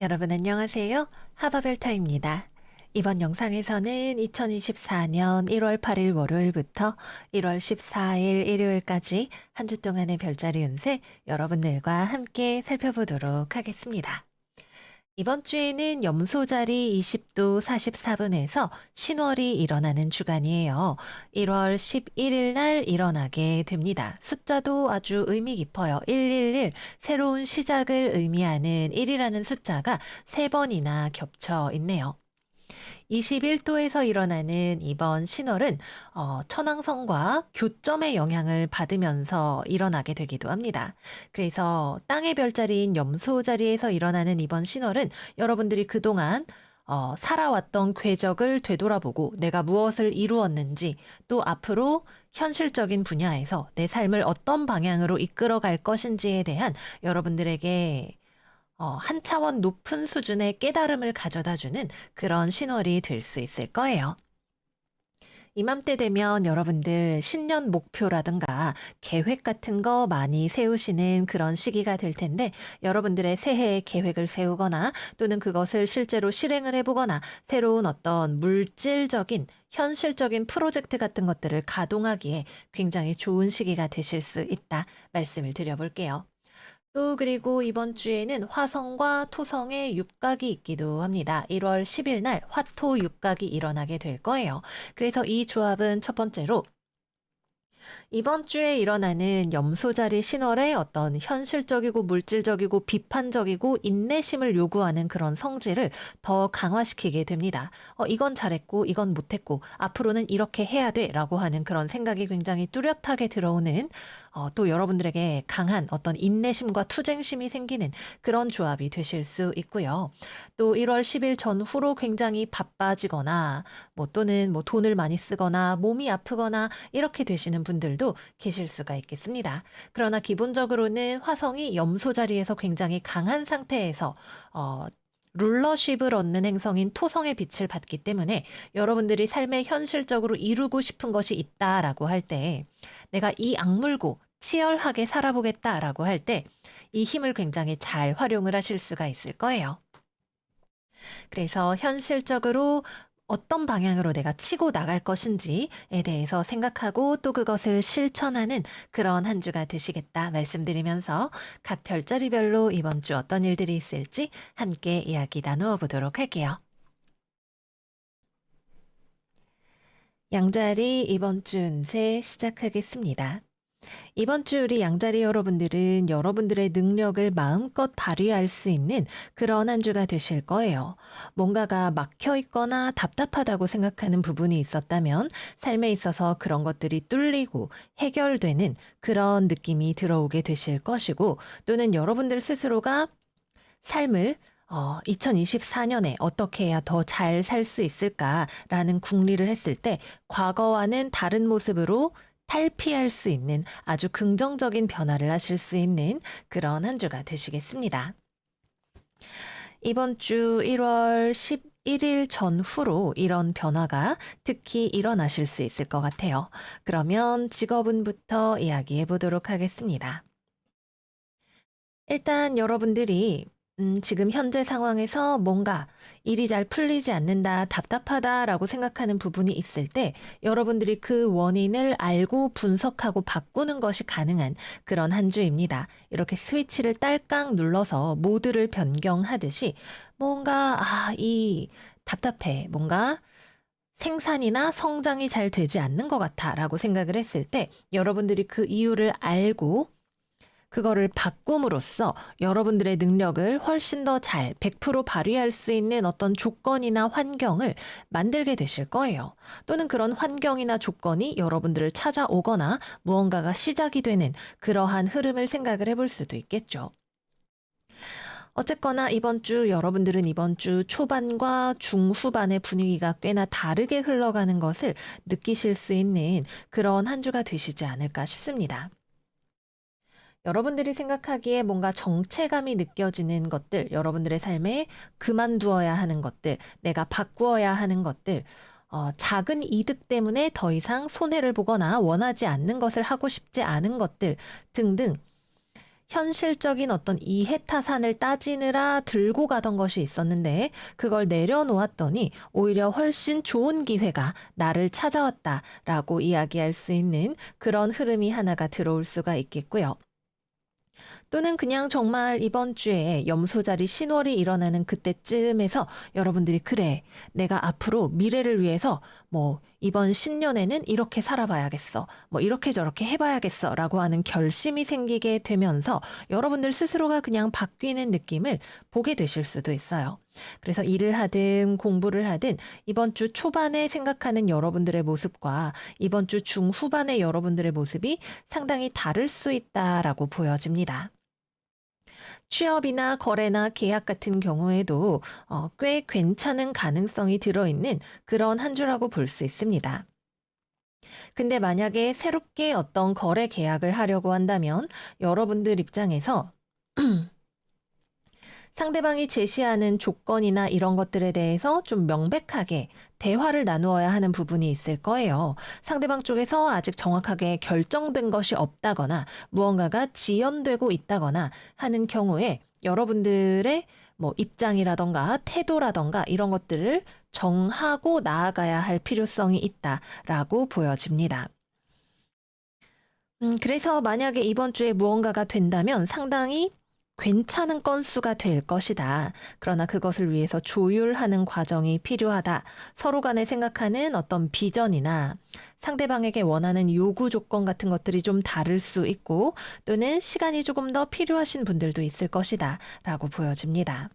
여러분 안녕하세요. 하바벨타입니다. 이번 영상에서는 2024년 1월 8일 월요일부터 1월 14일 일요일까지 한 주 동안의 별자리 운세 여러분들과 함께 살펴보도록 하겠습니다. 이번 주에는 염소자리 20도 44분에서 신월이 일어나는 주간이에요. 1월 11일 날 일어나게 됩니다. 숫자도 아주 의미 깊어요. 111, 새로운 시작을 의미하는 1이라는 숫자가 3번이나 겹쳐 있네요. 21도에서 일어나는 이번 신월은 천왕성과 교점의 영향을 받으면서 일어나게 되기도 합니다. 그래서 땅의 별자리인 염소 자리에서 일어나는 이번 신월은 여러분들이 그동안 살아왔던 궤적을 되돌아보고 내가 무엇을 이루었는지 또 앞으로 현실적인 분야에서 내 삶을 어떤 방향으로 이끌어 갈 것인지에 대한 여러분들에게 한 차원 높은 수준의 깨달음을 가져다 주는 그런 신월이 될 수 있을 거예요. 이맘때 되면 여러분들 신년 목표라든가 계획 같은 거 많이 세우시는 그런 시기가 될 텐데 여러분들의 새해 계획을 세우거나 또는 그것을 실제로 실행을 해보거나 새로운 어떤 물질적인 현실적인 프로젝트 같은 것들을 가동하기에 굉장히 좋은 시기가 되실 수 있다 말씀을 드려볼게요. 또 그리고 이번 주에는 화성과 토성의 육각이 있기도 합니다. 1월 10일 날 화토 육각이 일어나게 될 거예요. 그래서 이 조합은 첫 번째로 이번 주에 일어나는 염소자리 신월의 어떤 현실적이고 물질적이고 비판적이고 인내심을 요구하는 그런 성질을 더 강화시키게 됩니다. 이건 잘했고 이건 못했고 앞으로는 이렇게 해야 돼라고 하는 그런 생각이 굉장히 뚜렷하게 들어오는 또 여러분들에게 강한 어떤 인내심과 투쟁심이 생기는 그런 조합이 되실 수 있고요. 또 1월 10일 전후로 굉장히 바빠지거나 또는 돈을 많이 쓰거나 몸이 아프거나 이렇게 되시는 분들도 계실 수가 있겠습니다. 그러나 기본적으로는 화성이 염소 자리에서 굉장히 강한 상태에서 룰러십을 얻는 행성인 토성의 빛을 받기 때문에 여러분들이 삶에 현실적으로 이루고 싶은 것이 있다라고 할 때 내가 이 악물고 치열하게 살아보겠다라고 할 때 이 힘을 굉장히 잘 활용을 하실 수가 있을 거예요. 그래서 현실적으로 어떤 방향으로 내가 치고 나갈 것인지에 대해서 생각하고 또 그것을 실천하는 그런 한 주가 되시겠다 말씀드리면서 각 별자리별로 이번 주 어떤 일들이 있을지 함께 이야기 나누어 보도록 할게요. 양자리 이번 주 운세 시작하겠습니다. 이번 주 우리 양자리 여러분들은 여러분들의 능력을 마음껏 발휘할 수 있는 그런 한 주가 되실 거예요. 뭔가가 막혀 있거나 답답하다고 생각하는 부분이 있었다면 삶에 있어서 그런 것들이 뚫리고 해결되는 그런 느낌이 들어오게 되실 것이고 또는 여러분들 스스로가 삶을 2024년에 어떻게 해야 더 잘 살 수 있을까라는 궁리를 했을 때 과거와는 다른 모습으로 탈피할 수 있는 아주 긍정적인 변화를 하실 수 있는 그런 한 주가 되시겠습니다. 이번 주 1월 11일 전후로 이런 변화가 특히 일어나실 수 있을 것 같아요. 그러면 직업운부터 이야기해 보도록 하겠습니다. 일단 여러분들이 지금 현재 상황에서 뭔가 일이 잘 풀리지 않는다, 답답하다라고 생각하는 부분이 있을 때 여러분들이 그 원인을 알고 분석하고 바꾸는 것이 가능한 그런 한 주입니다. 이렇게 스위치를 딸깍 눌러서 모드를 변경하듯이 뭔가 이 답답해. 뭔가 생산이나 성장이 잘 되지 않는 것 같아라고 생각을 했을 때 여러분들이 그 이유를 알고 그거를 바꿈으로써 여러분들의 능력을 훨씬 더 잘 100% 발휘할 수 있는 어떤 조건이나 환경을 만들게 되실 거예요. 또는 그런 환경이나 조건이 여러분들을 찾아오거나 무언가가 시작이 되는 그러한 흐름을 생각을 해볼 수도 있겠죠. 어쨌거나 이번 주 여러분들은 이번 주 초반과 중후반의 분위기가 꽤나 다르게 흘러가는 것을 느끼실 수 있는 그런 한 주가 되시지 않을까 싶습니다. 여러분들이 생각하기에 뭔가 정체감이 느껴지는 것들, 여러분들의 삶에 그만두어야 하는 것들, 내가 바꾸어야 하는 것들, 작은 이득 때문에 더 이상 손해를 보거나 원하지 않는 것을 하고 싶지 않은 것들 등등 현실적인 어떤 이해타산을 따지느라 들고 가던 것이 있었는데 그걸 내려놓았더니 오히려 훨씬 좋은 기회가 나를 찾아왔다라고 이야기할 수 있는 그런 흐름이 하나가 들어올 수가 있겠고요. 또는 그냥 정말 이번 주에 염소자리 신월이 일어나는 그때쯤에서 여러분들이 그래, 내가 앞으로 미래를 위해서 뭐 이번 신년에는 이렇게 살아봐야겠어. 뭐 이렇게 저렇게 해봐야겠어. 라고 하는 결심이 생기게 되면서 여러분들 스스로가 그냥 바뀌는 느낌을 보게 되실 수도 있어요. 그래서 일을 하든 공부를 하든 이번 주 초반에 생각하는 여러분들의 모습과 이번 주 중후반의 여러분들의 모습이 상당히 다를 수 있다라고 보여집니다. 취업이나 거래나 계약 같은 경우에도 꽤 괜찮은 가능성이 들어있는 그런 한 주라고 볼 수 있습니다. 근데 만약에 새롭게 어떤 거래 계약을 하려고 한다면 여러분들 입장에서 상대방이 제시하는 조건이나 이런 것들에 대해서 좀 명백하게 대화를 나누어야 하는 부분이 있을 거예요. 상대방 쪽에서 아직 정확하게 결정된 것이 없다거나 무언가가 지연되고 있다거나 하는 경우에 여러분들의 뭐 입장이라던가 태도라던가 이런 것들을 정하고 나아가야 할 필요성이 있다라고 보여집니다. 그래서 만약에 이번 주에 무언가가 된다면 상당히 괜찮은 건수가 될 것이다. 그러나 그것을 위해서 조율하는 과정이 필요하다. 서로 간에 생각하는 어떤 비전이나 상대방에게 원하는 요구 조건 같은 것들이 좀 다를 수 있고 또는 시간이 조금 더 필요하신 분들도 있을 것이다. 라고 보여집니다.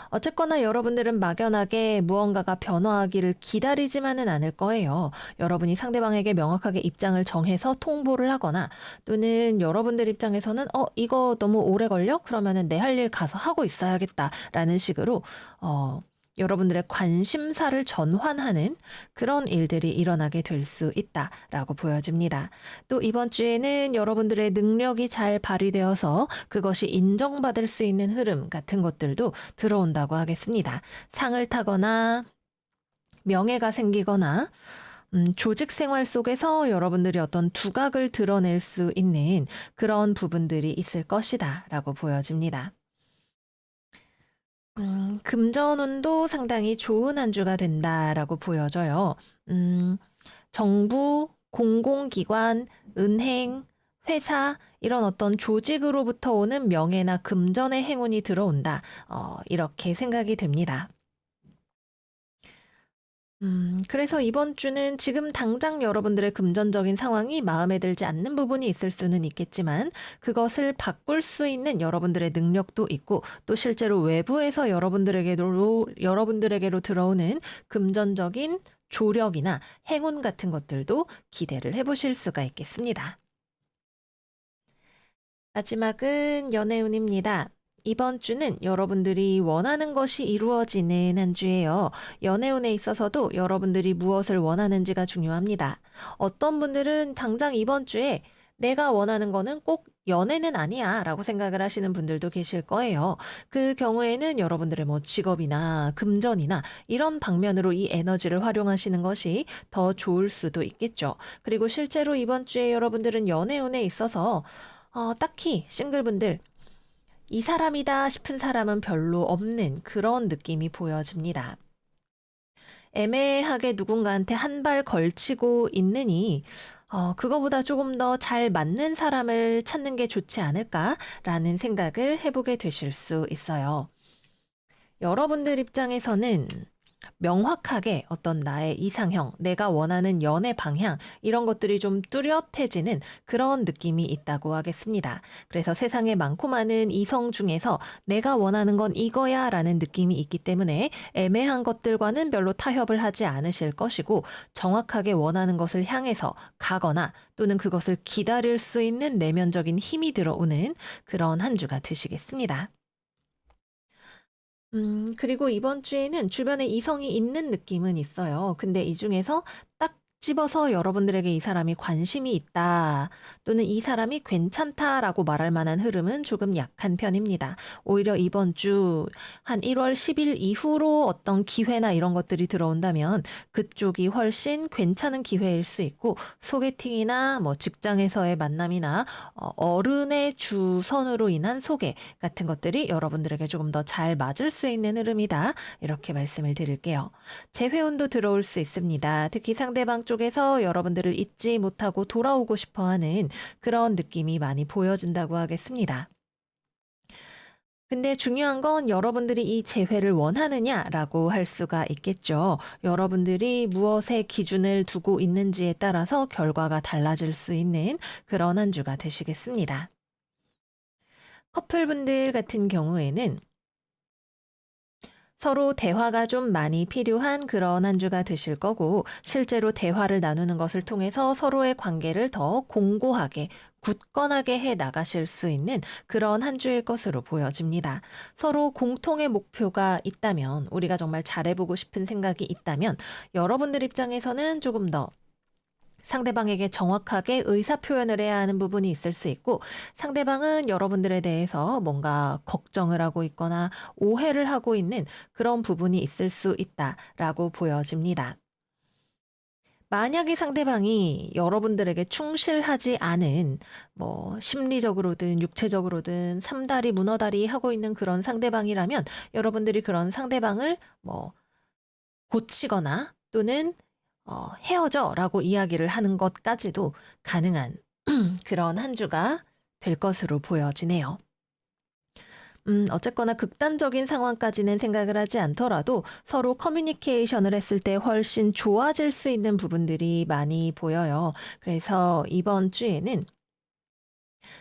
어쨌거나 여러분들은 막연하게 무언가가 변화하기를 기다리지만은 않을 거예요. 여러분이 상대방에게 명확하게 입장을 정해서 통보를 하거나 또는 여러분들 입장에서는 이거 너무 오래 걸려? 그러면은 내 할 일 가서 하고 있어야겠다라는 식으로 여러분들의 관심사를 전환하는 그런 일들이 일어나게 될 수 있다라고 보여집니다. 또 이번 주에는 여러분들의 능력이 잘 발휘되어서 그것이 인정받을 수 있는 흐름 같은 것들도 들어온다고 하겠습니다. 상을 타거나 명예가 생기거나 조직 생활 속에서 여러분들이 어떤 두각을 드러낼 수 있는 그런 부분들이 있을 것이다라고 보여집니다. 금전운도 상당히 좋은 한 주가 된다라고 보여져요. 정부, 공공기관, 은행, 회사, 이런 어떤 조직으로부터 오는 명예나 금전의 행운이 들어온다. 이렇게 생각이 됩니다. 그래서 이번 주는 지금 당장 여러분들의 금전적인 상황이 마음에 들지 않는 부분이 있을 수는 있겠지만 그것을 바꿀 수 있는 여러분들의 능력도 있고 또 실제로 외부에서 여러분들에게로 들어오는 금전적인 조력이나 행운 같은 것들도 기대를 해보실 수가 있겠습니다. 마지막은 연애운입니다. 이번 주는 여러분들이 원하는 것이 이루어지는 한 주예요. 연애운에 있어서도 여러분들이 무엇을 원하는지가 중요합니다. 어떤 분들은 당장 이번 주에 내가 원하는 거는 꼭 연애는 아니야 라고 생각을 하시는 분들도 계실 거예요. 그 경우에는 여러분들의 뭐 직업이나 금전이나 이런 방면으로 이 에너지를 활용하시는 것이 더 좋을 수도 있겠죠. 그리고 실제로 이번 주에 여러분들은 연애운에 있어서 딱히 싱글분들 이 사람이다 싶은 사람은 별로 없는 그런 느낌이 보여집니다. 애매하게 누군가한테 한 발 걸치고 있느니 그거보다 조금 더 잘 맞는 사람을 찾는 게 좋지 않을까라는 생각을 해보게 되실 수 있어요. 여러분들 입장에서는 명확하게 어떤 나의 이상형, 내가 원하는 연애 방향 이런 것들이 좀 뚜렷해지는 그런 느낌이 있다고 하겠습니다. 그래서 세상에 많고 많은 이성 중에서 내가 원하는 건 이거야 라는 느낌이 있기 때문에 애매한 것들과는 별로 타협을 하지 않으실 것이고 정확하게 원하는 것을 향해서 가거나 또는 그것을 기다릴 수 있는 내면적인 힘이 들어오는 그런 한 주가 되시겠습니다. 그리고 이번 주에는 주변에 이성이 있는 느낌은 있어요. 근데 이 중에서 딱 집어서 여러분들에게 이 사람이 관심이 있다 또는 이 사람이 괜찮다라고 말할 만한 흐름은 조금 약한 편입니다. 오히려 이번 주 한 1월 10일 이후로 어떤 기회나 이런 것들이 들어온다면 그쪽이 훨씬 괜찮은 기회일 수 있고 소개팅이나 뭐 직장에서의 만남이나 어른의 주선으로 인한 소개 같은 것들이 여러분들에게 조금 더 잘 맞을 수 있는 흐름이다. 이렇게 말씀을 드릴게요. 재회운도 들어올 수 있습니다. 특히 상대방 쪽에서 여러분들을 잊지 못하고 돌아오고 싶어 하는 그런 느낌이 많이 보여진다고 하겠습니다. 근데 중요한 건 여러분들이 이 재회를 원하느냐라고 할 수가 있겠죠. 여러분들이 무엇에 기준을 두고 있는지에 따라서 결과가 달라질 수 있는 그런 한 주가 되시겠습니다. 커플분들 같은 경우에는 서로 대화가 좀 많이 필요한 그런 한 주가 되실 거고, 실제로 대화를 나누는 것을 통해서 서로의 관계를 더 공고하게, 굳건하게 해 나가실 수 있는 그런 한 주일 것으로 보여집니다. 서로 공통의 목표가 있다면, 우리가 정말 잘해보고 싶은 생각이 있다면, 여러분들 입장에서는 조금 더 상대방에게 정확하게 의사 표현을 해야 하는 부분이 있을 수 있고 상대방은 여러분들에 대해서 뭔가 걱정을 하고 있거나 오해를 하고 있는 그런 부분이 있을 수 있다라고 보여집니다. 만약에 상대방이 여러분들에게 충실하지 않은 뭐 심리적으로든 육체적으로든 삼다리 문어다리 하고 있는 그런 상대방이라면 여러분들이 그런 상대방을 뭐 고치거나 또는 "헤어져."라고 이야기를 하는 것까지도 가능한 그런 한 주가 될 것으로 보여지네요. 어쨌거나 극단적인 상황까지는 생각을 하지 않더라도 서로 커뮤니케이션을 했을 때 훨씬 좋아질 수 있는 부분들이 많이 보여요. 그래서 이번 주에는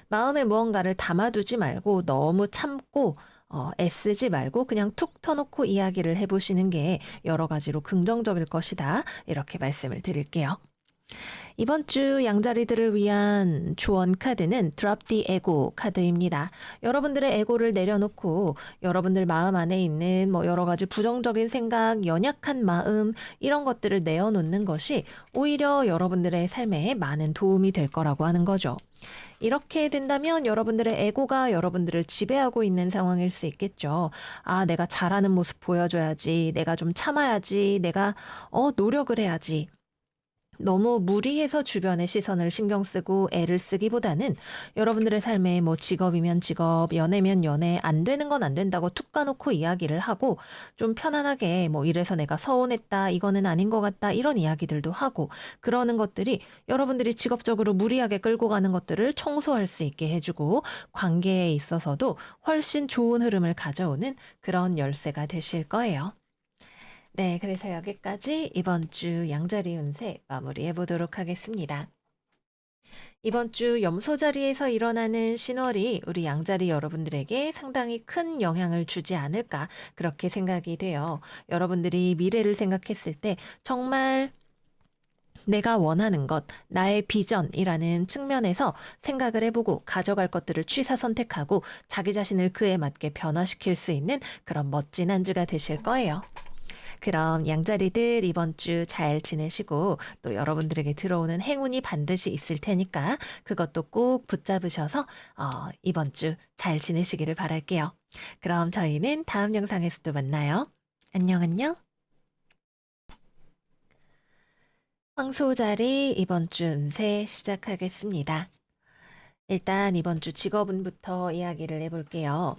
마음에 무언가를 담아두지 말고 너무 참고 애쓰지 말고 그냥 툭 터놓고 이야기를 해 보시는 게 여러 가지로 긍정적일 것이다. 이렇게 말씀을 드릴게요. 이번 주 양자리들을 위한 조언 카드는 Drop the Ego 카드입니다. 여러분들의 에고를 내려놓고 여러분들 마음 안에 있는 뭐 여러 가지 부정적인 생각, 연약한 마음 이런 것들을 내어놓는 것이 오히려 여러분들의 삶에 많은 도움이 될 거라고 하는 거죠. 이렇게 된다면 여러분들의 에고가 여러분들을 지배하고 있는 상황일 수 있겠죠. 아, 내가 잘하는 모습 보여줘야지. 내가 좀 참아야지. 내가 노력을 해야지. 너무 무리해서 주변의 시선을 신경 쓰고 애를 쓰기보다는 여러분들의 삶에 뭐 직업이면 직업, 연애면 연애, 안 되는 건 안 된다고 툭 까놓고 이야기를 하고 좀 편안하게 뭐 이래서 내가 서운했다, 이거는 아닌 것 같다, 이런 이야기들도 하고 그러는 것들이 여러분들이 직업적으로 무리하게 끌고 가는 것들을 청소할 수 있게 해주고 관계에 있어서도 훨씬 좋은 흐름을 가져오는 그런 열쇠가 되실 거예요. 네, 그래서 여기까지 이번 주 양자리 운세 마무리해 보도록 하겠습니다. 이번 주 염소 자리에서 일어나는 신월이 우리 양자리 여러분들에게 상당히 큰 영향을 주지 않을까 그렇게 생각이 돼요. 여러분들이 미래를 생각했을 때 정말 내가 원하는 것, 나의 비전이라는 측면에서 생각을 해보고 가져갈 것들을 취사 선택하고 자기 자신을 그에 맞게 변화시킬 수 있는 그런 멋진 한 주가 되실 거예요. 그럼 양자리들 이번 주 잘 지내시고 또 여러분들에게 들어오는 행운이 반드시 있을 테니까 그것도 꼭 붙잡으셔서 이번 주 잘 지내시기를 바랄게요. 그럼 저희는 다음 영상에서 또 만나요. 안녕, 안녕. 황소자리 이번 주 운세 시작하겠습니다. 일단 이번 주 직업운부터 이야기를 해볼게요.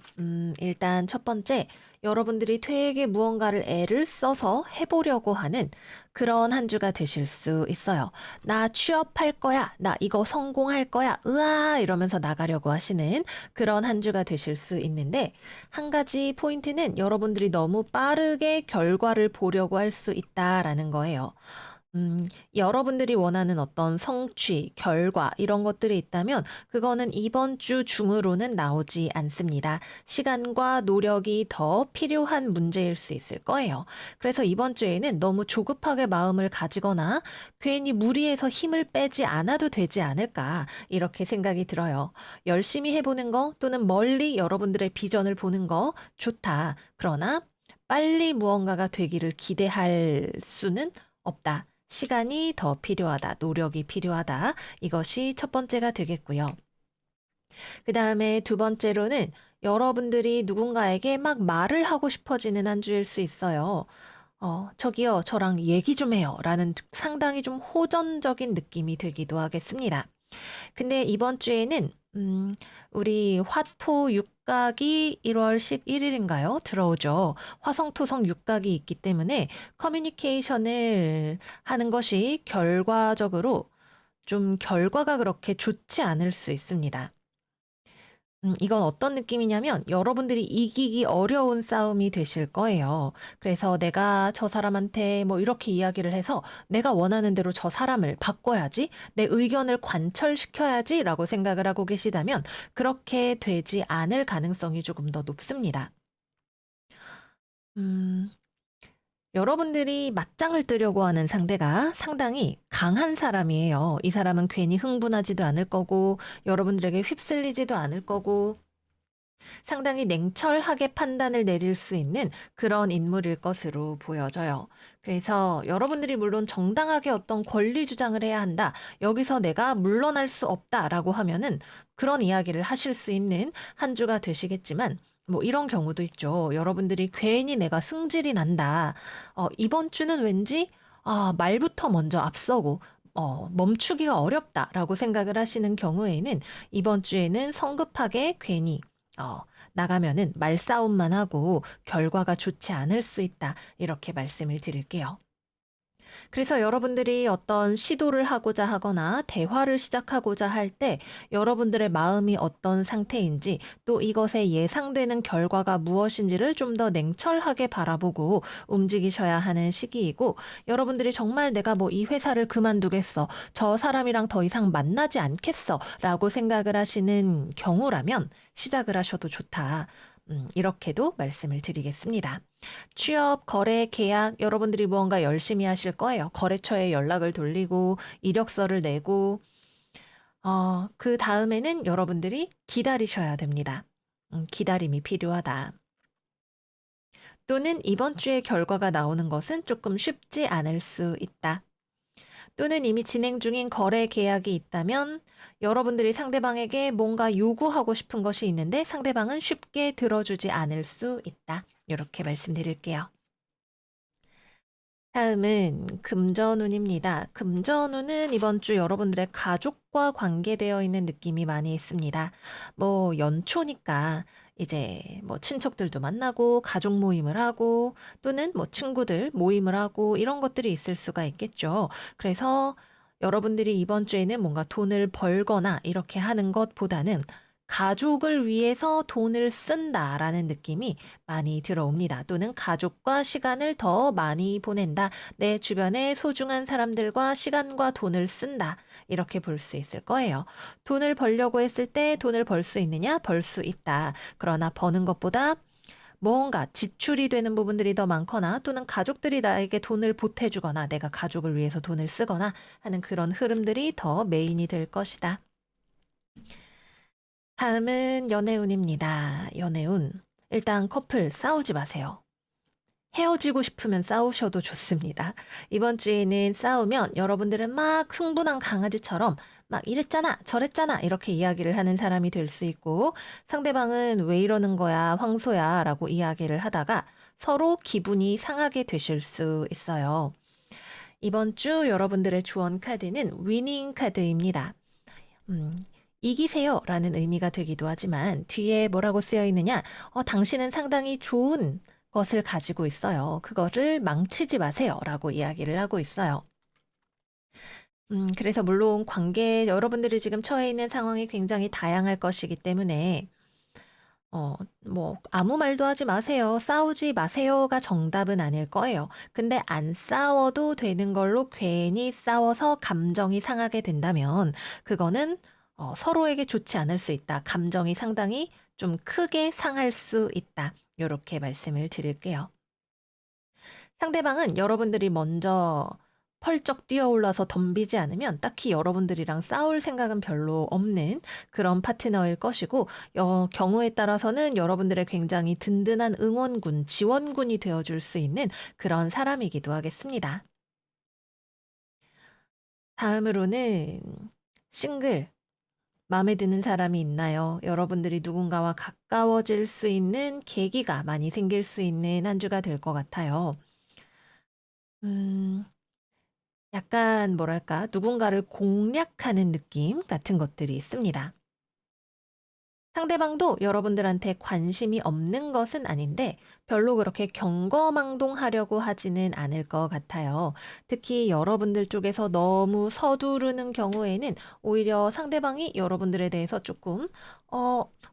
일단 첫 번째, 여러분들이 되게 무언가를 애를 써서 해보려고 하는 그런 한 주가 되실 수 있어요. 나 취업할 거야. 나 이거 성공할 거야. 으아! 이러면서 나가려고 하시는 그런 한 주가 되실 수 있는데, 한 가지 포인트는 여러분들이 너무 빠르게 결과를 보려고 할 수 있다라는 거예요. 여러분들이 원하는 어떤 성취, 결과 이런 것들이 있다면 그거는 이번 주 중으로는 나오지 않습니다. 시간과 노력이 더 필요한 문제일 수 있을 거예요. 그래서 이번 주에는 너무 조급하게 마음을 가지거나 괜히 무리해서 힘을 빼지 않아도 되지 않을까 이렇게 생각이 들어요. 열심히 해보는 거 또는 멀리 여러분들의 비전을 보는 거 좋다. 그러나 빨리 무언가가 되기를 기대할 수는 없다. 시간이 더 필요하다, 노력이 필요하다. 이것이 첫 번째가 되겠고요. 그 다음에 두 번째로는 여러분들이 누군가에게 막 말을 하고 싶어지는 한 주일 수 있어요. 저기요, 저랑 얘기 좀 해요. 라는 상당히 좀 호전적인 느낌이 되기도 하겠습니다. 근데 이번 주에는, 우리 화토 육각이 1월 11일인가요? 들어오죠. 화성토성 육각이 있기 때문에 커뮤니케이션을 하는 것이 결과적으로 좀 결과가 그렇게 좋지 않을 수 있습니다. 이건 어떤 느낌이냐면 여러분들이 이기기 어려운 싸움이 되실 거예요. 그래서 내가 저 사람한테 뭐 이렇게 이야기를 해서 내가 원하는 대로 저 사람을 바꿔야지, 내 의견을 관철시켜야지 라고 생각을 하고 계시다면 그렇게 되지 않을 가능성이 조금 더 높습니다. 음, 여러분들이 맞짱을 뜨려고 하는 상대가 상당히 강한 사람이에요. 이 사람은 괜히 흥분하지도 않을 거고, 여러분들에게 휩쓸리지도 않을 거고, 상당히 냉철하게 판단을 내릴 수 있는 그런 인물일 것으로 보여져요. 그래서 여러분들이 물론 정당하게 어떤 권리 주장을 해야 한다. 여기서 내가 물러날 수 없다라고 하면은 그런 이야기를 하실 수 있는 한 주가 되시겠지만 뭐 이런 경우도 있죠. 여러분들이 괜히 내가 승질이 난다. 이번 주는 왠지 말부터 먼저 앞서고 멈추기가 어렵다라고 생각을 하시는 경우에는 이번 주에는 성급하게 괜히 나가면은 말싸움만 하고 결과가 좋지 않을 수 있다. 이렇게 말씀을 드릴게요. 그래서 여러분들이 어떤 시도를 하고자 하거나 대화를 시작하고자 할 때 여러분들의 마음이 어떤 상태인지 또 이것에 예상되는 결과가 무엇인지를 좀 더 냉철하게 바라보고 움직이셔야 하는 시기이고 여러분들이 정말 내가 뭐 이 회사를 그만두겠어. 저 사람이랑 더 이상 만나지 않겠어. 라고 생각을 하시는 경우라면 시작을 하셔도 좋다. 이렇게도 말씀을 드리겠습니다. 취업, 거래, 계약, 여러분들이 무언가 열심히 하실 거예요. 거래처에 연락을 돌리고, 이력서를 내고, 그 다음에는 여러분들이 기다리셔야 됩니다. 기다림이 필요하다. 또는 이번 주에 결과가 나오는 것은 조금 쉽지 않을 수 있다. 또는 이미 진행 중인 거래 계약이 있다면 여러분들이 상대방에게 뭔가 요구하고 싶은 것이 있는데 상대방은 쉽게 들어주지 않을 수 있다. 이렇게 말씀드릴게요. 다음은 금전운입니다. 금전운은 이번 주 여러분들의 가족과 관계되어 있는 느낌이 많이 있습니다. 뭐 연초니까 이제 뭐 친척들도 만나고 가족 모임을 하고 또는 뭐 친구들 모임을 하고 이런 것들이 있을 수가 있겠죠. 그래서 여러분들이 이번 주에는 뭔가 돈을 벌거나 이렇게 하는 것보다는 가족을 위해서 돈을 쓴다라는 느낌이 많이 들어옵니다. 또는 가족과 시간을 더 많이 보낸다. 내 주변의 소중한 사람들과 시간과 돈을 쓴다. 이렇게 볼 수 있을 거예요. 돈을 벌려고 했을 때 돈을 벌 수 있느냐? 벌 수 있다. 그러나 버는 것보다 뭔가 지출이 되는 부분들이 더 많거나 또는 가족들이 나에게 돈을 보태주거나 내가 가족을 위해서 돈을 쓰거나 하는 그런 흐름들이 더 메인이 될 것이다. 다음은 연애운입니다. 연애운. 일단 커플 싸우지 마세요. 헤어지고 싶으면 싸우셔도 좋습니다. 이번 주에는 싸우면 여러분들은 막 흥분한 강아지처럼 막 이랬잖아, 저랬잖아, 이렇게 이야기를 하는 사람이 될 수 있고 상대방은 왜 이러는 거야, 황소야, 라고 이야기를 하다가 서로 기분이 상하게 되실 수 있어요. 이번 주 여러분들의 주원 카드는 위닝 카드입니다. 음, 이기세요 라는 의미가 되기도 하지만 뒤에 뭐라고 쓰여 있느냐? 당신은 상당히 좋은 것을 가지고 있어요. 그거를 망치지 마세요 라고 이야기를 하고 있어요. 그래서 물론 여러분들이 지금 처해 있는 상황이 굉장히 다양할 것이기 때문에 뭐 아무 말도 하지 마세요. 싸우지 마세요가 정답은 아닐 거예요. 근데 안 싸워도 되는 걸로 괜히 싸워서 감정이 상하게 된다면 그거는 서로에게 좋지 않을 수 있다. 감정이 상당히 좀 크게 상할 수 있다. 이렇게 말씀을 드릴게요. 상대방은 여러분들이 먼저 펄쩍 뛰어올라서 덤비지 않으면 딱히 여러분들이랑 싸울 생각은 별로 없는 그런 파트너일 것이고, 경우에 따라서는 여러분들의 굉장히 든든한 응원군, 지원군이 되어줄 수 있는 그런 사람이기도 하겠습니다. 다음으로는 싱글. 마음에 드는 사람이 있나요? 여러분들이 누군가와 가까워질 수 있는 계기가 많이 생길 수 있는 한 주가 될 것 같아요. 음, 약간 뭐랄까, 누군가를 공략하는 느낌 같은 것들이 있습니다. 상대방도 여러분들한테 관심이 없는 것은 아닌데 별로 그렇게 경거망동하려고 하지는 않을 것 같아요. 특히 여러분들 쪽에서 너무 서두르는 경우에는 오히려 상대방이 여러분들에 대해서 조금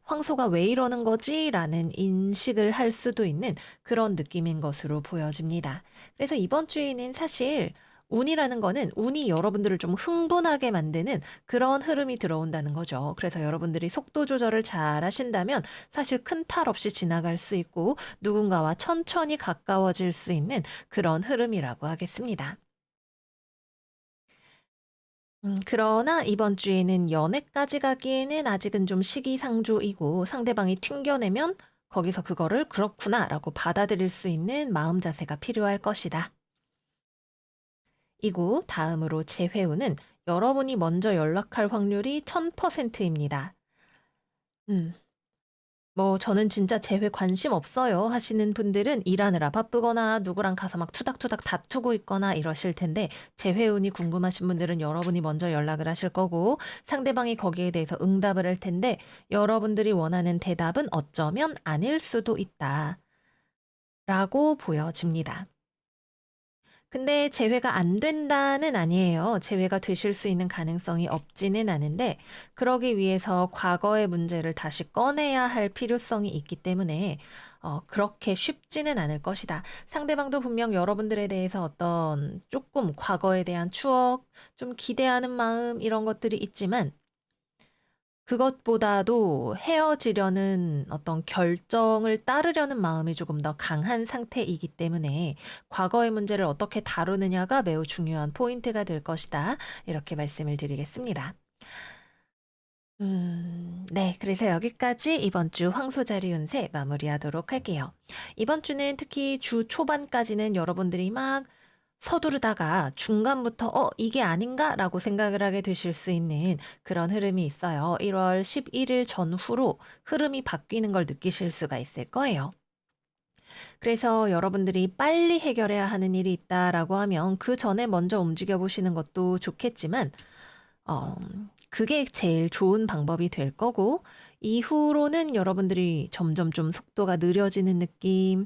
황소가 왜 이러는 거지? 라는 인식을 할 수도 있는 그런 느낌인 것으로 보여집니다. 그래서 이번 주에는 사실 운이라는 거는 운이 여러분들을 좀 흥분하게 만드는 그런 흐름이 들어온다는 거죠. 그래서 여러분들이 속도 조절을 잘 하신다면 사실 큰 탈 없이 지나갈 수 있고 누군가와 천천히 가까워질 수 있는 그런 흐름이라고 하겠습니다. 그러나 이번 주에는 연애까지 가기에는 아직은 좀 시기상조이고 상대방이 튕겨내면 거기서 그거를 그렇구나라고 받아들일 수 있는 마음 자세가 필요할 것이다. 이고 다음으로 재회운은 여러분이 먼저 연락할 확률이 1000%입니다. 음, 뭐 저는 진짜 재회 관심 없어요 하시는 분들은 일하느라 바쁘거나 누구랑 가서 막 투닥투닥 다투고 있거나 이러실 텐데 재회운이 궁금하신 분들은 여러분이 먼저 연락을 하실 거고 상대방이 거기에 대해서 응답을 할 텐데 여러분들이 원하는 대답은 어쩌면 아닐 수도 있다. 라고 보여집니다. 근데 재회가 안 된다는 아니에요. 재회가 되실 수 있는 가능성이 없지는 않은데 그러기 위해서 과거의 문제를 다시 꺼내야 할 필요성이 있기 때문에 그렇게 쉽지는 않을 것이다. 상대방도 분명 여러분들에 대해서 어떤 조금 과거에 대한 추억, 좀 기대하는 마음 이런 것들이 있지만 그것보다도 헤어지려는 어떤 결정을 따르려는 마음이 조금 더 강한 상태이기 때문에 과거의 문제를 어떻게 다루느냐가 매우 중요한 포인트가 될 것이다. 이렇게 말씀을 드리겠습니다. 네. 그래서 여기까지 이번 주 황소자리 운세 마무리하도록 할게요. 이번 주는 특히 주 초반까지는 여러분들이 막 서두르다가 중간부터 '이게 아닌가?'라고 생각을 하게 되실 수 있는 그런 흐름이 있어요. 1월 11일 전후로 흐름이 바뀌는 걸 느끼실 수가 있을 거예요. 그래서 여러분들이 빨리 해결해야 하는 일이 있다라고 하면 그전에 먼저 움직여 보시는 것도 좋겠지만 어 그게 제일 좋은 방법이 될 거고 이후로는 여러분들이 점점 좀 속도가 느려지는 느낌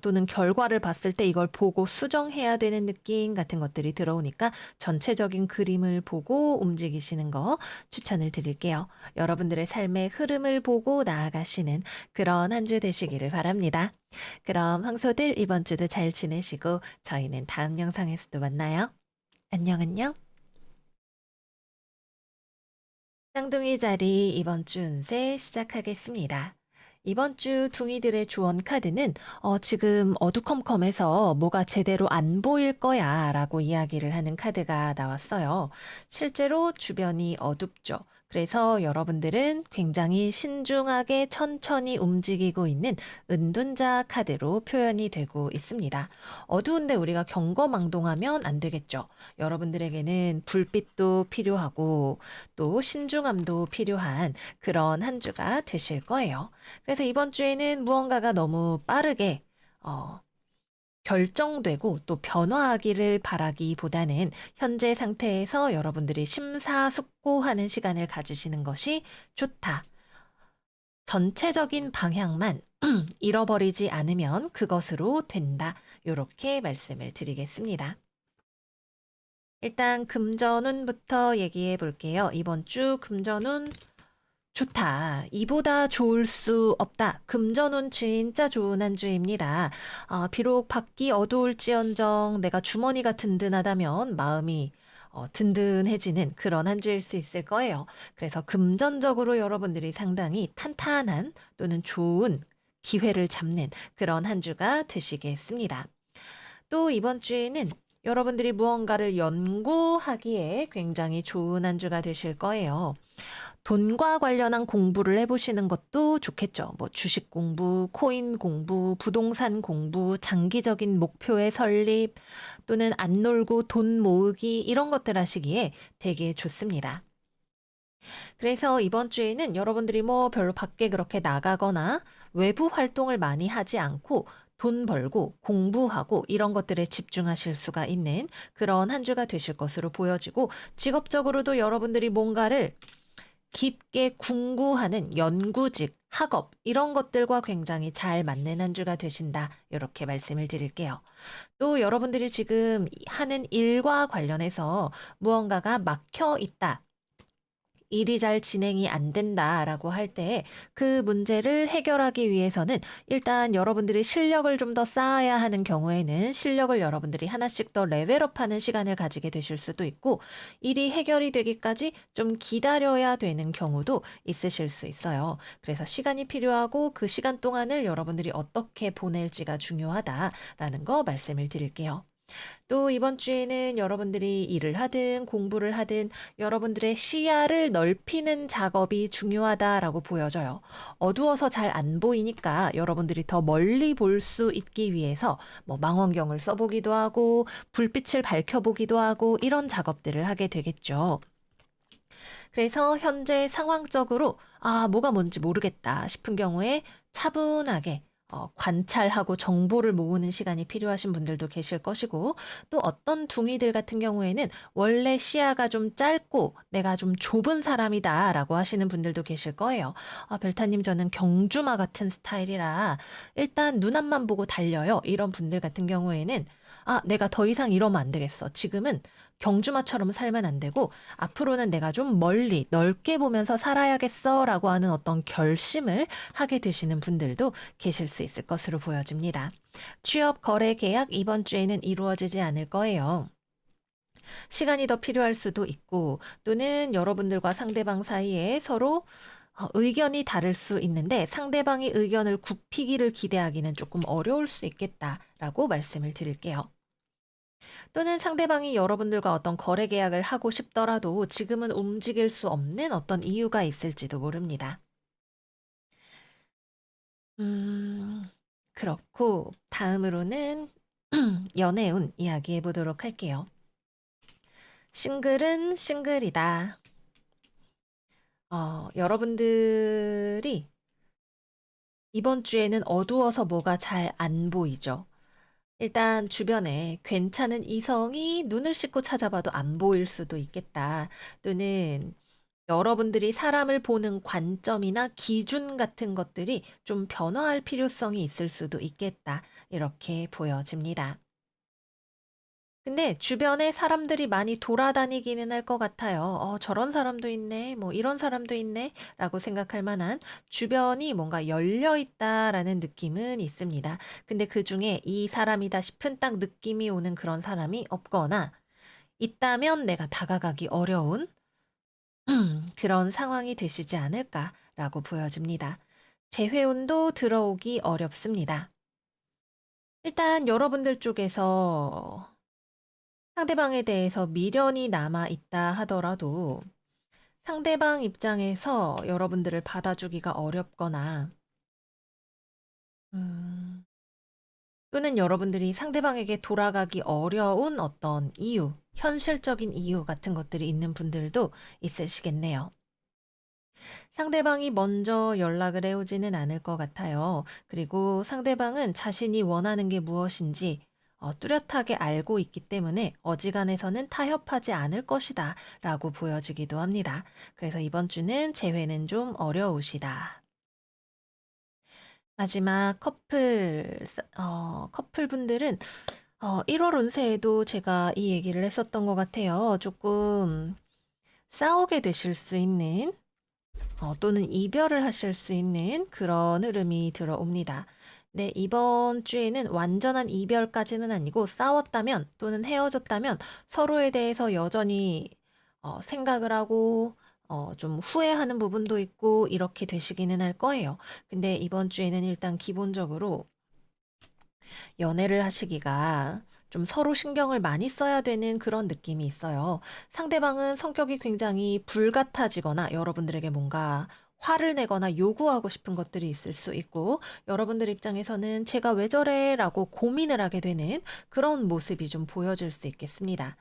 또는 결과를 봤을 때 이걸 보고 수정해야 되는 느낌 같은 것들이 들어오니까 전체적인 그림을 보고 움직이시는 거 추천을 드릴게요. 여러분들의 삶의 흐름을 보고 나아가시는 그런 한 주 되시기를 바랍니다. 그럼 황소들 이번 주도 잘 지내시고 저희는 다음 영상에서 또 만나요. 안녕 안녕. 쌍둥이 자리 이번 주 운세 시작하겠습니다. 이번 주 둥이들의 조언 카드는 지금 어두컴컴해서 뭐가 제대로 안 보일 거야 라고 이야기를 하는 카드가 나왔어요. 실제로 주변이 어둡죠. 그래서 여러분들은 굉장히 신중하게 천천히 움직이고 있는 은둔자 카드로 표현이 되고 있습니다. 어두운데 우리가 경거망동하면 안 되겠죠. 여러분들에게는 불빛도 필요하고 또 신중함도 필요한 그런 한 주가 되실 거예요. 그래서 이번 주에는 무언가가 너무 빠르게 어, 결정되고 또 변화하기를 바라기보다는 현재 상태에서 여러분들이 심사숙고하는 시간을 가지시는 것이 좋다. 전체적인 방향만 잃어버리지 않으면 그것으로 된다. 이렇게 말씀을 드리겠습니다. 일단 금전운부터 얘기해 볼게요. 이번 주 금전운 좋다. 이보다 좋을 수 없다. 금전운 진짜 좋은 한 주입니다. 비록 밖이 어두울지언정 내가 주머니가 든든하다면 마음이 든든해지는 그런 한 주일 수 있을 거예요. 그래서 금전적으로 여러분들이 상당히 탄탄한 또는 좋은 기회를 잡는 그런 한 주가 되시겠습니다. 또 이번 주에는 여러분들이 무언가를 연구하기에 굉장히 좋은 한 주가 되실 거예요. 돈과 관련한 공부를 해보시는 것도 좋겠죠. 뭐 주식 공부, 코인 공부, 부동산 공부, 장기적인 목표의 설립, 또는 안 놀고 돈 모으기 이런 것들 하시기에 되게 좋습니다. 그래서 이번 주에는 여러분들이 뭐 별로 밖에 그렇게 나가거나 외부 활동을 많이 하지 않고 돈 벌고 공부하고 이런 것들에 집중하실 수가 있는 그런 한 주가 되실 것으로 보여지고, 직업적으로도 여러분들이 뭔가를 깊게 궁구하는 연구직, 학업 이런 것들과 굉장히 잘 맞는 한 주가 되신다. 이렇게 말씀을 드릴게요. 또 여러분들이 지금 하는 일과 관련해서 무언가가 막혀 있다, 일이 잘 진행이 안 된다라고 할 때 그 문제를 해결하기 위해서는 일단 여러분들이 실력을 좀 더 쌓아야 하는 경우에는 실력을 여러분들이 하나씩 더 레벨업하는 시간을 가지게 되실 수도 있고, 일이 해결이 되기까지 좀 기다려야 되는 경우도 있으실 수 있어요. 그래서 시간이 필요하고 그 시간 동안을 여러분들이 어떻게 보낼지가 중요하다라는 거 말씀을 드릴게요. 또 이번 주에는 여러분들이 일을 하든 공부를 하든 여러분들의 시야를 넓히는 작업이 중요하다라고 보여져요. 어두워서 잘 안 보이니까 여러분들이 더 멀리 볼 수 있기 위해서 뭐 망원경을 써보기도 하고 불빛을 밝혀보기도 하고 이런 작업들을 하게 되겠죠. 그래서 현재 상황적으로 뭐가 뭔지 모르겠다 싶은 경우에 차분하게 관찰하고 정보를 모으는 시간이 필요하신 분들도 계실 것이고, 또 어떤 둥이들 같은 경우에는 원래 시야가 좀 짧고 내가 좀 좁은 사람이다라고 하시는 분들도 계실 거예요. 벨타님, 저는 경주마 같은 스타일이라 일단 눈 앞만 보고 달려요. 이런 분들 같은 경우에는 내가 더 이상 이러면 안 되겠어. 지금은 경주마처럼 살면 안 되고 앞으로는 내가 좀 멀리 넓게 보면서 살아야겠어 라고 하는 어떤 결심을 하게 되시는 분들도 계실 수 있을 것으로 보여집니다. 취업, 거래, 계약 이번 주에는 이루어지지 않을 거예요. 시간이 더 필요할 수도 있고, 또는 여러분들과 상대방 사이에 서로 의견이 다를 수 있는데 상대방이 의견을 굽히기를 기대하기는 조금 어려울 수 있겠다라고 말씀을 드릴게요. 또는 상대방이 여러분들과 어떤 거래 계약을 하고 싶더라도 지금은 움직일 수 없는 어떤 이유가 있을지도 모릅니다. 그렇고 다음으로는 연애운 이야기해 보도록 할게요. 싱글은 싱글이다. 여러분들이 이번 주에는 어두워서 뭐가 잘 안 보이죠. 일단 주변에 괜찮은 이성이 눈을 씻고 찾아봐도 안 보일 수도 있겠다. 또는 여러분들이 사람을 보는 관점이나 기준 같은 것들이 좀 변화할 필요성이 있을 수도 있겠다. 이렇게 보여집니다. 근데 주변에 사람들이 많이 돌아다니기는 할 것 같아요. 저런 사람도 있네, 뭐 이런 사람도 있네, 라고 생각할 만한 주변이 뭔가 열려 있다라는 느낌은 있습니다. 근데 그 중에 이 사람이다 싶은 딱 느낌이 오는 그런 사람이 없거나 있다면 내가 다가가기 어려운 그런 상황이 되시지 않을까라고 보여집니다. 재회운도 들어오기 어렵습니다. 일단 여러분들 쪽에서 상대방에 대해서 미련이 남아 있다 하더라도 상대방 입장에서 여러분들을 받아주기가 어렵거나, 음, 또는 여러분들이 상대방에게 돌아가기 어려운 어떤 이유, 현실적인 이유 같은 것들이 있는 분들도 있으시겠네요. 상대방이 먼저 연락을 해오지는 않을 것 같아요. 그리고 상대방은 자신이 원하는 게 무엇인지 뚜렷하게 알고 있기 때문에 어지간해서는 타협하지 않을 것이다 라고 보여지기도 합니다. 그래서 이번 주는 재회는 좀 어려우시다. 마지막 커플분들은 1월 운세에도 제가 이 얘기를 했었던 것 같아요. 조금 싸우게 되실 수 있는 또는 이별을 하실 수 있는 그런 흐름이 들어옵니다. 네, 이번 주에는 완전한 이별까지는 아니고 싸웠다면 또는 헤어졌다면 서로에 대해서 여전히 생각을 하고 좀 후회하는 부분도 있고 이렇게 되시기는 할 거예요. 근데 이번 주에는 일단 기본적으로 연애를 하시기가 좀 서로 신경을 많이 써야 되는 그런 느낌이 있어요. 상대방은 성격이 굉장히 불같아지거나 여러분들에게 뭔가 화를 내거나 요구하고 싶은 것들이 있을 수 있고 여러분들 입장에서는 '제가 왜 저래?'라고 고민을 하게 되는 그런 모습이 좀 보여질 수 있겠습니다.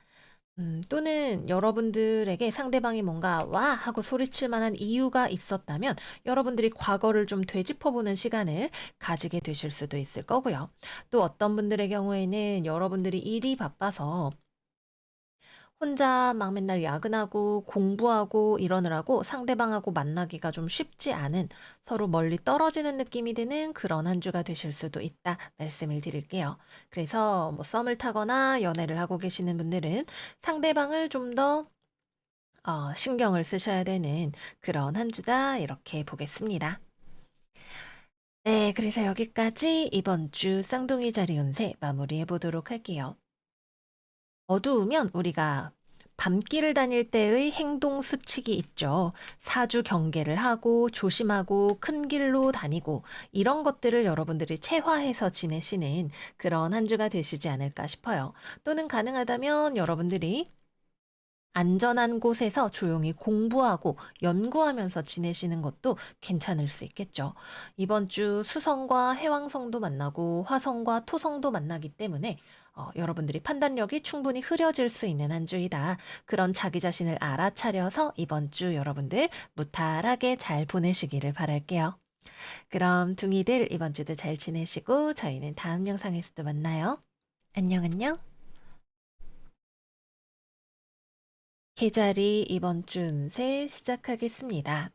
또는 여러분들에게 상대방이 뭔가 "와!" 하고 소리칠 만한 이유가 있었다면 여러분들이 과거를 좀 되짚어 보는 시간을 가지게 되실 수도 있을 거고요. 또 어떤 분들의 경우에는 여러분들이 일이 바빠서 혼자 막 맨날 야근하고 공부하고 이러느라고 상대방하고 만나기가 좀 쉽지 않은 서로 멀리 떨어지는 느낌이 드는 그런 한 주가 되실 수도 있다 말씀을 드릴게요. 그래서 뭐 썸을 타거나 연애를 하고 계시는 분들은 상대방을 좀 더 신경을 쓰셔야 되는 그런 한 주다 이렇게 보겠습니다. 네, 그래서 여기까지 이번 주 쌍둥이 자리 운세 마무리해 보도록 할게요. 어두우면 우리가 밤길을 다닐 때의 행동 수칙이 있죠. 사주 경계를 하고 조심하고 큰 길로 다니고 이런 것들을 여러분들이 체화해서 지내시는 그런 한 주가 되시지 않을까 싶어요. 또는 가능하다면 여러분들이 안전한 곳에서 조용히 공부하고 연구하면서 지내시는 것도 괜찮을 수 있겠죠. 이번 주 수성과 해왕성도 만나고 화성과 토성도 만나기 때문에 여러분들이 판단력이 충분히 흐려질 수 있는 한 주이다. 그런 자기 자신을 알아차려서 이번 주 여러분들 무탈하게 잘 보내시기를 바랄게요. 그럼 둥이들 이번 주도 잘 지내시고 저희는 다음 영상에서도 만나요. 안녕, 안녕. 계자리 이번 주 운세 시작하겠습니다.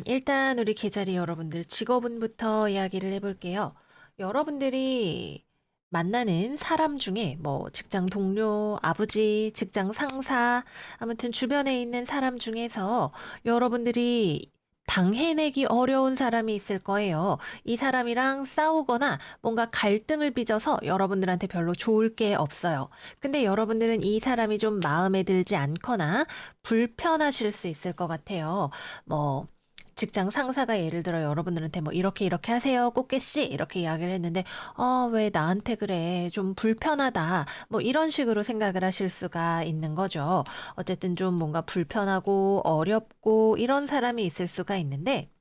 일단 우리 계자리 여러분들 직업운부터 이야기를 해볼게요. 여러분들이 만나는 사람 중에 뭐 직장 동료, 아버지, 직장 상사, 아무튼 주변에 있는 사람 중에서 여러분들이 당해내기 어려운 사람이 있을 거예요. 이 사람이랑 싸우거나 뭔가 갈등을 빚어서 여러분들한테 별로 좋을 게 없어요. 근데 여러분들은 이 사람이 좀 마음에 들지 않거나 불편하실 수 있을 것 같아요. 뭐 직장 상사가 예를 들어 여러분들한테 뭐 "이렇게 이렇게 하세요, 꽃게 씨." 이렇게 이야기를 했는데 왜 나한테 그래? 좀 불편하다." 뭐 이런 식으로 생각을 하실 수가 있는 거죠. 어쨌든 좀 뭔가 불편하고 어렵고 이런 사람이 있을 수가 있는데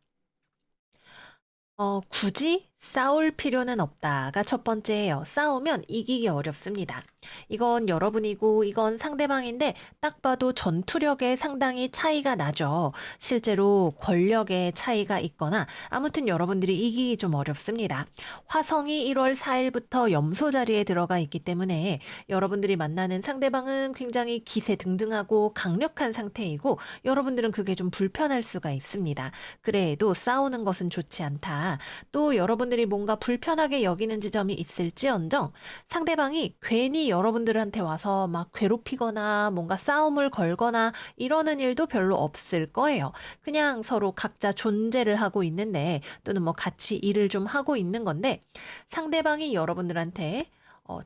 굳이 싸울 필요는 없다가 첫 번째예요. 싸우면 이기기 어렵습니다. 이건 여러분이고 이건 상대방인데 딱 봐도 전투력에 상당히 차이가 나죠. 실제로 권력의 차이가 있거나 아무튼 여러분들이 이기기 좀 어렵습니다. 화성이 1월 4일부터 염소 자리에 들어가 있기 때문에 여러분들이 만나는 상대방은 굉장히 기세 등등하고 강력한 상태이고 여러분들은 그게 좀 불편할 수가 있습니다. 그래도 싸우는 것은 좋지 않다. 또 여러분들이 뭔가 불편하게 여기는 지점이 있을지언정 상대방이 괜히 여러분들한테 와서 막 괴롭히거나 뭔가 싸움을 걸거나 이러는 일도 별로 없을 거예요. 그냥 서로 각자 존재를 하고 있는데 또는 뭐 같이 일을 좀 하고 있는 건데 상대방이 여러분들한테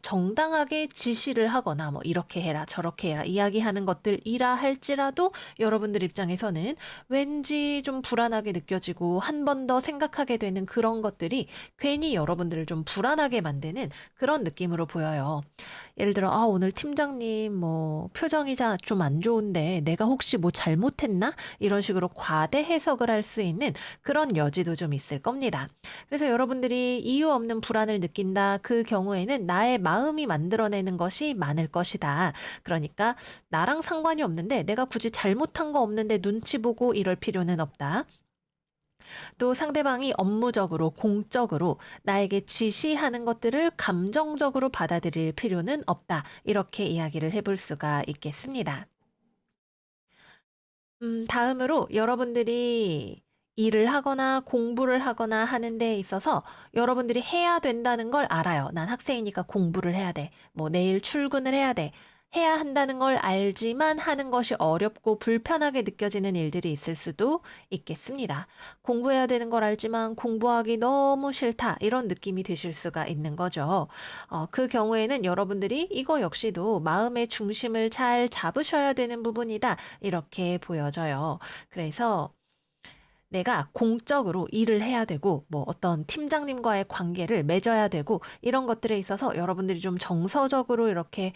정당하게 지시를 하거나 뭐 "이렇게 해라. 저렇게 해라." 이야기하는 것들이라 할지라도 여러분들 입장에서는 왠지 좀 불안하게 느껴지고 한 번 더 생각하게 되는 그런 것들이 괜히 여러분들을 좀 불안하게 만드는 그런 느낌으로 보여요. 예를 들어 "아 오늘 팀장님 뭐 표정이 좀 안 좋은데 내가 혹시 뭐 잘못했나?" 이런 식으로 과대 해석을 할 수 있는 그런 여지도 좀 있을 겁니다. 그래서 여러분들이 이유 없는 불안을 느낀다. 그 경우에는 나의 마음이 만들어내는 것이 많을 것이다. 그러니까 나랑 상관이 없는데 내가 굳이 잘못한 거 없는데 눈치 보고 이럴 필요는 없다. 또 상대방이 업무적으로, 공적으로 나에게 지시하는 것들을 감정적으로 받아들일 필요는 없다. 이렇게 이야기를 해볼 수가 있겠습니다. 다음으로 여러분들이 일을 하거나 공부를 하거나 하는 데 있어서 여러분들이 해야 된다는 걸 알아요. '난 학생이니까 공부를 해야 돼.' 뭐 '내일 출근을 해야 돼.' 해야 한다는 걸 알지만 하는 것이 어렵고 불편하게 느껴지는 일들이 있을 수도 있겠습니다. '공부해야 되는 걸 알지만 공부하기 너무 싫다.' 이런 느낌이 드실 수가 있는 거죠. 그 경우에는 여러분들이 이거 역시도 '마음의 중심을 잘 잡으셔야 되는 부분이다.' 이렇게 보여져요. 그래서 내가 공적으로 일을 해야 되고 뭐 어떤 팀장님과의 관계를 맺어야 되고 이런 것들에 있어서 여러분들이 좀 정서적으로 이렇게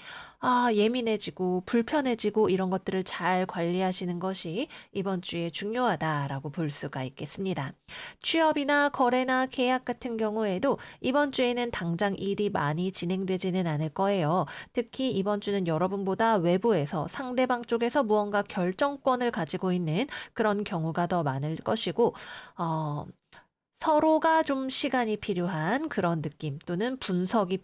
예민해지고 불편해지고 이런 것들을 잘 관리하시는 것이 이번 주에 중요하다라고 볼 수가 있겠습니다. 취업이나 거래나 계약 같은 경우에도 이번 주에는 당장 일이 많이 진행되지는 않을 거예요. 특히 이번 주는 여러분보다 외부에서 상대방 쪽에서 무언가 결정권을 가지고 있는 그런 경우가 더 많을 것이고, 어, 서로가 좀 시간이 필요한 그런 느낌 또는 분석의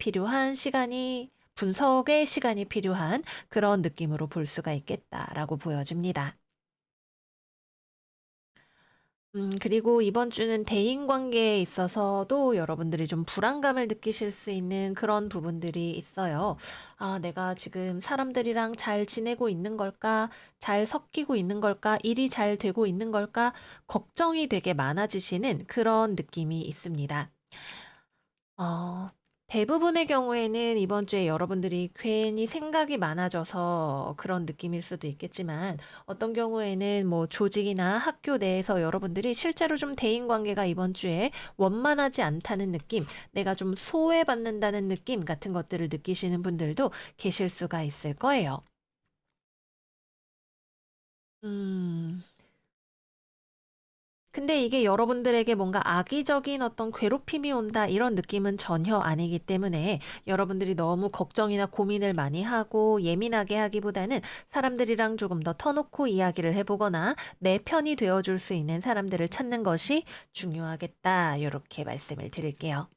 시간이 필요한 그런 느낌으로 볼 수가 있겠다라고 보여집니다. 그리고 이번 주는 대인 관계에 있어서도 여러분들이 좀 불안감을 느끼실 수 있는 그런 부분들이 있어요. 내가 지금 사람들이랑 잘 지내고 있는 걸까? 잘 섞이고 있는 걸까? 일이 잘 되고 있는 걸까? 걱정이 되게 많아지시는 그런 느낌이 있습니다. 어, 대부분의 경우에는 이번 주에 여러분들이 괜히 생각이 많아져서 그런 느낌일 수도 있겠지만, 어떤 경우에는 뭐 조직이나 학교 내에서 여러분들이 실제로 좀 대인 관계가 이번 주에 원만하지 않다는 느낌, 내가 좀 소외받는다는 느낌 같은 것들을 느끼시는 분들도 계실 수가 있을 거예요. 음, 근데 이게 여러분들에게 뭔가 악의적인 어떤 괴롭힘이 온다 이런 느낌은 전혀 아니기 때문에 여러분들이 너무 걱정이나 고민을 많이 하고 예민하게 하기보다는 사람들이랑 조금 더 터놓고 이야기를 해보거나 내 편이 되어줄 수 있는 사람들을 찾는 것이 중요하겠다. 이렇게 말씀을 드릴게요.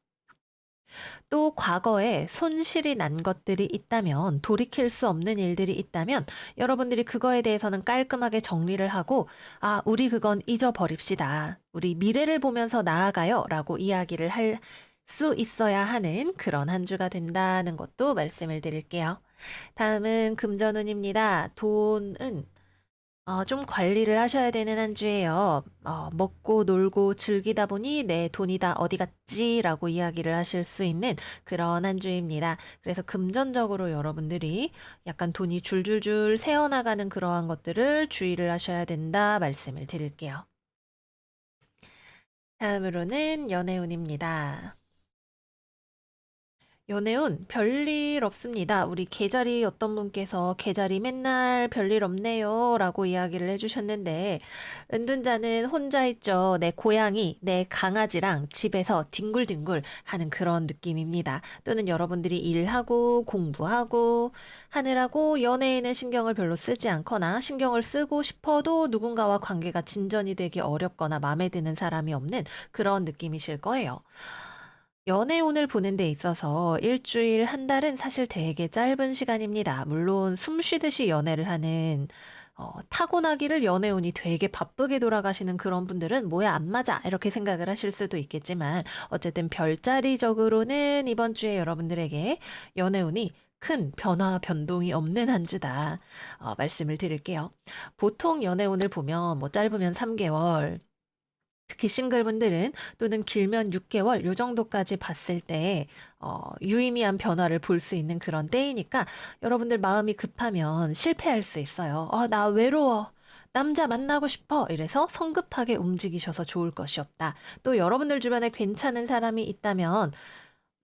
또 과거에 손실이 난 것들이 있다면, 돌이킬 수 없는 일들이 있다면, 여러분들이 그거에 대해서는 깔끔하게 정리를 하고, 우리 그건 잊어버립시다. 우리 미래를 보면서 나아가요. 라고 이야기를 할 수 있어야 하는 그런 한 주가 된다는 것도 말씀을 드릴게요. 다음은 금전운입니다. 돈은 좀 관리를 하셔야 되는 한 주예요. 먹고 놀고 즐기다 보니 내 돈이 다 어디 갔지라고 이야기를 하실 수 있는 그런 한 주입니다. 그래서 금전적으로 여러분들이 약간 돈이 줄줄줄 새어나가는 그러한 것들을 주의를 하셔야 된다 말씀을 드릴게요. 다음으로는 연애운입니다. 연애운 별일 없습니다. 우리 계자리 어떤 분께서 계자리 맨날 별일 없네요 라고 이야기를 해주셨는데 은둔자는 혼자 있죠. 내 고양이, 내 강아지랑 집에서 뒹굴뒹굴 하는 그런 느낌입니다. 또는 여러분들이 일하고 공부하고 하느라고 연애에는 신경을 별로 쓰지 않거나 신경을 쓰고 싶어도 누군가와 관계가 진전이 되기 어렵거나 마음에 드는 사람이 없는 그런 느낌이실 거예요. 연애운을 보는 데 있어서 일주일, 한 달은 사실 되게 짧은 시간입니다. 물론 숨 쉬듯이 연애를 하는 타고나기를 연애운이 되게 바쁘게 돌아가시는 그런 분들은 뭐야 안 맞아 이렇게 생각을 하실 수도 있겠지만 어쨌든 별자리적으로는 이번 주에 여러분들에게 연애운이 큰 변화, 변동이 없는 한 주다. 말씀을 드릴게요. 보통 연애운을 보면 뭐 짧으면 3개월, 특히 싱글분들은 또는 길면 6개월 요 정도까지 봤을 때 유의미한 변화를 볼 수 있는 그런 때이니까 여러분들 마음이 급하면 실패할 수 있어요. 나 외로워. 남자 만나고 싶어. 이래서 성급하게 움직이셔서 좋을 것이 없다. 또 여러분들 주변에 괜찮은 사람이 있다면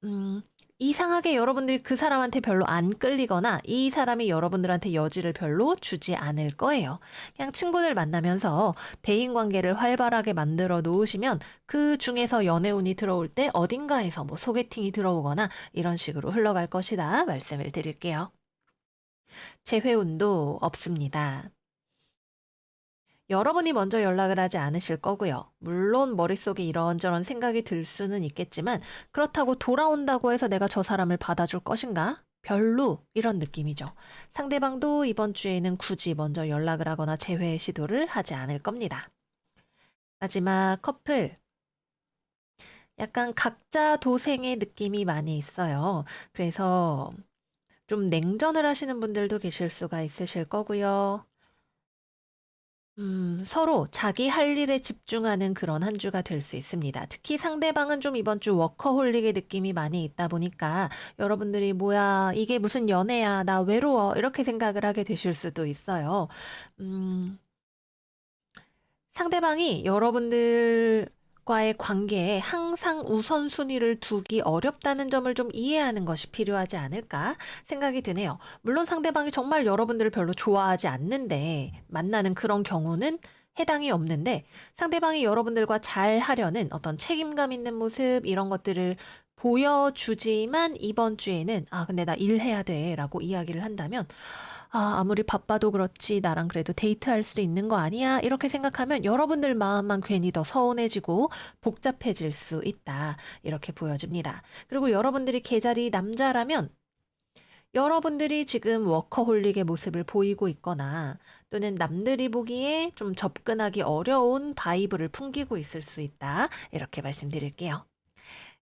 음, 이상하게 여러분들이 그 사람한테 별로 안 끌리거나 이 사람이 여러분들한테 여지를 별로 주지 않을 거예요. 그냥 친구들 만나면서 대인 관계를 활발하게 만들어 놓으시면 그 중에서 연애운이 들어올 때 어딘가에서 뭐 소개팅이 들어오거나 이런 식으로 흘러갈 것이다 말씀을 드릴게요. 재회운도 없습니다. 여러분이 먼저 연락을 하지 않으실 거고요. 물론 머릿속에 이런저런 생각이 들 수는 있겠지만 그렇다고 돌아온다고 해서 내가 저 사람을 받아줄 것인가? 별로 이런 느낌이죠. 상대방도 이번 주에는 굳이 먼저 연락을 하거나 재회 시도를 하지 않을 겁니다. 마지막 커플. 약간 각자 도생의 느낌이 많이 있어요. 그래서 좀 냉전을 하시는 분들도 계실 수가 있으실 거고요. 서로 자기 할 일에 집중하는 그런 한 주가 될 수 있습니다. 특히 상대방은 좀 이번 주 워커홀릭의 느낌이 많이 있다 보니까 여러분들이 뭐야, 이게 무슨 연애야, 나 외로워, 이렇게 생각을 하게 되실 수도 있어요. 음, 상대방이 여러분들과의 관계에 항상 우선순위를 두기 어렵다는 점을 좀 이해하는 것이 필요하지 않을까 생각이 드네요. 물론 상대방이 정말 여러분들을 별로 좋아하지 않는데 만나는 그런 경우는 해당이 없는데 상대방이 여러분들과 잘 하려는 어떤 책임감 있는 모습 이런 것들을 보여주지만 이번 주에는 아, 근데 나 일해야 돼 라고 이야기를 한다면 아, 아무리 바빠도 그렇지 나랑 그래도 데이트할 수 있는 거 아니야? 이렇게 생각하면 여러분들 마음만 괜히 더 서운해지고 복잡해질 수 있다. 이렇게 보여집니다. 그리고 여러분들이 계절이 남자라면 여러분들이 지금 워커홀릭의 모습을 보이고 있거나 또는 남들이 보기에 좀 접근하기 어려운 바이브를 풍기고 있을 수 있다. 이렇게 말씀드릴게요.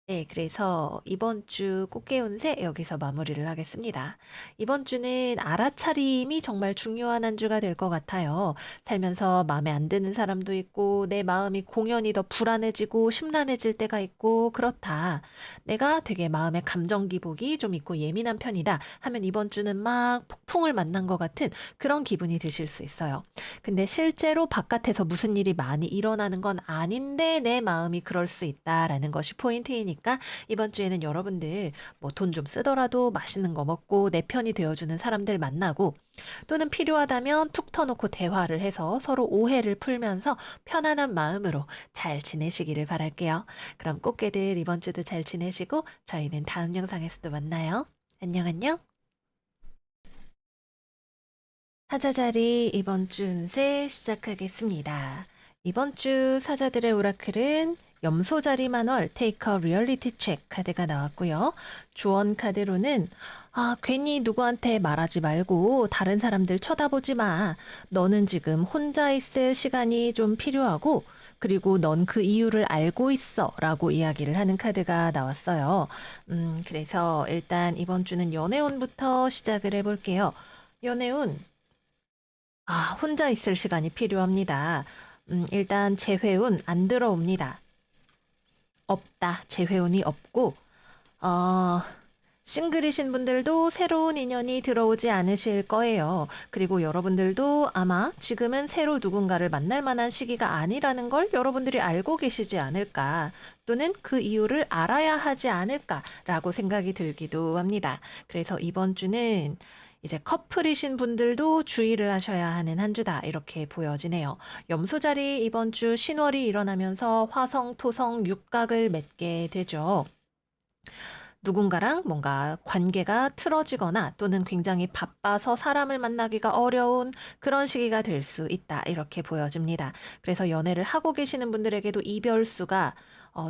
네, 그래서 이번 주 꽃게 운세 여기서 마무리를 하겠습니다. 이번 주는 알아차림이 정말 중요한 한 주가 될 것 같아요. 살면서 마음에 안 드는 사람도 있고, 내 마음이 공연히 더 불안해지고 심란해질 때가 있고, 그렇다. 내가 되게 마음의 감정 기복이 좀 있고 예민한 편이다 하면 이번 주는 막 폭풍을 만난 것 같은 그런 기분이 드실 수 있어요. 근데 실제로 바깥에서 무슨 일이 많이 일어나는 건 아닌데 내 마음이 그럴 수 있다라는 것이 포인트이니까 이번 주에는 여러분들 뭐 돈 좀 쓰더라도 맛있는 거 먹고 내 편이 되어주는 사람들 만나고 또는 필요하다면 툭 터놓고 대화를 해서 서로 오해를 풀면서 편안한 마음으로 잘 지내시기를 바랄게요. 그럼 꽃게들 이번 주도 잘 지내시고 저희는 다음 영상에서 또 만나요. 안녕 안녕. 사자자리 이번 주 운세 시작하겠습니다. 이번 주 사자들의 오라클은 염소자리 만월 테이커 리얼리티 체크 카드가 나왔고요. 조언 카드로는 아, 괜히 누구한테 말하지 말고 다른 사람들 쳐다보지 마. 너는 지금 혼자 있을 시간이 좀 필요하고 그리고 넌 그 이유를 알고 있어 라고 이야기를 하는 카드가 나왔어요. 그래서 일단 이번 주는 연애운부터 시작을 해볼게요. 연애운 혼자 있을 시간이 필요합니다. 일단 재회운 안 들어옵니다. 없다. 재회운이 없고, 어, 싱글이신 분들도 새로운 인연이 들어오지 않으실 거예요. 그리고 여러분들도 아마 지금은 새로 누군가를 만날 만한 시기가 아니라는 걸 여러분들이 알고 계시지 않을까. 또는 그 이유를 알아야 하지 않을까라고 생각이 들기도 합니다. 그래서 이번 주는 이제 커플이신 분들도 주의를 하셔야 하는 한 주다. 이렇게 보여지네요. 염소자리 이번 주 신월이 일어나면서 화성, 토성, 육각을 맺게 되죠. 누군가랑 뭔가 관계가 틀어지거나 또는 굉장히 바빠서 사람을 만나기가 어려운 그런 시기가 될 수 있다. 이렇게 보여집니다. 그래서 연애를 하고 계시는 분들에게도 이별수가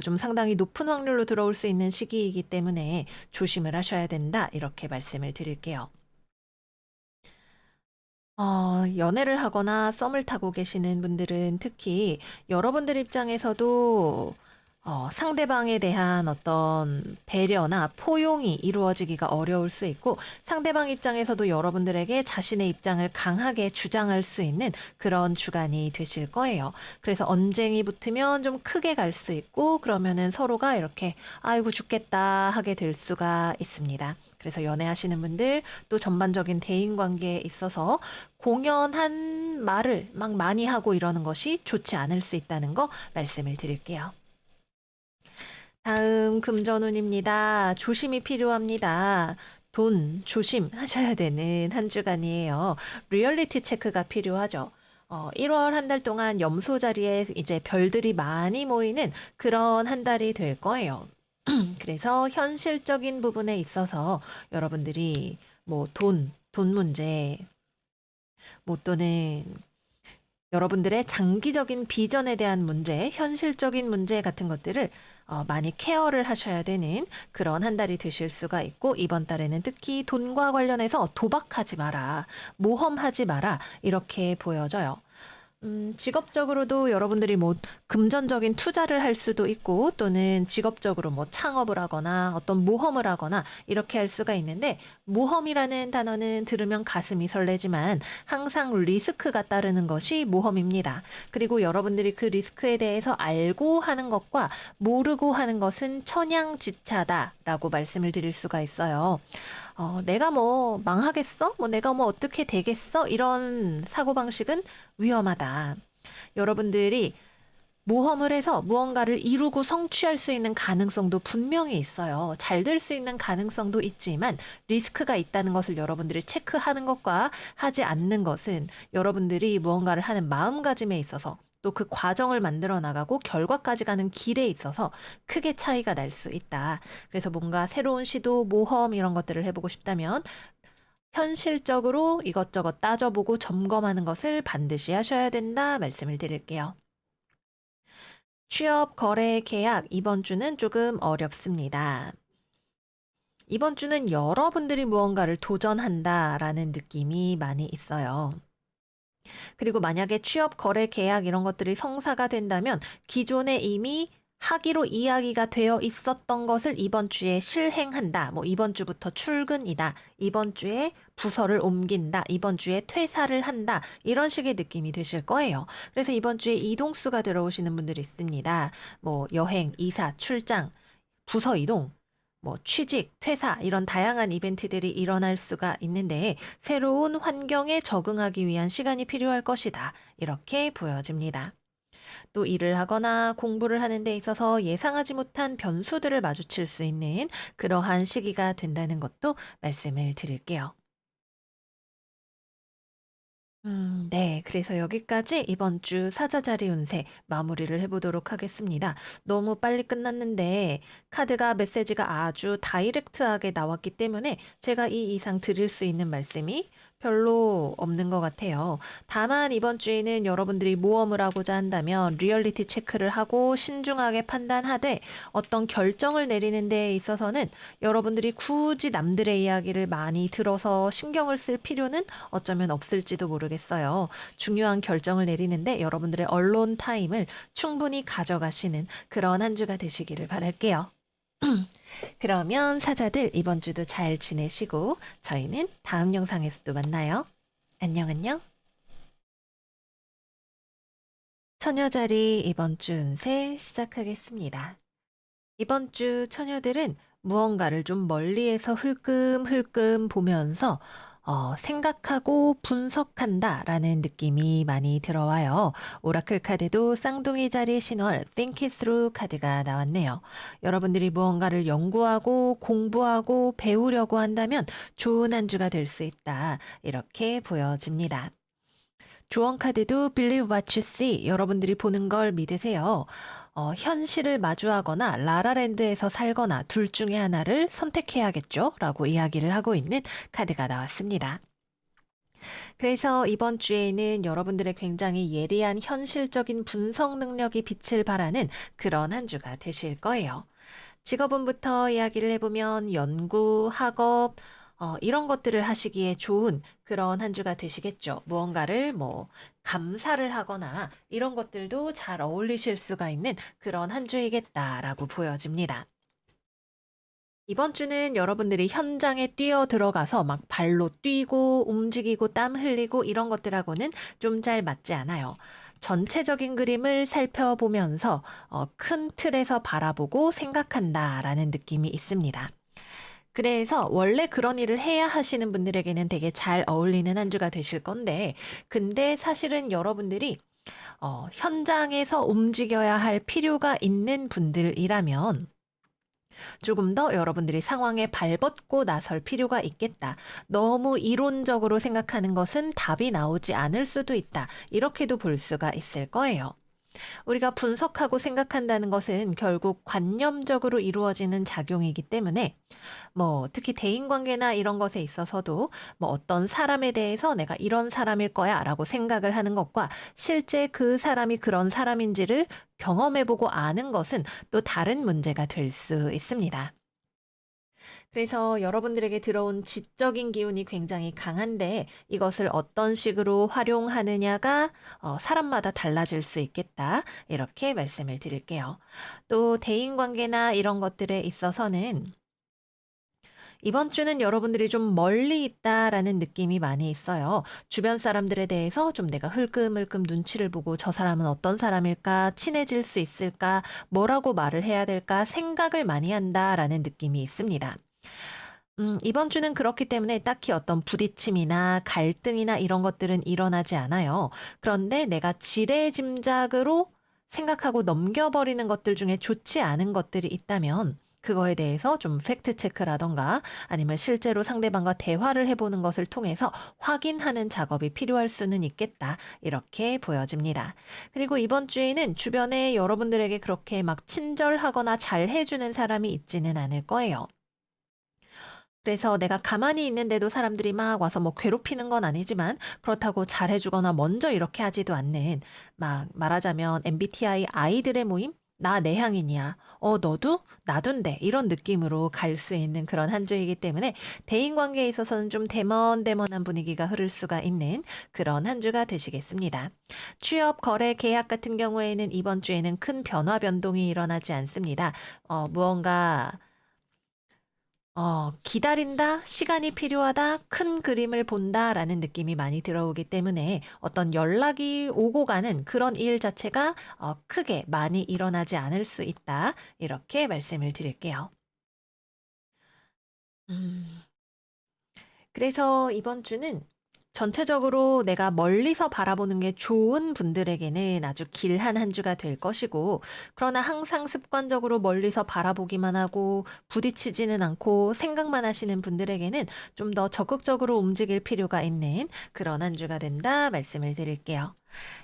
좀 상당히 높은 확률로 들어올 수 있는 시기이기 때문에 조심을 하셔야 된다. 이렇게 말씀을 드릴게요. 연애를 하거나 썸을 타고 계시는 분들은 특히 여러분들 입장에서도 상대방에 대한 어떤 배려나 포용이 이루어지기가 어려울 수 있고 상대방 입장에서도 여러분들에게 자신의 입장을 강하게 주장할 수 있는 그런 주간이 되실 거예요. 그래서 언쟁이 붙으면 좀 크게 갈 수 있고 그러면은 서로가 이렇게 아이고 죽겠다 하게 될 수가 있습니다. 그래서 연애하시는 분들 또 전반적인 대인 관계에 있어서 공연한 말을 막 많이 하고 이러는 것이 좋지 않을 수 있다는 거 말씀을 드릴게요. 다음 금전운입니다. 조심이 필요합니다. 돈 조심하셔야 되는 한 주간이에요. 리얼리티 체크가 필요하죠. 1월 한 달 동안 염소 자리에 이제 별들이 많이 모이는 그런 한 달이 될 거예요. 그래서 현실적인 부분에 있어서 여러분들이 뭐 돈 문제, 뭐 또는 여러분들의 장기적인 비전에 대한 문제, 현실적인 문제 같은 것들을 많이 케어를 하셔야 되는 그런 한 달이 되실 수가 있고, 이번 달에는 특히 돈과 관련해서 도박하지 마라, 모험하지 마라, 이렇게 보여져요. 직업적으로도 여러분들이 뭐 금전적인 투자를 할 수도 있고 또는 직업적으로 뭐 창업을 하거나 어떤 모험을 하거나 이렇게 할 수가 있는데 모험이라는 단어는 들으면 가슴이 설레지만 항상 리스크가 따르는 것이 모험입니다. 그리고 여러분들이 그 리스크에 대해서 알고 하는 것과 모르고 하는 것은 천양지차다라고 말씀을 드릴 수가 있어요. 내가 뭐 망하겠어? 뭐 내가 뭐 어떻게 되겠어? 이런 사고방식은 위험하다. 여러분들이 모험을 해서 무언가를 이루고 성취할 수 있는 가능성도 분명히 있어요. 잘 될 수 있는 가능성도 있지만 리스크가 있다는 것을 여러분들이 체크하는 것과 하지 않는 것은 여러분들이 무언가를 하는 마음가짐에 있어서 또 그 과정을 만들어 나가고 결과까지 가는 길에 있어서 크게 차이가 날 수 있다. 그래서 뭔가 새로운 시도, 모험 이런 것들을 해보고 싶다면 현실적으로 이것저것 따져보고 점검하는 것을 반드시 하셔야 된다 말씀을 드릴게요. 취업, 거래, 계약 이번 주는 조금 어렵습니다. 이번 주는 여러분들이 무언가를 도전한다라는 느낌이 많이 있어요. 그리고 만약에 취업, 거래, 계약 이런 것들이 성사가 된다면 기존에 이미 하기로 이야기가 되어 있었던 것을 이번 주에 실행한다. 뭐 이번 주부터 출근이다. 이번 주에 부서를 옮긴다. 이번 주에 퇴사를 한다. 이런 식의 느낌이 되실 거예요. 그래서 이번 주에 이동수가 들어오시는 분들이 있습니다. 뭐 여행, 이사, 출장, 부서 이동, 뭐 취직, 퇴사 이런 다양한 이벤트들이 일어날 수가 있는데 새로운 환경에 적응하기 위한 시간이 필요할 것이다. 이렇게 보여집니다. 또 일을 하거나 공부를 하는 데 있어서 예상하지 못한 변수들을 마주칠 수 있는 그러한 시기가 된다는 것도 말씀을 드릴게요. 네. 그래서 여기까지 이번 주 사자자리 운세 마무리를 해보도록 하겠습니다. 너무 빨리 끝났는데 카드가 메시지가 아주 다이렉트하게 나왔기 때문에 제가 이 이상 드릴 수 있는 말씀이 별로 없는 것 같아요. 다만 이번 주에는 여러분들이 모험을 하고자 한다면 리얼리티 체크를 하고 신중하게 판단하되 어떤 결정을 내리는 데 있어서는 여러분들이 굳이 남들의 이야기를 많이 들어서 신경을 쓸 필요는 어쩌면 없을지도 모르겠어요. 중요한 결정을 내리는데 여러분들의 언론 타임을 충분히 가져가시는 그런 한 주가 되시기를 바랄게요. 그러면 사자들 이번 주도 잘 지내시고 저희는 다음 영상에서 또 만나요. 안녕, 안녕. 처녀자리 이번 주 운세 시작하겠습니다. 이번 주 처녀들은 무언가를 좀 멀리에서 흘끔흘끔 보면서 생각하고 분석한다라는 느낌이 많이 들어와요. 오라클 카드도 쌍둥이 자리 신월 Think It Through 카드가 나왔네요. 여러분들이 무언가를 연구하고 공부하고 배우려고 한다면 좋은 한 주가 될 수 있다. 이렇게 보여집니다. 조언 카드도 Believe What You See. 여러분들이 보는 걸 믿으세요. 현실을 마주하거나 라라랜드에서 살거나 둘 중에 하나를 선택해야겠죠? 라고 이야기를 하고 있는 카드가 나왔습니다. 그래서 이번 주에는 여러분들의 굉장히 예리한 현실적인 분석 능력이 빛을 발하는 그런 한 주가 되실 거예요. 직업운부터 이야기를 해보면 연구, 학업, 이런 것들을 하시기에 좋은 그런 한 주가 되시겠죠. 무언가를 뭐 감사를 하거나 이런 것들도 잘 어울리실 수가 있는 그런 한 주이겠다라고 보여집니다. 이번 주는 여러분들이 현장에 뛰어 들어가서 막 발로 뛰고 움직이고 땀 흘리고 이런 것들하고는 좀 잘 맞지 않아요. 전체적인 그림을 살펴보면서 큰 틀에서 바라보고 생각한다라는 느낌이 있습니다. 그래서 원래 그런 일을 해야 하시는 분들에게는 되게 잘 어울리는 한 주가 되실 건데, 근데 사실은 여러분들이 현장에서 움직여야 할 필요가 있는 분들이라면 조금 더 여러분들이 상황에 발벗고 나설 필요가 있겠다. 너무 이론적으로 생각하는 것은 답이 나오지 않을 수도 있다. 이렇게도 볼 수가 있을 거예요. 우리가 분석하고 생각한다는 것은 결국 관념적으로 이루어지는 작용이기 때문에 뭐 특히 대인관계나 이런 것에 있어서도 뭐 어떤 사람에 대해서 내가 이런 사람일 거야 라고 생각을 하는 것과 실제 그 사람이 그런 사람인지를 경험해보고 아는 것은 또 다른 문제가 될 수 있습니다. 그래서 여러분들에게 들어온 지적인 기운이 굉장히 강한데 이것을 어떤 식으로 활용하느냐가 사람마다 달라질 수 있겠다. 이렇게 말씀을 드릴게요. 또 대인관계나 이런 것들에 있어서는 이번 주는 여러분들이 좀 멀리 있다라는 느낌이 많이 있어요. 주변 사람들에 대해서 좀 내가 흘끔흘끔 눈치를 보고 저 사람은 어떤 사람일까, 친해질 수 있을까, 뭐라고 말을 해야 될까 생각을 많이 한다라는 느낌이 있습니다. 이번 주는 그렇기 때문에 딱히 어떤 부딪힘이나 갈등이나 이런 것들은 일어나지 않아요. 그런데 내가 지레짐작으로 생각하고 넘겨버리는 것들 중에 좋지 않은 것들이 있다면 그거에 대해서 좀 팩트 체크라던가 아니면 실제로 상대방과 대화를 해보는 것을 통해서 확인하는 작업이 필요할 수는 있겠다. 이렇게 보여집니다. 그리고 이번 주에는 주변에 여러분들에게 그렇게 막 친절하거나 잘 해주는 사람이 있지는 않을 거예요. 그래서 내가 가만히 있는데도 사람들이 막 와서 뭐 괴롭히는 건 아니지만 그렇다고 잘해주거나 먼저 이렇게 하지도 않는 막 말하자면 MBTI 아이들의 모임? 나 내향인이야. 너도? 나둔데. 이런 느낌으로 갈 수 있는 그런 한 주이기 때문에 대인관계에 있어서는 좀 데먼데먼한 분위기가 흐를 수가 있는 그런 한 주가 되시겠습니다. 취업, 거래, 계약 같은 경우에는 이번 주에는 큰 변화 변동이 일어나지 않습니다. 무언가 기다린다, 시간이 필요하다, 큰 그림을 본다라는 느낌이 많이 들어오기 때문에 어떤 연락이 오고 가는 그런 일 자체가 크게 많이 일어나지 않을 수 있다. 이렇게 말씀을 드릴게요. 음, 그래서 이번 주는 전체적으로 내가 멀리서 바라보는 게 좋은 분들에게는 아주 길한 한 주가 될 것이고, 그러나 항상 습관적으로 멀리서 바라보기만 하고 부딪히지는 않고 생각만 하시는 분들에게는 좀 더 적극적으로 움직일 필요가 있는 그런 한 주가 된다 말씀을 드릴게요.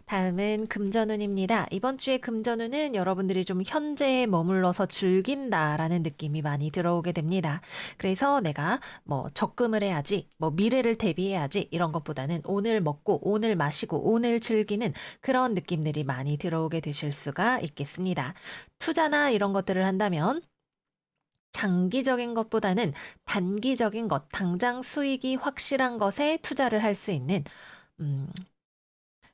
다음은 금전운입니다. 이번 주에 금전운은 여러분들이 좀 현재에 머물러서 즐긴다라는 느낌이 많이 들어오게 됩니다. 그래서 내가 뭐 적금을 해야지, 뭐 미래를 대비해야지 이런 것보다는 오늘 먹고 오늘 마시고 오늘 즐기는 그런 느낌들이 많이 들어오게 되실 수가 있겠습니다. 투자나 이런 것들을 한다면 장기적인 것보다는 단기적인 것, 당장 수익이 확실한 것에 투자를 할 수 있는 음,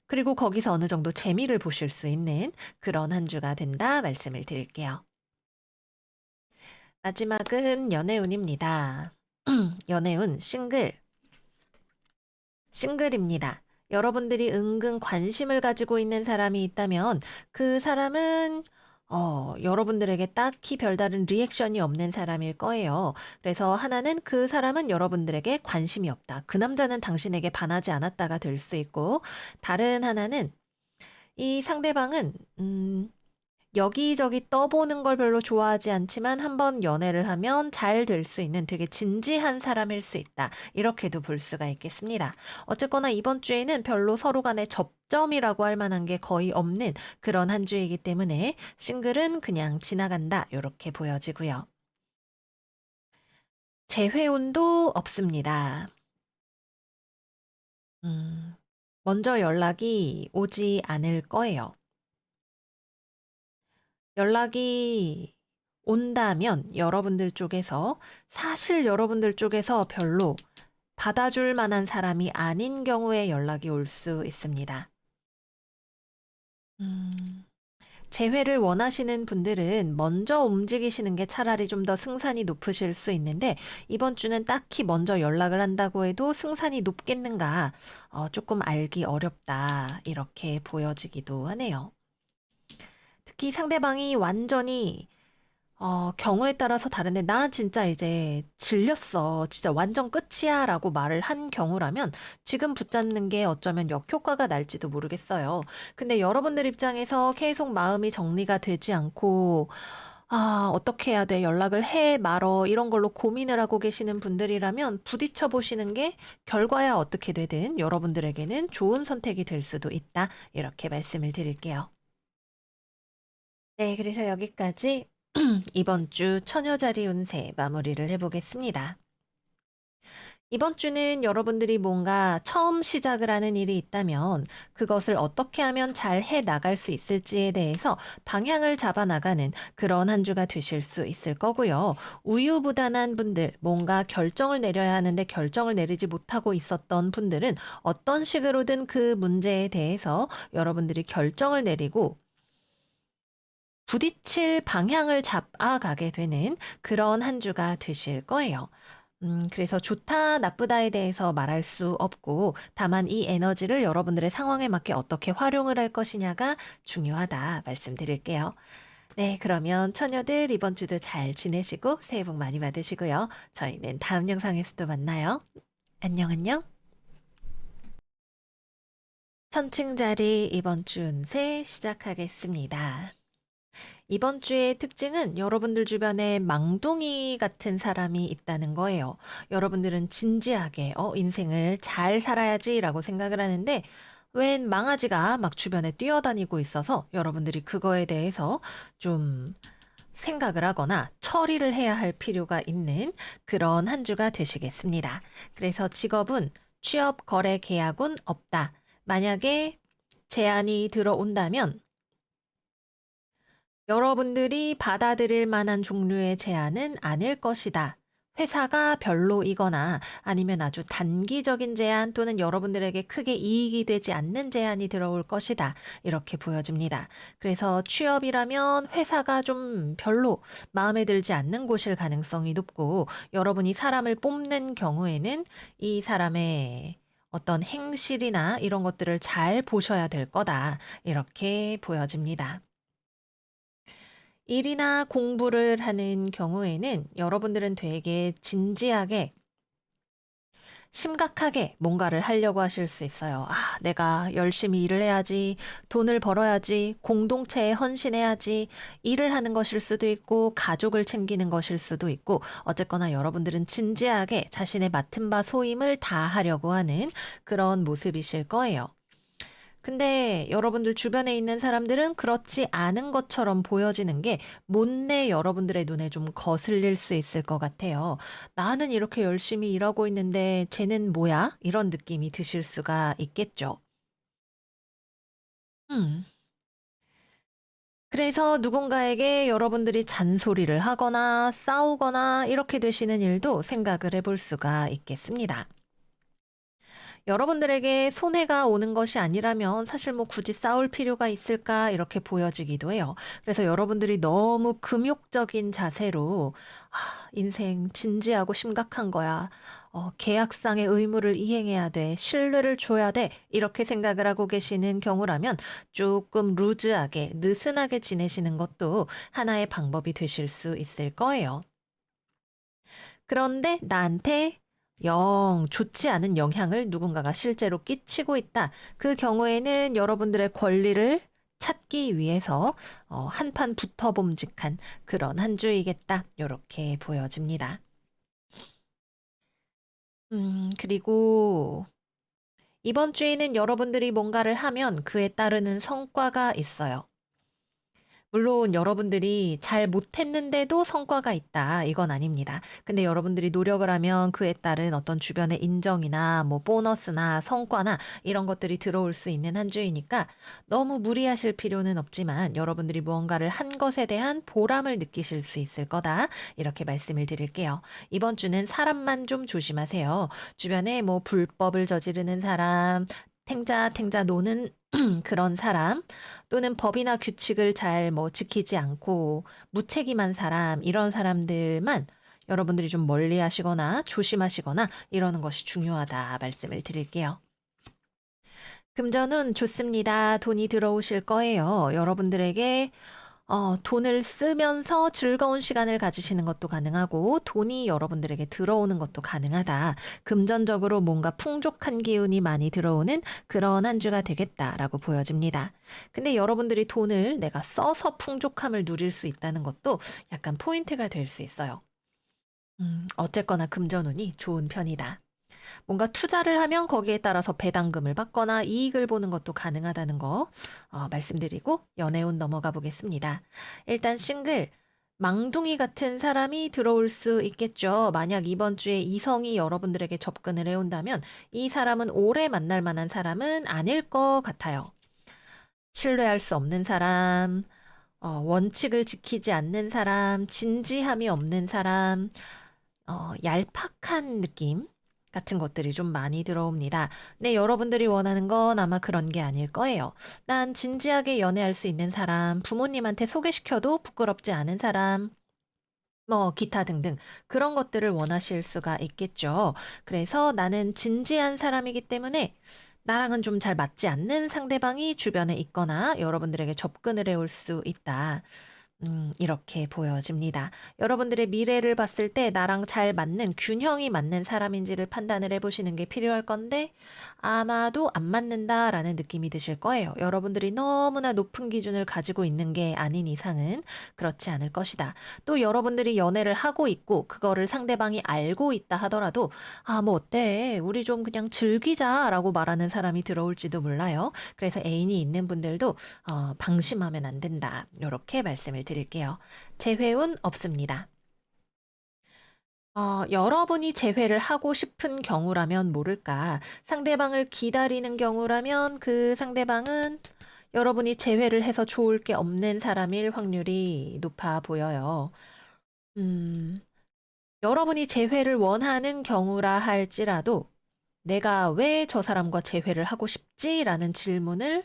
그리고 거기서 어느 정도 재미를 보실 수 있는 그런 한 주가 된다 말씀을 드릴게요. 마지막은 연애운입니다. 연애운 싱글입니다. 여러분들이 은근 관심을 가지고 있는 사람이 있다면 그 사람은 여러분들에게 딱히 별다른 리액션이 없는 사람일 거예요. 그래서 하나는 그 사람은 여러분들에게 관심이 없다. 그 남자는 당신에게 반하지 않았다가 될 수 있고, 다른 하나는 이 상대방은 여기저기 떠보는 걸 별로 좋아하지 않지만 한번 연애를 하면 잘 될 수 있는 되게 진지한 사람일 수 있다. 이렇게도 볼 수가 있겠습니다. 어쨌거나 이번 주에는 별로 서로 간의 접점이라고 할 만한 게 거의 없는 그런 한 주이기 때문에 싱글은 그냥 지나간다. 이렇게 보여지고요. 재회운도 없습니다. 음, 먼저 연락이 오지 않을 거예요. 연락이 온다면 여러분들 쪽에서 사실 여러분들 쪽에서 별로 받아줄 만한 사람이 아닌 경우에 연락이 올 수 있습니다. 음, 재회를 원하시는 분들은 먼저 움직이시는 게 차라리 좀 더 승산이 높으실 수 있는데 이번 주는 딱히 먼저 연락을 한다고 해도 승산이 높겠는가 조금 알기 어렵다 이렇게 보여지기도 하네요. 특히 상대방이 완전히 경우에 따라서 다른데 나 진짜 이제 질렸어. 진짜 완전 끝이야 라고 말을 한 경우라면 지금 붙잡는 게 어쩌면 역효과가 날지도 모르겠어요. 근데 여러분들 입장에서 계속 마음이 정리가 되지 않고 어떻게 해야 돼? 연락을 해, 말어. 이런 걸로 고민을 하고 계시는 분들이라면 부딪혀 보시는 게 결과야 어떻게 되든 여러분들에게는 좋은 선택이 될 수도 있다. 이렇게 말씀을 드릴게요. 네, 그래서 여기까지 이번 주 처녀자리 운세 마무리를 해보겠습니다. 이번 주는 여러분들이 뭔가 처음 시작을 하는 일이 있다면 그것을 어떻게 하면 잘 해 나갈 수 있을지에 대해서 방향을 잡아 나가는 그런 한 주가 되실 수 있을 거고요. 우유부단한 분들, 뭔가 결정을 내려야 하는데 결정을 내리지 못하고 있었던 분들은 어떤 식으로든 그 문제에 대해서 여러분들이 결정을 내리고 부딪힐 방향을 잡아가게 되는 그런 한 주가 되실 거예요. 그래서 좋다, 나쁘다에 대해서 말할 수 없고, 다만 이 에너지를 여러분들의 상황에 맞게 어떻게 활용을 할 것이냐가 중요하다 말씀드릴게요. 네, 그러면 처녀들 이번 주도 잘 지내시고 새해 복 많이 받으시고요. 저희는 다음 영상에서 또 만나요. 안녕, 안녕. 천칭자리 이번 주 운세 시작하겠습니다. 이번 주의 특징은 여러분들 주변에 망둥이 같은 사람이 있다는 거예요. 여러분들은 진지하게 인생을 잘 살아야지라고 생각을 하는데 웬 망아지가 막 주변에 뛰어다니고 있어서 여러분들이 그거에 대해서 좀 생각을 하거나 처리를 해야 할 필요가 있는 그런 한 주가 되시겠습니다. 그래서 직업은 취업, 거래, 계약은 없다. 만약에 제안이 들어온다면 여러분들이 받아들일 만한 종류의 제안은 아닐 것이다. 회사가 별로이거나 아니면 아주 단기적인 제안 또는 여러분들에게 크게 이익이 되지 않는 제안이 들어올 것이다. 이렇게 보여집니다. 그래서 취업이라면 회사가 좀 별로 마음에 들지 않는 곳일 가능성이 높고 여러분이 사람을 뽑는 경우에는 이 사람의 어떤 행실이나 이런 것들을 잘 보셔야 될 거다. 이렇게 보여집니다. 일이나 공부를 하는 경우에는 여러분들은 되게 진지하게 심각하게 뭔가를 하려고 하실 수 있어요. 아, 내가 열심히 일을 해야지, 돈을 벌어야지, 공동체에 헌신해야지, 일을 하는 것일 수도 있고, 가족을 챙기는 것일 수도 있고, 어쨌거나 여러분들은 진지하게 자신의 맡은 바 소임을 다 하려고 하는 그런 모습이실 거예요. 근데 여러분들 주변에 있는 사람들은 그렇지 않은 것처럼 보여지는 게 못내 여러분들의 눈에 좀 거슬릴 수 있을 것 같아요. 나는 이렇게 열심히 일하고 있는데 쟤는 뭐야? 이런 느낌이 드실 수가 있겠죠. 음. 그래서 누군가에게 여러분들이 잔소리를 하거나 싸우거나 이렇게 되시는 일도 생각을 해볼 수가 있겠습니다. 여러분들에게 손해가 오는 것이 아니라면 사실 뭐 굳이 싸울 필요가 있을까 이렇게 보여지기도 해요. 그래서 여러분들이 너무 금욕적인 자세로 인생 진지하고 심각한 거야. 계약상의 의무를 이행해야 돼. 신뢰를 줘야 돼. 이렇게 생각을 하고 계시는 경우라면 조금 루즈하게, 느슨하게 지내시는 것도 하나의 방법이 되실 수 있을 거예요. 그런데 나한테 영 좋지 않은 영향을 누군가가 실제로 끼치고 있다. 그 경우에는 여러분들의 권리를 찾기 위해서 한판 붙어봄직한 그런 한 주이겠다. 이렇게 보여집니다. 그리고 이번 주에는 여러분들이 뭔가를 하면 그에 따르는 성과가 있어요. 물론 여러분들이 잘 못했는데도 성과가 있다. 이건 아닙니다. 근데 여러분들이 노력을 하면 그에 따른 어떤 주변의 인정이나 뭐 보너스나 성과나 이런 것들이 들어올 수 있는 한 주이니까 너무 무리하실 필요는 없지만 여러분들이 무언가를 한 것에 대한 보람을 느끼실 수 있을 거다. 이렇게 말씀을 드릴게요. 이번 주는 사람만 좀 조심하세요. 주변에 뭐 불법을 저지르는 사람, 탱자 노는 그런 사람 또는 법이나 규칙을 잘 뭐 지키지 않고 무책임한 사람 이런 사람들만 여러분들이 좀 멀리 하시거나 조심하시거나 이러는 것이 중요하다 말씀을 드릴게요. 금전은 좋습니다. 돈이 들어오실 거예요. 여러분들에게 돈을 쓰면서 즐거운 시간을 가지시는 것도 가능하고 돈이 여러분들에게 들어오는 것도 가능하다. 금전적으로 뭔가 풍족한 기운이 많이 들어오는 그런 한 주가 되겠다라고 보여집니다. 근데 여러분들이 돈을 내가 써서 풍족함을 누릴 수 있다는 것도 약간 포인트가 될 수 있어요. 어쨌거나 금전운이 좋은 편이다. 뭔가 투자를 하면 거기에 따라서 배당금을 받거나 이익을 보는 것도 가능하다는 거 말씀드리고 연애운 넘어가 보겠습니다. 일단 싱글, 망둥이 같은 사람이 들어올 수 있겠죠. 만약 이번 주에 이성이 여러분들에게 접근을 해온다면 이 사람은 오래 만날 만한 사람은 아닐 것 같아요. 신뢰할 수 없는 사람, 원칙을 지키지 않는 사람, 진지함이 없는 사람, 얄팍한 느낌 같은 것들이 좀 많이 들어옵니다. 근데 여러분들이 원하는 건 아마 그런 게 아닐 거예요. 난 진지하게 연애할 수 있는 사람, 부모님한테 소개시켜도 부끄럽지 않은 사람, 뭐 기타 등등 그런 것들을 원하실 수가 있겠죠. 그래서 나는 진지한 사람이기 때문에 나랑은 좀 잘 맞지 않는 상대방이 주변에 있거나 여러분들에게 접근을 해올 수 있다. 이렇게 보여집니다. 여러분들의 미래를 봤을 때 나랑 잘 맞는 균형이 맞는 사람인지를 판단을 해보시는 게 필요할 건데 아마도 안 맞는다라는 느낌이 드실 거예요. 여러분들이 너무나 높은 기준을 가지고 있는 게 아닌 이상은 그렇지 않을 것이다. 또 여러분들이 연애를 하고 있고 그거를 상대방이 알고 있다 하더라도 아, 뭐 어때? 우리 좀 그냥 즐기자라고 말하는 사람이 들어올지도 몰라요. 그래서 애인이 있는 분들도 방심하면 안 된다. 이렇게 말씀을 드릴게요. 재회운 없습니다. 여러분이 재회를 하고 싶은 경우라면 모를까. 상대방을 기다리는 경우라면 그 상대방은 여러분이 재회를 해서 좋을 게 없는 사람일 확률이 높아 보여요. 음, 여러분이 재회를 원하는 경우라 할지라도 내가 왜 저 사람과 재회를 하고 싶지라는 질문을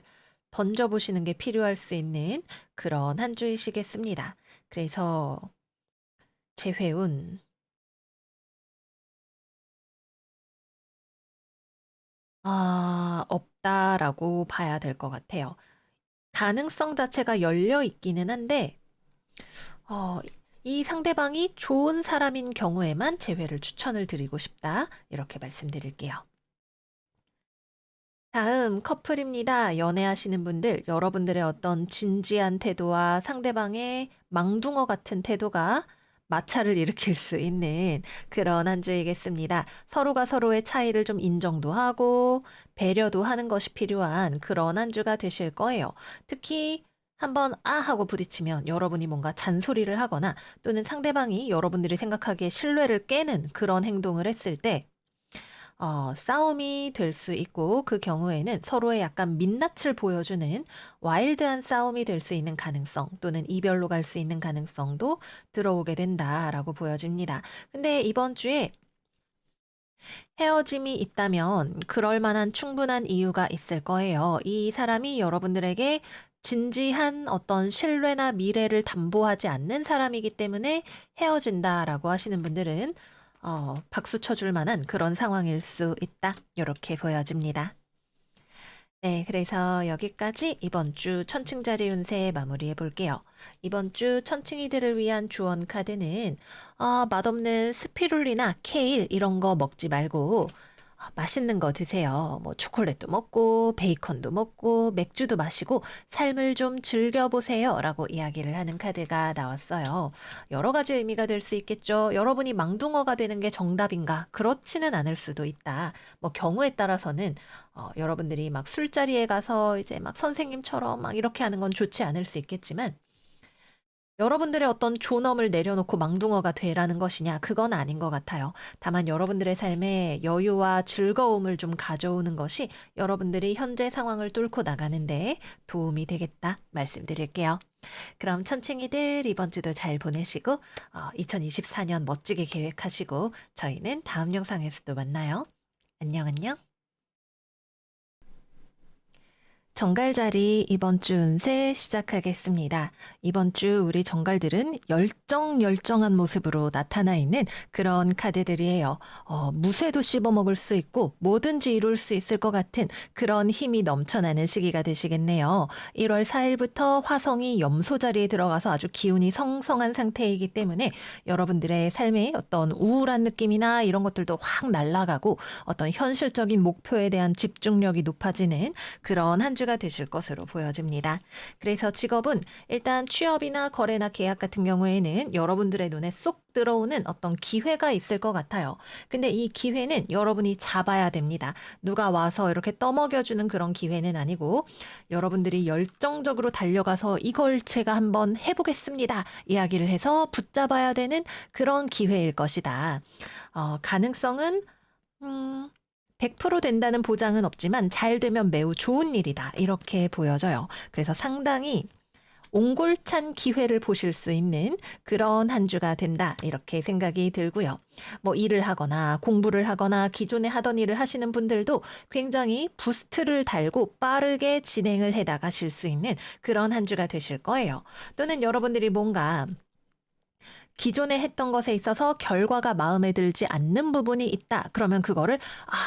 던져보시는 게 필요할 수 있는 그런 한 주이시겠습니다. 그래서 재회운, 없다라고 봐야 될 것 같아요. 가능성 자체가 열려 있기는 한데, 어, 이 상대방이 좋은 사람인 경우에만 재회를 추천을 드리고 싶다. 이렇게 말씀드릴게요. 다음 커플입니다. 연애하시는 분들, 여러분들의 어떤 진지한 태도와 상대방의 망둥어 같은 태도가 마찰을 일으킬 수 있는 그런 한 주이겠습니다. 서로가 서로의 차이를 좀 인정도 하고 배려도 하는 것이 필요한 그런 한 주가 되실 거예요. 특히 한번 하고 부딪히면 여러분이 뭔가 잔소리를 하거나 또는 상대방이 여러분들이 생각하기에 신뢰를 깨는 그런 행동을 했을 때 싸움이 될 수 있고 그 경우에는 서로의 약간 민낯을 보여주는 와일드한 싸움이 될 수 있는 가능성 또는 이별로 갈 수 있는 가능성도 들어오게 된다라고 보여집니다. 근데 이번 주에 헤어짐이 있다면 그럴 만한 충분한 이유가 있을 거예요. 이 사람이 여러분들에게 진지한 어떤 신뢰나 미래를 담보하지 않는 사람이기 때문에 헤어진다라고 하시는 분들은 박수 쳐줄 만한 그런 상황일 수 있다. 이렇게 보여집니다. 네, 그래서 여기까지 이번 주 천칭자리 운세 마무리해 볼게요. 이번 주 천칭이들을 위한 조언 카드는 맛없는 스피룰리나 케일 이런 거 먹지 말고 맛있는 거 드세요. 뭐 초콜릿도 먹고 베이컨도 먹고 맥주도 마시고 삶을 좀 즐겨보세요. 라고 이야기를 하는 카드가 나왔어요. 여러 가지 의미가 될 수 있겠죠. 여러분이 망둥어가 되는 게 정답인가? 그렇지는 않을 수도 있다. 뭐 경우에 따라서는 여러분들이 막 술자리에 가서 이제 막 선생님처럼 막 이렇게 하는 건 좋지 않을 수 있겠지만 여러분들의 어떤 존엄을 내려놓고 망둥어가 되라는 것이냐? 그건 아닌 것 같아요. 다만 여러분들의 삶에 여유와 즐거움을 좀 가져오는 것이 여러분들이 현재 상황을 뚫고 나가는데 도움이 되겠다 말씀드릴게요. 그럼 천칭이들 이번 주도 잘 보내시고 2024년 멋지게 계획하시고 저희는 다음 영상에서 또 만나요. 안녕 안녕. 정갈자리 이번 주 운세 시작하겠습니다. 이번 주 우리 정갈들은 열정한 모습으로 나타나 있는 그런 카드들이에요. 무쇠도 씹어먹을 수 있고 뭐든지 이룰 수 있을 것 같은 그런 힘이 넘쳐나는 시기가 되시겠네요. 1월 4일부터 화성이 염소 자리에 들어가서 아주 기운이 성성한 상태이기 때문에 여러분들의 삶에 어떤 우울한 느낌이나 이런 것들도 확 날아가고 어떤 현실적인 목표에 대한 집중력이 높아지는 그런 한 주가 되실 것으로 보여집니다. 그래서 직업은 일단 취업이나 거래나 계약 같은 경우에는 여러분들의 눈에 쏙 들어오는 어떤 기회가 있을 것 같아요. 근데 이 기회는 여러분이 잡아야 됩니다. 누가 와서 이렇게 떠먹여주는 그런 기회는 아니고 여러분들이 열정적으로 달려가서 이걸 제가 한번 해보겠습니다. 이야기를 해서 붙잡아야 되는 그런 기회일 것이다. 가능성은 음, 100% 된다는 보장은 없지만 잘 되면 매우 좋은 일이다. 이렇게 보여져요. 그래서 상당히 옹골찬 기회를 보실 수 있는 그런 한 주가 된다. 이렇게 생각이 들고요. 뭐 일을 하거나 공부를 하거나 기존에 하던 일을 하시는 분들도 굉장히 부스트를 달고 빠르게 진행을 해 나가실 수 있는 그런 한 주가 되실 거예요. 또는 여러분들이 뭔가 기존에 했던 것에 있어서 결과가 마음에 들지 않는 부분이 있다. 그러면 그거를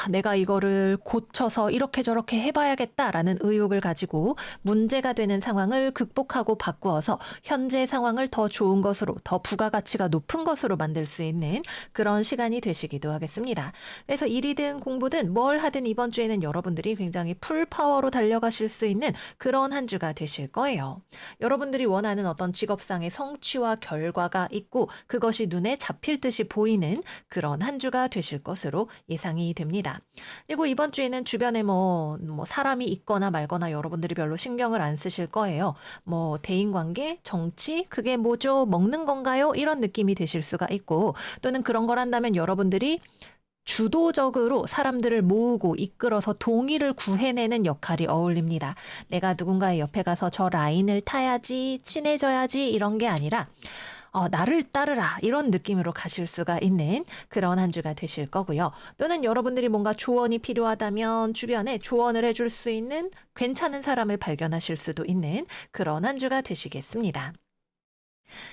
내가 이거를 고쳐서 이렇게 저렇게 해봐야겠다라는 의욕을 가지고 문제가 되는 상황을 극복하고 바꾸어서 현재 상황을 더 좋은 것으로, 더 부가가치가 높은 것으로 만들 수 있는 그런 시간이 되시기도 하겠습니다. 그래서 일이든 공부든 뭘 하든 이번 주에는 여러분들이 굉장히 풀파워로 달려가실 수 있는 그런 한 주가 되실 거예요. 여러분들이 원하는 어떤 직업상의 성취와 결과가 있고 그것이 눈에 잡힐 듯이 보이는 그런 한 주가 되실 것으로 예상이 됩니다. 그리고 이번 주에는 주변에 뭐 사람이 있거나 말거나 여러분들이 별로 신경을 안 쓰실 거예요. 뭐 대인관계, 정치, 그게 뭐죠? 먹는 건가요? 이런 느낌이 되실 수가 있고 또는 그런 걸 한다면 여러분들이 주도적으로 사람들을 모으고 이끌어서 동의를 구해내는 역할이 어울립니다. 내가 누군가의 옆에 가서 저 라인을 타야지, 친해져야지 이런 게 아니라 나를 따르라 이런 느낌으로 가실 수가 있는 그런 한 주가 되실 거고요. 또는 여러분들이 뭔가 조언이 필요하다면 주변에 조언을 해줄 수 있는 괜찮은 사람을 발견하실 수도 있는 그런 한 주가 되시겠습니다.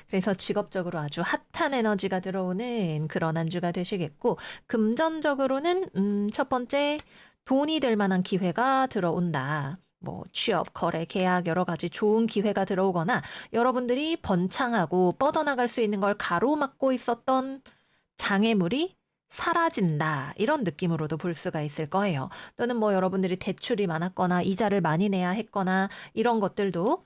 그래서 직업적으로 아주 핫한 에너지가 들어오는 그런 한 주가 되시겠고 금전적으로는 첫 번째 돈이 될 만한 기회가 들어온다. 뭐 취업, 거래, 계약 여러 가지 좋은 기회가 들어오거나 여러분들이 번창하고 뻗어나갈 수 있는 걸 가로막고 있었던 장애물이 사라진다. 이런 느낌으로도 볼 수가 있을 거예요. 또는 뭐 여러분들이 대출이 많았거나 이자를 많이 내야 했거나 이런 것들도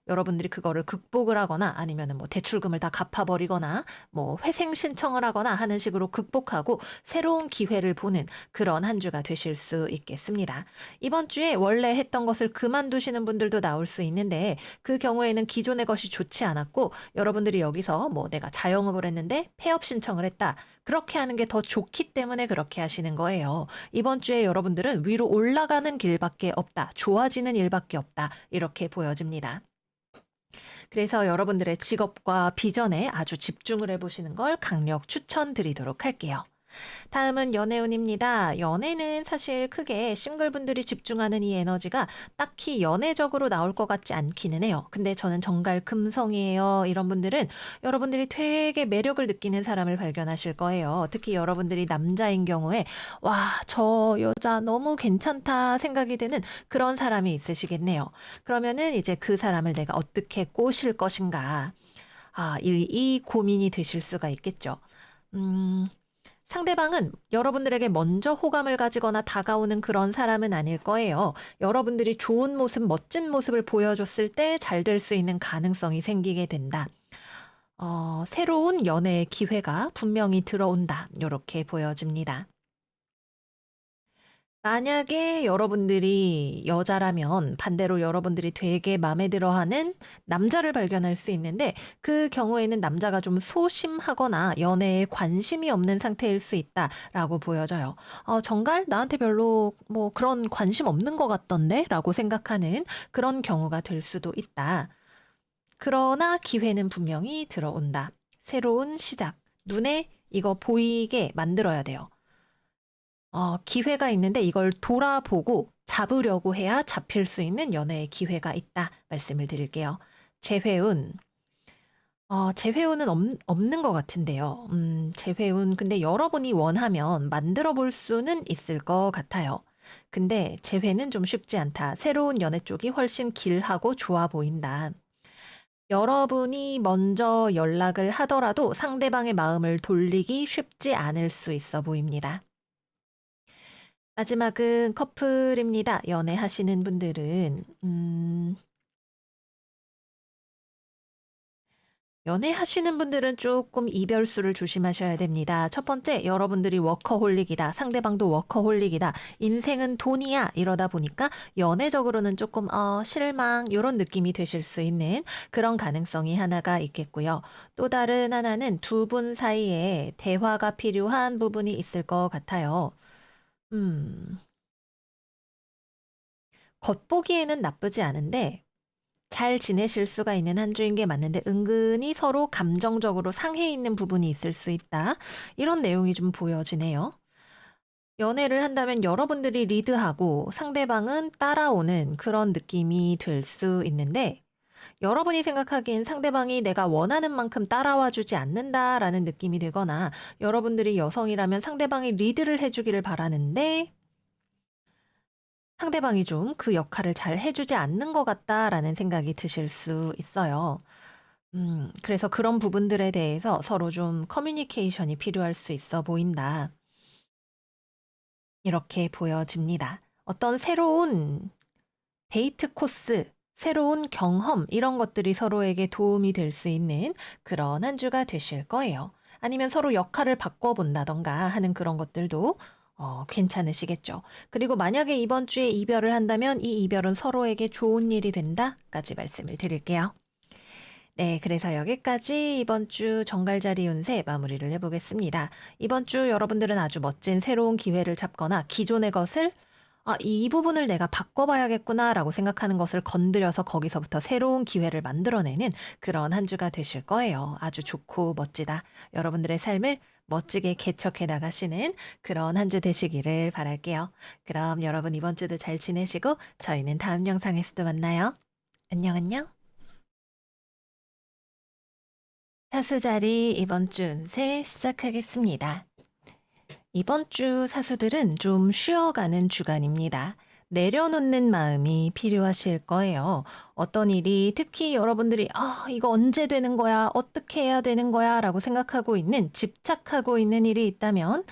여러분들이 그거를 극복을 하거나 아니면은 뭐 대출금을 다 갚아버리거나 뭐 회생 신청을 하거나 하는 식으로 극복하고 새로운 기회를 보는 그런 한 주가 되실 수 있겠습니다. 이번 주에 원래 했던 것을 그만두시는 분들도 나올 수 있는데 그 경우에는 기존의 것이 좋지 않았고 여러분들이 여기서 뭐 내가 자영업을 했는데 폐업 신청을 했다. 그렇게 하는 게 더 좋기 때문에 그렇게 하시는 거예요. 이번 주에 여러분들은 위로 올라가는 길밖에 없다. 좋아지는 일밖에 없다. 이렇게 보여집니다. 그래서 여러분들의 직업과 비전에 아주 집중을 해보시는 걸 강력 추천드리도록 할게요. 다음은 연애운입니다. 연애는 사실 크게 싱글분들이 집중하는 이 에너지가 딱히 연애적으로 나올 것 같지 않기는 해요. 근데 저는 정갈 금성이에요. 이런 분들은 여러분들이 되게 매력을 느끼는 사람을 발견하실 거예요. 특히 여러분들이 남자인 경우에 와, 저 여자 너무 괜찮다 생각이 드는 그런 사람이 있으시겠네요. 그러면은 이제 그 사람을 내가 어떻게 꼬실 것인가. 이 고민이 되실 수가 있겠죠. 음, 상대방은 여러분들에게 먼저 호감을 가지거나 다가오는 그런 사람은 아닐 거예요. 여러분들이 좋은 모습, 멋진 모습을 보여줬을 때 잘 될 수 있는 가능성이 생기게 된다. 새로운 연애의 기회가 분명히 들어온다. 이렇게 보여집니다. 만약에 여러분들이 여자라면 반대로 여러분들이 되게 마음에 들어하는 남자를 발견할 수 있는데 그 경우에는 남자가 좀 소심하거나 연애에 관심이 없는 상태일 수 있다라고 보여져요. 정말 나한테 별로 뭐 그런 관심 없는 것 같던데? 라고 생각하는 그런 경우가 될 수도 있다. 그러나 기회는 분명히 들어온다. 새로운 시작. 눈에 이거 보이게 만들어야 돼요. 기회가 있는데 이걸 돌아보고 잡으려고 해야 잡힐 수 있는 연애의 기회가 있다 말씀을 드릴게요. 재회운. 재회운은 없는 것 같은데요. 재회운 근데 여러분이 원하면 만들어 볼 수는 있을 것 같아요. 근데 재회는 좀 쉽지 않다. 새로운 연애 쪽이 훨씬 길하고 좋아 보인다. 여러분이 먼저 연락을 하더라도 상대방의 마음을 돌리기 쉽지 않을 수 있어 보입니다. 마지막은 커플입니다. 연애하시는 분들은 연애하시는 분들은 조금 이별수를 조심하셔야 됩니다. 첫 번째, 여러분들이 워커홀릭이다. 상대방도 워커홀릭이다. 인생은 돈이야. 이러다 보니까 연애적으로는 조금 실망 이런 느낌이 되실 수 있는 그런 가능성이 하나가 있겠고요. 또 다른 하나는 두 분 사이에 대화가 필요한 부분이 있을 것 같아요. 음, 겉보기에는 나쁘지 않은데 잘 지내실 수가 있는 한 주인 게 맞는데 은근히 서로 감정적으로 상해 있는 부분이 있을 수 있다. 이런 내용이 좀 보여지네요. 연애를 한다면 여러분들이 리드하고 상대방은 따라오는 그런 느낌이 될 수 있는데 여러분이 생각하기엔 상대방이 내가 원하는 만큼 따라와 주지 않는다라는 느낌이 들거나 여러분들이 여성이라면 상대방이 리드를 해주기를 바라는데 상대방이 좀 그 역할을 잘 해주지 않는 것 같다라는 생각이 드실 수 있어요. 그래서 그런 부분들에 대해서 서로 좀 커뮤니케이션이 필요할 수 있어 보인다. 이렇게 보여집니다. 어떤 새로운 데이트 코스, 새로운 경험, 이런 것들이 서로에게 도움이 될 수 있는 그런 한 주가 되실 거예요. 아니면 서로 역할을 바꿔본다던가 하는 그런 것들도 괜찮으시겠죠. 그리고 만약에 이번 주에 이별을 한다면 이 이별은 서로에게 좋은 일이 된다까지 말씀을 드릴게요. 네, 그래서 여기까지 이번 주 정갈자리 운세 마무리를 해보겠습니다. 이번 주 여러분들은 아주 멋진 새로운 기회를 잡거나 기존의 것을 이 부분을 내가 바꿔봐야겠구나라고 생각하는 것을 건드려서 거기서부터 새로운 기회를 만들어내는 그런 한 주가 되실 거예요. 아주 좋고 멋지다. 여러분들의 삶을 멋지게 개척해 나가시는 그런 한 주 되시기를 바랄게요. 그럼 여러분 이번 주도 잘 지내시고 저희는 다음 영상에서도 만나요. 안녕, 안녕. 사수자리 이번 주 운세 시작하겠습니다. 이번 주 사수들은 좀 쉬어가는 주간입니다. 내려놓는 마음이 필요하실 거예요. 어떤 일이 특히 여러분들이 이거 언제 되는 거야? 어떻게 해야 되는 거야? 라고 생각하고 있는, 집착하고 있는 일이 있다면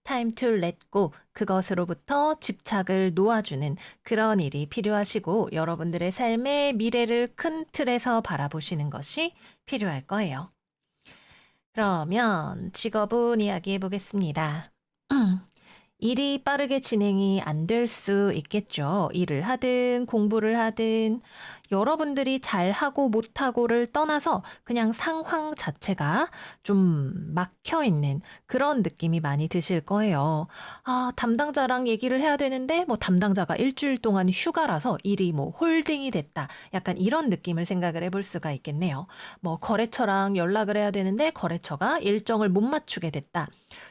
time to let go, 그것으로부터 집착을 놓아주는 그런 일이 필요하시고 여러분들의 삶의 미래를 큰 틀에서 바라보시는 것이 필요할 거예요. 그러면 직업은 이야기해 보겠습니다. 일이 빠르게 진행이 안 될 수 있겠죠. 일을 하든 공부를 하든 여러분들이 잘하고 못하고를 떠나서 그냥 상황 자체가 좀 막혀 있는 그런 느낌이 많이 드실 거예요. 담당자랑 얘기를 해야 되는데 뭐 담당자가 일주일 동안 휴가라서 일이 뭐 홀딩이 됐다. 약간 이런 느낌을 생각을 해볼 수가 있겠네요. 뭐 거래처랑 연락을 해야 되는데 거래처가 일정을 못 맞추게 됐다.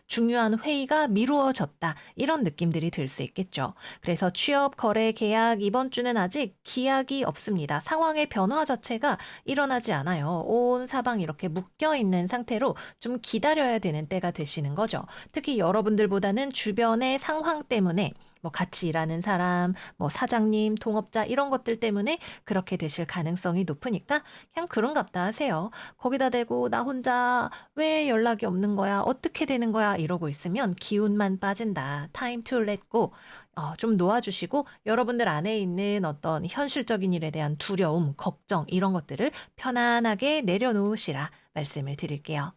중요한 회의가 미루어졌다. 이런 느낌들이 들 수 있겠죠. 그래서 취업, 거래, 계약 이번 주는 아직 기약이 없습니다. 상황의 변화 자체가 일어나지 않아요. 온 사방 이렇게 묶여 있는 상태로 좀 기다려야 되는 때가 되시는 거죠. 특히 여러분들보다는 주변의 상황 때문에 뭐 같이 일하는 사람, 뭐 사장님, 동업자 이런 것들 때문에 그렇게 되실 가능성이 높으니까 그냥 그런갑다 하세요. 거기다 대고 나 혼자 왜 연락이 없는 거야? 어떻게 되는 거야? 이러고 있으면 기운만 빠진다. Time to let go. 좀 놓아주시고 여러분들 안에 있는 어떤 현실적인 일에 대한 두려움, 걱정 이런 것들을 편안하게 내려놓으시라 말씀을 드릴게요.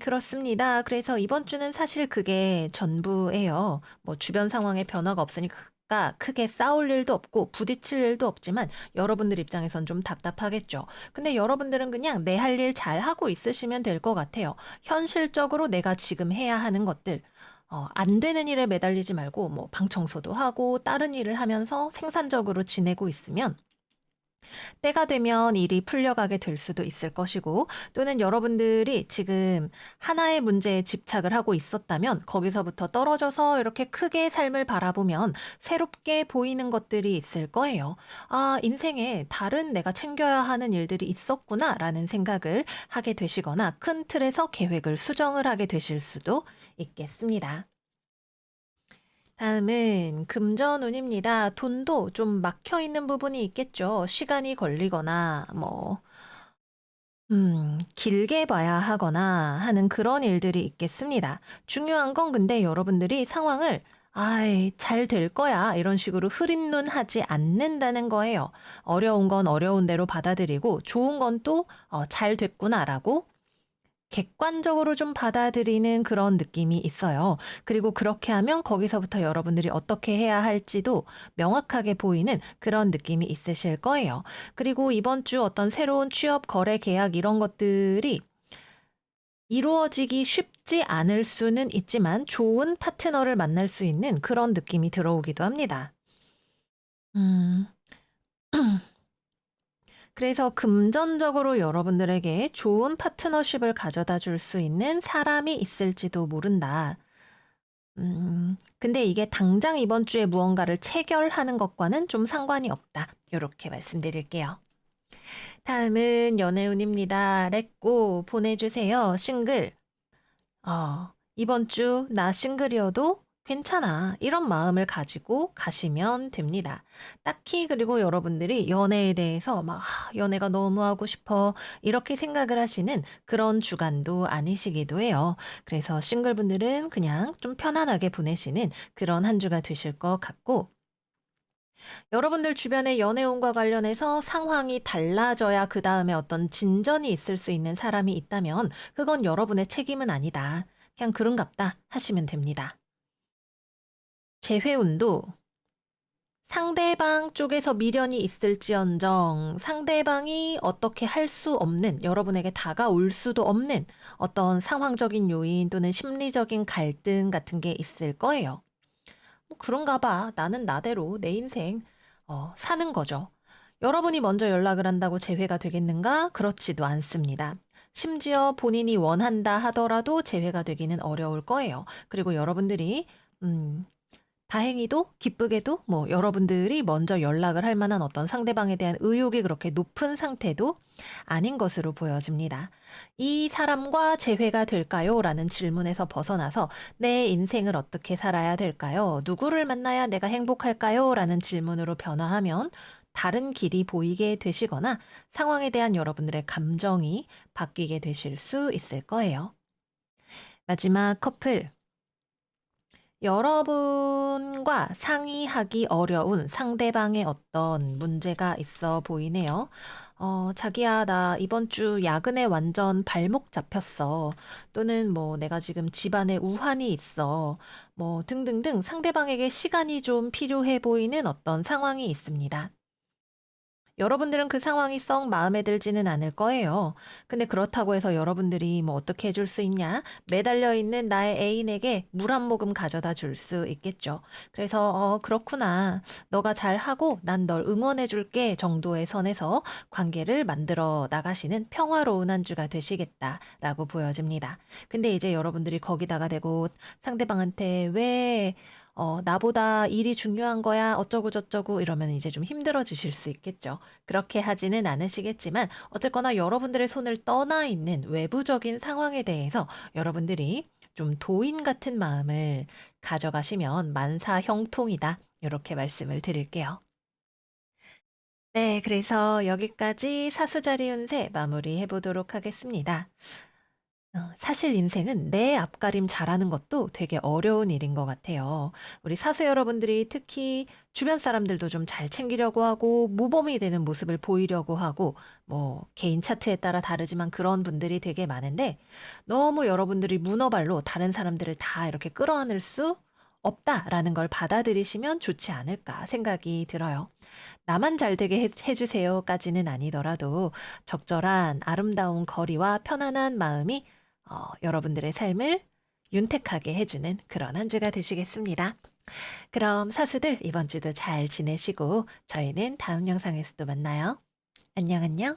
그렇습니다. 그래서 이번 주는 사실 그게 전부예요. 뭐 주변 상황에 변화가 없으니까 크게 싸울 일도 없고 부딪힐 일도 없지만 여러분들 입장에선 좀 답답하겠죠. 근데 여러분들은 그냥 내 할 일 잘하고 있으시면 될 것 같아요. 현실적으로 내가 지금 해야 하는 것들, 안 되는 일에 매달리지 말고 뭐 방 청소도 하고 다른 일을 하면서 생산적으로 지내고 있으면 때가 되면 일이 풀려가게 될 수도 있을 것이고 또는 여러분들이 지금 하나의 문제에 집착을 하고 있었다면 거기서부터 떨어져서 이렇게 크게 삶을 바라보면 새롭게 보이는 것들이 있을 거예요. 인생에 다른 내가 챙겨야 하는 일들이 있었구나라는 생각을 하게 되시거나 큰 틀에서 계획을 수정을 하게 되실 수도 있겠습니다. 다음은 금전운입니다. 돈도 좀 막혀 있는 부분이 있겠죠. 시간이 걸리거나, 길게 봐야 하거나 하는 그런 일들이 있겠습니다. 중요한 건 근데 여러분들이 상황을 잘 될 거야. 이런 식으로 흐린 눈 하지 않는다는 거예요. 어려운 건 어려운 대로 받아들이고, 좋은 건 또, 잘 됐구나라고 객관적으로 좀 받아들이는 그런 느낌이 있어요. 그리고 그렇게 하면 거기서부터 여러분들이 어떻게 해야 할지도 명확하게 보이는 그런 느낌이 있으실 거예요. 그리고 이번 주 어떤 새로운 취업, 거래, 계약 이런 것들이 이루어지기 쉽지 않을 수는 있지만 좋은 파트너를 만날 수 있는 그런 느낌이 들어오기도 합니다. 음. 그래서 금전적으로 여러분들에게 좋은 파트너십을 가져다 줄 수 있는 사람이 있을지도 모른다. 근데 이게 당장 이번 주에 무언가를 체결하는 것과는 좀 상관이 없다. 요렇게 말씀드릴게요. 다음은 연애운입니다. 렛고 보내주세요. 싱글. 이번 주 나 싱글이어도 괜찮아. 이런 마음을 가지고 가시면 됩니다. 딱히 그리고 여러분들이 연애에 대해서 막 연애가 너무 하고 싶어 이렇게 생각을 하시는 그런 주간도 아니시기도 해요. 그래서 싱글분들은 그냥 좀 편안하게 보내시는 그런 한 주가 되실 것 같고 여러분들 주변의 연애운과 관련해서 상황이 달라져야 그다음에 어떤 진전이 있을 수 있는 사람이 있다면 그건 여러분의 책임은 아니다. 그냥 그런갑다 하시면 됩니다. 재회운도 상대방 쪽에서 미련이 있을지언정 상대방이 어떻게 할 수 없는 여러분에게 다가올 수도 없는 어떤 상황적인 요인 또는 심리적인 갈등 같은 게 있을 거예요. 뭐 그런가 봐. 나는 나대로 내 인생 사는 거죠. 여러분이 먼저 연락을 한다고 재회가 되겠는가? 그렇지도 않습니다. 심지어 본인이 원한다 하더라도 재회가 되기는 어려울 거예요. 그리고 여러분들이 다행히도 기쁘게도 뭐 여러분들이 먼저 연락을 할 만한 어떤 상대방에 대한 의욕이 그렇게 높은 상태도 아닌 것으로 보여집니다. 이 사람과 재회가 될까요? 라는 질문에서 벗어나서 내 인생을 어떻게 살아야 될까요? 누구를 만나야 내가 행복할까요? 라는 질문으로 변화하면 다른 길이 보이게 되시거나 상황에 대한 여러분들의 감정이 바뀌게 되실 수 있을 거예요. 마지막 커플. 여러분과 상의하기 어려운 상대방의 어떤 문제가 있어 보이네요. 자기야, 나 이번 주 야근에 완전 발목 잡혔어. 또는 뭐 내가 지금 집안에 우환이 있어. 뭐 등등등 상대방에게 시간이 좀 필요해 보이는 어떤 상황이 있습니다. 여러분들은 그 상황이 썩 마음에 들지는 않을 거예요. 근데 그렇다고 해서 여러분들이 뭐 어떻게 해줄 수 있냐? 매달려 있는 나의 애인에게 물 한 모금 가져다 줄 수 있겠죠. 그래서 그렇구나. 너가 잘하고 난 널 응원해 줄게 정도의 선에서 관계를 만들어 나가시는 평화로운 한 주가 되시겠다라고 보여집니다. 근데 이제 여러분들이 거기다가 대고 상대방한테 왜 나보다 일이 중요한 거야, 어쩌고 저쩌고 이러면 이제 좀 힘들어지실 수 있겠죠. 그렇게 하지는 않으시겠지만, 어쨌거나 여러분들의 손을 떠나 있는 외부적인 상황에 대해서 여러분들이 좀 도인 같은 마음을 가져가시면 만사 형통이다. 이렇게 말씀을 드릴게요. 네, 그래서 여기까지 사수자리 운세 마무리해 보도록 하겠습니다. 사실 인생은 내 앞가림 잘하는 것도 되게 어려운 일인 것 같아요. 우리 사수 여러분들이 특히 주변 사람들도 좀 잘 챙기려고 하고 모범이 되는 모습을 보이려고 하고 뭐 개인 차트에 따라 다르지만 그런 분들이 되게 많은데 너무 여러분들이 문어발로 다른 사람들을 다 이렇게 끌어안을 수 없다라는 걸 받아들이시면 좋지 않을까 생각이 들어요. 나만 잘 되게 해주세요까지는 아니더라도 적절한 아름다운 거리와 편안한 마음이 여러분들의 삶을 윤택하게 해주는 그런 한 주가 되시겠습니다. 그럼 사수들 이번 주도 잘 지내시고 저희는 다음 영상에서 또 만나요. 안녕 안녕.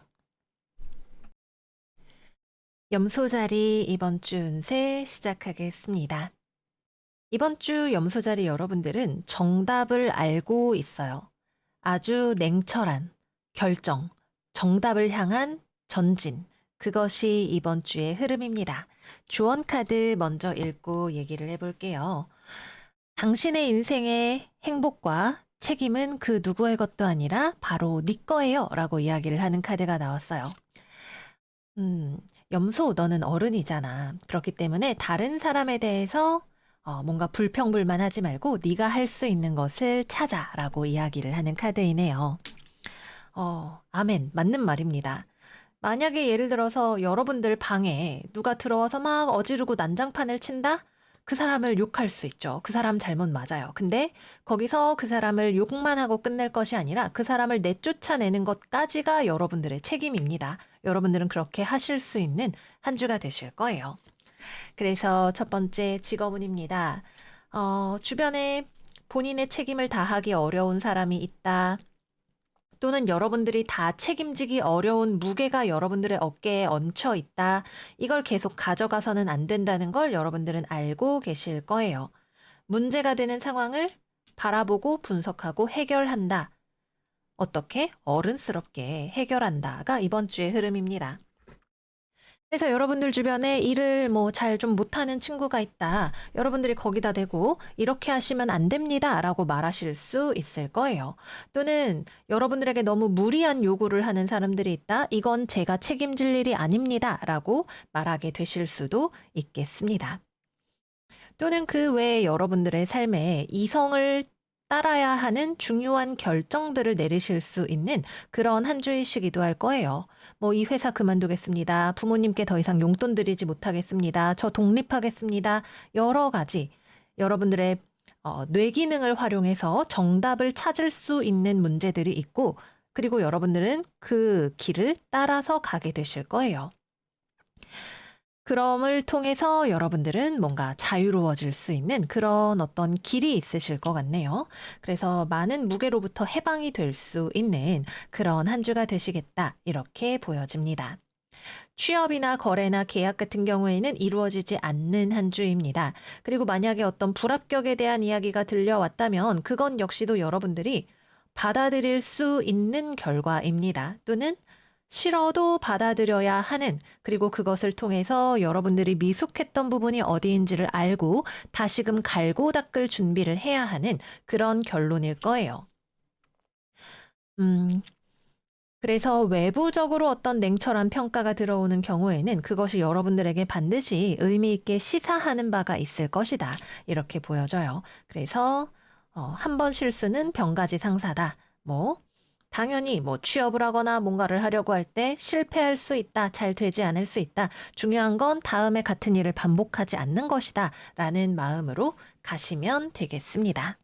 염소자리 이번 주 운세 시작하겠습니다. 이번 주 염소자리 여러분들은 정답을 알고 있어요. 아주 냉철한 결정, 정답을 향한 전진. 그것이 이번 주의 흐름입니다. 조언 카드 먼저 읽고 얘기를 해볼게요. 당신의 인생의 행복과 책임은 그 누구의 것도 아니라 바로 네 거예요. 라고 이야기를 하는 카드가 나왔어요. 염소, 너는 어른이잖아. 그렇기 때문에 다른 사람에 대해서 뭔가 불평불만하지 말고 네가 할 수 있는 것을 찾아라고 이야기를 하는 카드이네요. 아멘. 맞는 말입니다. 만약에 예를 들어서 여러분들 방에 누가 들어와서 막 어지르고 난장판을 친다? 그 사람을 욕할 수 있죠. 그 사람 잘못 맞아요. 근데 거기서 그 사람을 욕만 하고 끝낼 것이 아니라 그 사람을 내쫓아내는 것까지가 여러분들의 책임입니다. 여러분들은 그렇게 하실 수 있는 한 주가 되실 거예요. 그래서 첫 번째 직업운입니다. 주변에 본인의 책임을 다하기 어려운 사람이 있다. 또는 여러분들이 다 책임지기 어려운 무게가 여러분들의 어깨에 얹혀 있다. 이걸 계속 가져가서는 안 된다는 걸 여러분들은 알고 계실 거예요. 문제가 되는 상황을 바라보고 분석하고 해결한다. 어떻게? 어른스럽게 해결한다가 이번 주의 흐름입니다. 그래서 여러분들 주변에 일을 뭐 잘 좀 못하는 친구가 있다. 여러분들이 거기다 대고 이렇게 하시면 안 됩니다. 라고 말하실 수 있을 거예요. 또는 여러분들에게 너무 무리한 요구를 하는 사람들이 있다. 이건 제가 책임질 일이 아닙니다. 라고 말하게 되실 수도 있겠습니다. 또는 그 외에 여러분들의 삶에 이성을 따라야 하는 중요한 결정들을 내리실 수 있는 그런 한 주이시기도 할 거예요. 뭐 이 회사 그만두겠습니다. 부모님께 더 이상 용돈 드리지 못하겠습니다. 저 독립하겠습니다. 여러 가지 여러분들의 뇌 기능을 활용해서 정답을 찾을 수 있는 문제들이 있고, 그리고 여러분들은 그 길을 따라서 가게 되실 거예요. 그럼을 통해서 여러분들은 뭔가 자유로워질 수 있는 그런 어떤 길이 있으실 것 같네요. 그래서 많은 무게로부터 해방이 될 수 있는 그런 한 주가 되시겠다. 이렇게 보여집니다. 취업이나 거래나 계약 같은 경우에는 이루어지지 않는 한 주입니다. 그리고 만약에 어떤 불합격에 대한 이야기가 들려왔다면 그건 역시도 여러분들이 받아들일 수 있는 결과입니다. 또는 싫어도 받아들여야 하는, 그리고 그것을 통해서 여러분들이 미숙했던 부분이 어디인지를 알고 다시금 갈고 닦을 준비를 해야 하는 그런 결론일 거예요. 그래서 외부적으로 어떤 냉철한 평가가 들어오는 경우에는 그것이 여러분들에게 반드시 의미 있게 시사하는 바가 있을 것이다. 이렇게 보여져요. 그래서 한 번 실수는 병가지 상사다. 뭐 당연히 뭐 취업을 하거나 뭔가를 하려고 할 때 실패할 수 있다. 잘 되지 않을 수 있다. 중요한 건 다음에 같은 일을 반복하지 않는 것이다. 라는 마음으로 가시면 되겠습니다.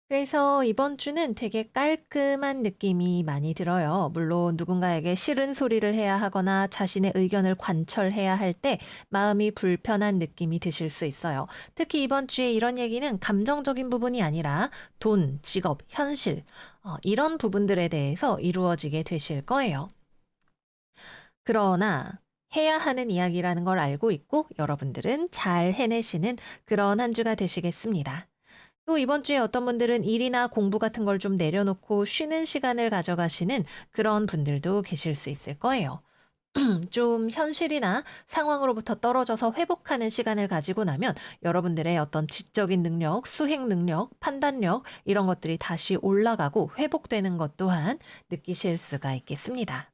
그래서 이번 주는 되게 깔끔한 느낌이 많이 들어요. 물론 누군가에게 싫은 소리를 해야 하거나 자신의 의견을 관철해야 할 때 마음이 불편한 느낌이 드실 수 있어요. 특히 이번 주에 이런 얘기는 감정적인 부분이 아니라 돈, 직업, 현실, 이런 부분들에 대해서 이루어지게 되실 거예요. 그러나 해야 하는 이야기라는 걸 알고 있고 여러분들은 잘 해내시는 그런 한 주가 되시겠습니다. 또 이번 주에 어떤 분들은 일이나 공부 같은 걸 좀 내려놓고 쉬는 시간을 가져가시는 그런 분들도 계실 수 있을 거예요. 좀 현실이나 상황으로부터 떨어져서 회복하는 시간을 가지고 나면 여러분들의 어떤 지적인 능력, 수행 능력, 판단력 이런 것들이 다시 올라가고 회복되는 것 또한 느끼실 수가 있겠습니다.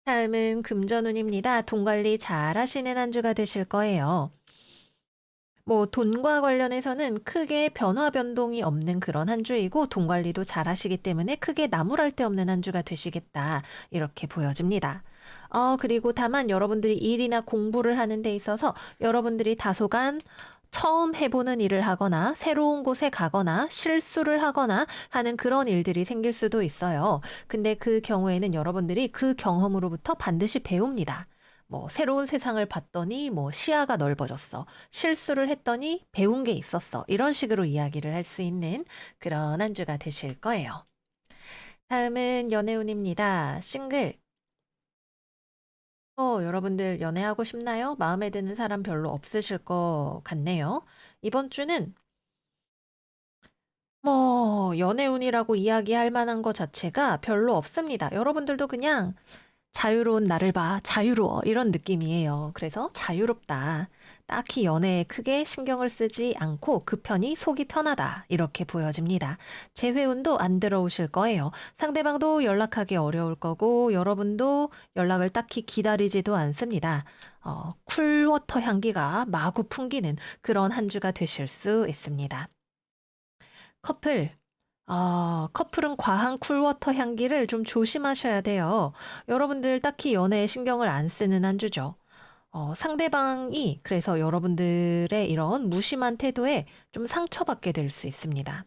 다음은 금전운입니다. 돈 관리 잘 하시는 한 주가 되실 거예요. 뭐 돈과 관련해서는 크게 변화 변동이 없는 그런 한 주이고 돈 관리도 잘 하시기 때문에 크게 나무랄 데 없는 한 주가 되시겠다. 이렇게 보여집니다. 그리고 다만 여러분들이 일이나 공부를 하는 데 있어서 여러분들이 다소간 처음 해보는 일을 하거나 새로운 곳에 가거나 실수를 하거나 하는 그런 일들이 생길 수도 있어요. 근데 그 경우에는 여러분들이 그 경험으로부터 반드시 배웁니다. 뭐 새로운 세상을 봤더니 뭐 시야가 넓어졌어. 실수를 했더니 배운 게 있었어. 이런 식으로 이야기를 할 수 있는 그런 한 주가 되실 거예요. 다음은 연애운입니다. 싱글. 여러분들 연애하고 싶나요? 마음에 드는 사람 별로 없으실 것 같네요. 이번 주는 뭐 연애운이라고 이야기할 만한 것 자체가 별로 없습니다. 여러분들도 그냥 자유로운 나를 봐, 자유로워 이런 느낌이에요. 그래서 자유롭다. 딱히 연애에 크게 신경을 쓰지 않고 그 편이 속이 편하다. 이렇게 보여집니다. 재회운도 안 들어오실 거예요. 상대방도 연락하기 어려울 거고 여러분도 연락을 딱히 기다리지도 않습니다. 쿨워터 향기가 마구 풍기는 그런 한 주가 되실 수 있습니다. 커플. 커플은 과한 쿨워터 향기를 좀 조심하셔야 돼요. 여러분들 딱히 연애에 신경을 안 쓰는 한 주죠. 상대방이 그래서 여러분들의 이런 무심한 태도에 좀 상처받게 될 수 있습니다.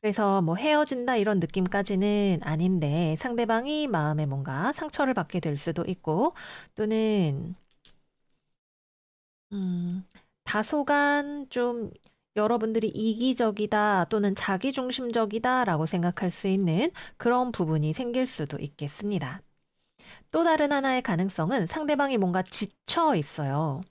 그래서 뭐 헤어진다 이런 느낌까지는 아닌데 상대방이 마음에 뭔가 상처를 받게 될 수도 있고 또는 음, 다소간 좀 여러분들이 이기적이다 또는 자기중심적이다라고 생각할 수 있는 그런 부분이 생길 수도 있겠습니다. 또 다른 하나의 가능성은 상대방이 뭔가 지쳐 있어요.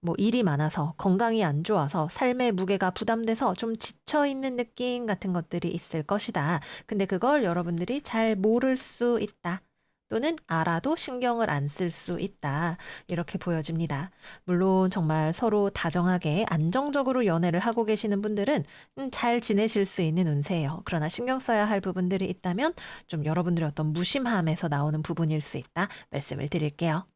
뭐 일이 많아서 건강이 안 좋아서 삶의 무게가 부담돼서 좀 지쳐 있는 느낌 같은 것들이 있을 것이다. 근데 그걸 여러분들이 잘 모를 수 있다. 또는 알아도 신경을 안 쓸 수 있다. 이렇게 보여집니다. 물론 정말 서로 다정하게 안정적으로 연애를 하고 계시는 분들은 잘 지내실 수 있는 운세예요. 그러나 신경 써야 할 부분들이 있다면 좀 여러분들의 어떤 무심함에서 나오는 부분일 수 있다. 말씀을 드릴게요.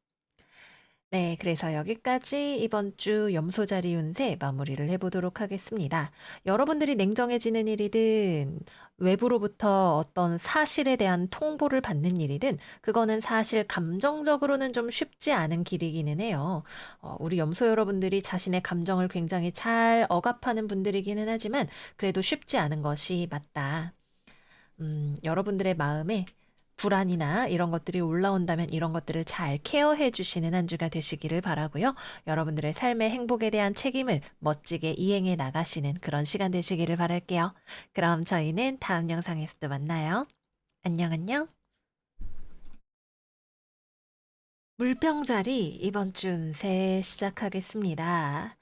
네, 그래서 여기까지 이번 주 염소자리 운세 마무리를 해보도록 하겠습니다. 여러분들이 냉정해지는 일이든 외부로부터 어떤 사실에 대한 통보를 받는 일이든 그거는 사실 감정적으로는 좀 쉽지 않은 길이기는 해요. 우리 염소 여러분들이 자신의 감정을 굉장히 잘 억압하는 분들이기는 하지만 그래도 쉽지 않은 것이 맞다. 여러분들의 마음에 불안이나 이런 것들이 올라온다면 이런 것들을 잘 케어해 주시는 한 주가 되시기를 바라고요. 여러분들의 삶의 행복에 대한 책임을 멋지게 이행해 나가시는 그런 시간 되시기를 바랄게요. 그럼 저희는 다음 영상에서 또 만나요. 안녕, 안녕. 물병자리 이번 주 운세 시작하겠습니다.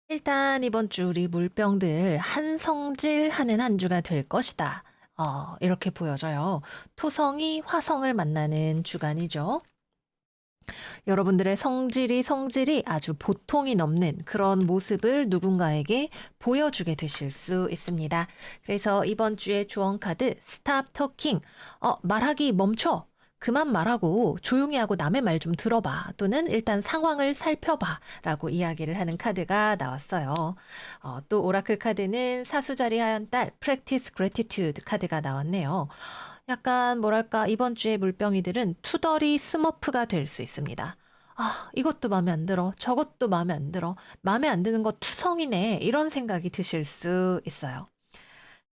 일단 이번 주 우리 물병들 한성질하는 한 주가 될 것이다. 이렇게 보여져요. 토성이 화성을 만나는 주간이죠. 여러분들의 성질이 아주 보통이 넘는 그런 모습을 누군가에게 보여주게 되실 수 있습니다. 그래서 이번 주의 조언 카드 스탑 토킹. 말하기 멈춰. 그만 말하고 조용히 하고 남의 말 좀 들어봐. 또는 일단 상황을 살펴봐. 라고 이야기를 하는 카드가 나왔어요. 또 오라클 카드는 사수자리 하얀 딸 Practice Gratitude 카드가 나왔네요. 약간 뭐랄까 이번 주에 물병이들은 투덜이 스머프가 될 수 있습니다. 아, 이것도 마음에 안 들어. 저것도 마음에 안 들어. 마음에 안 드는 거 투성이네. 이런 생각이 드실 수 있어요.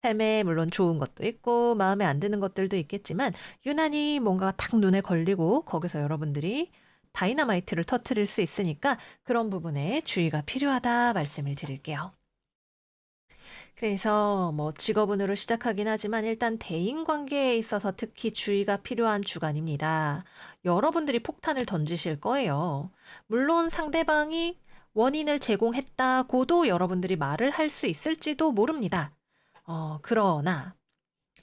삶에 물론 좋은 것도 있고 마음에 안 드는 것들도 있겠지만 유난히 뭔가 탁 눈에 걸리고 거기서 여러분들이 다이너마이트를 터트릴 수 있으니까 그런 부분에 주의가 필요하다 말씀을 드릴게요. 그래서 뭐 직업운으로 시작하긴 하지만 일단 대인 관계에 있어서 특히 주의가 필요한 주간입니다. 여러분들이 폭탄을 던지실 거예요. 물론 상대방이 원인을 제공했다고도 여러분들이 말을 할 수 있을지도 모릅니다. 그러나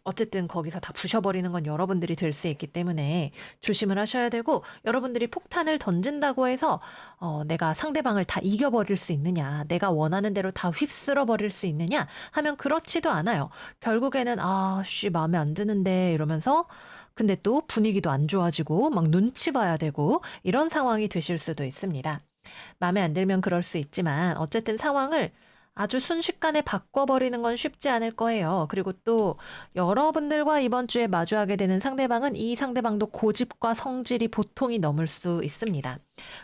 어쨌든 거기서 다 부셔버리는 건 여러분들이 될 수 있기 때문에 조심을 하셔야 되고 여러분들이 폭탄을 던진다고 해서 내가 상대방을 다 이겨버릴 수 있느냐, 내가 원하는 대로 다 휩쓸어 버릴 수 있느냐 하면 그렇지도 않아요. 결국에는 마음에 안 드는데 이러면서 근데 또 분위기도 안 좋아지고 막 눈치 봐야 되고 이런 상황이 되실 수도 있습니다. 마음에 안 들면 그럴 수 있지만 어쨌든 상황을 아주 순식간에 바꿔버리는 건 쉽지 않을 거예요. 그리고 또 여러분들과 이번 주에 마주하게 되는 상대방은 이 상대방도 고집과 성질이 보통이 넘을 수 있습니다.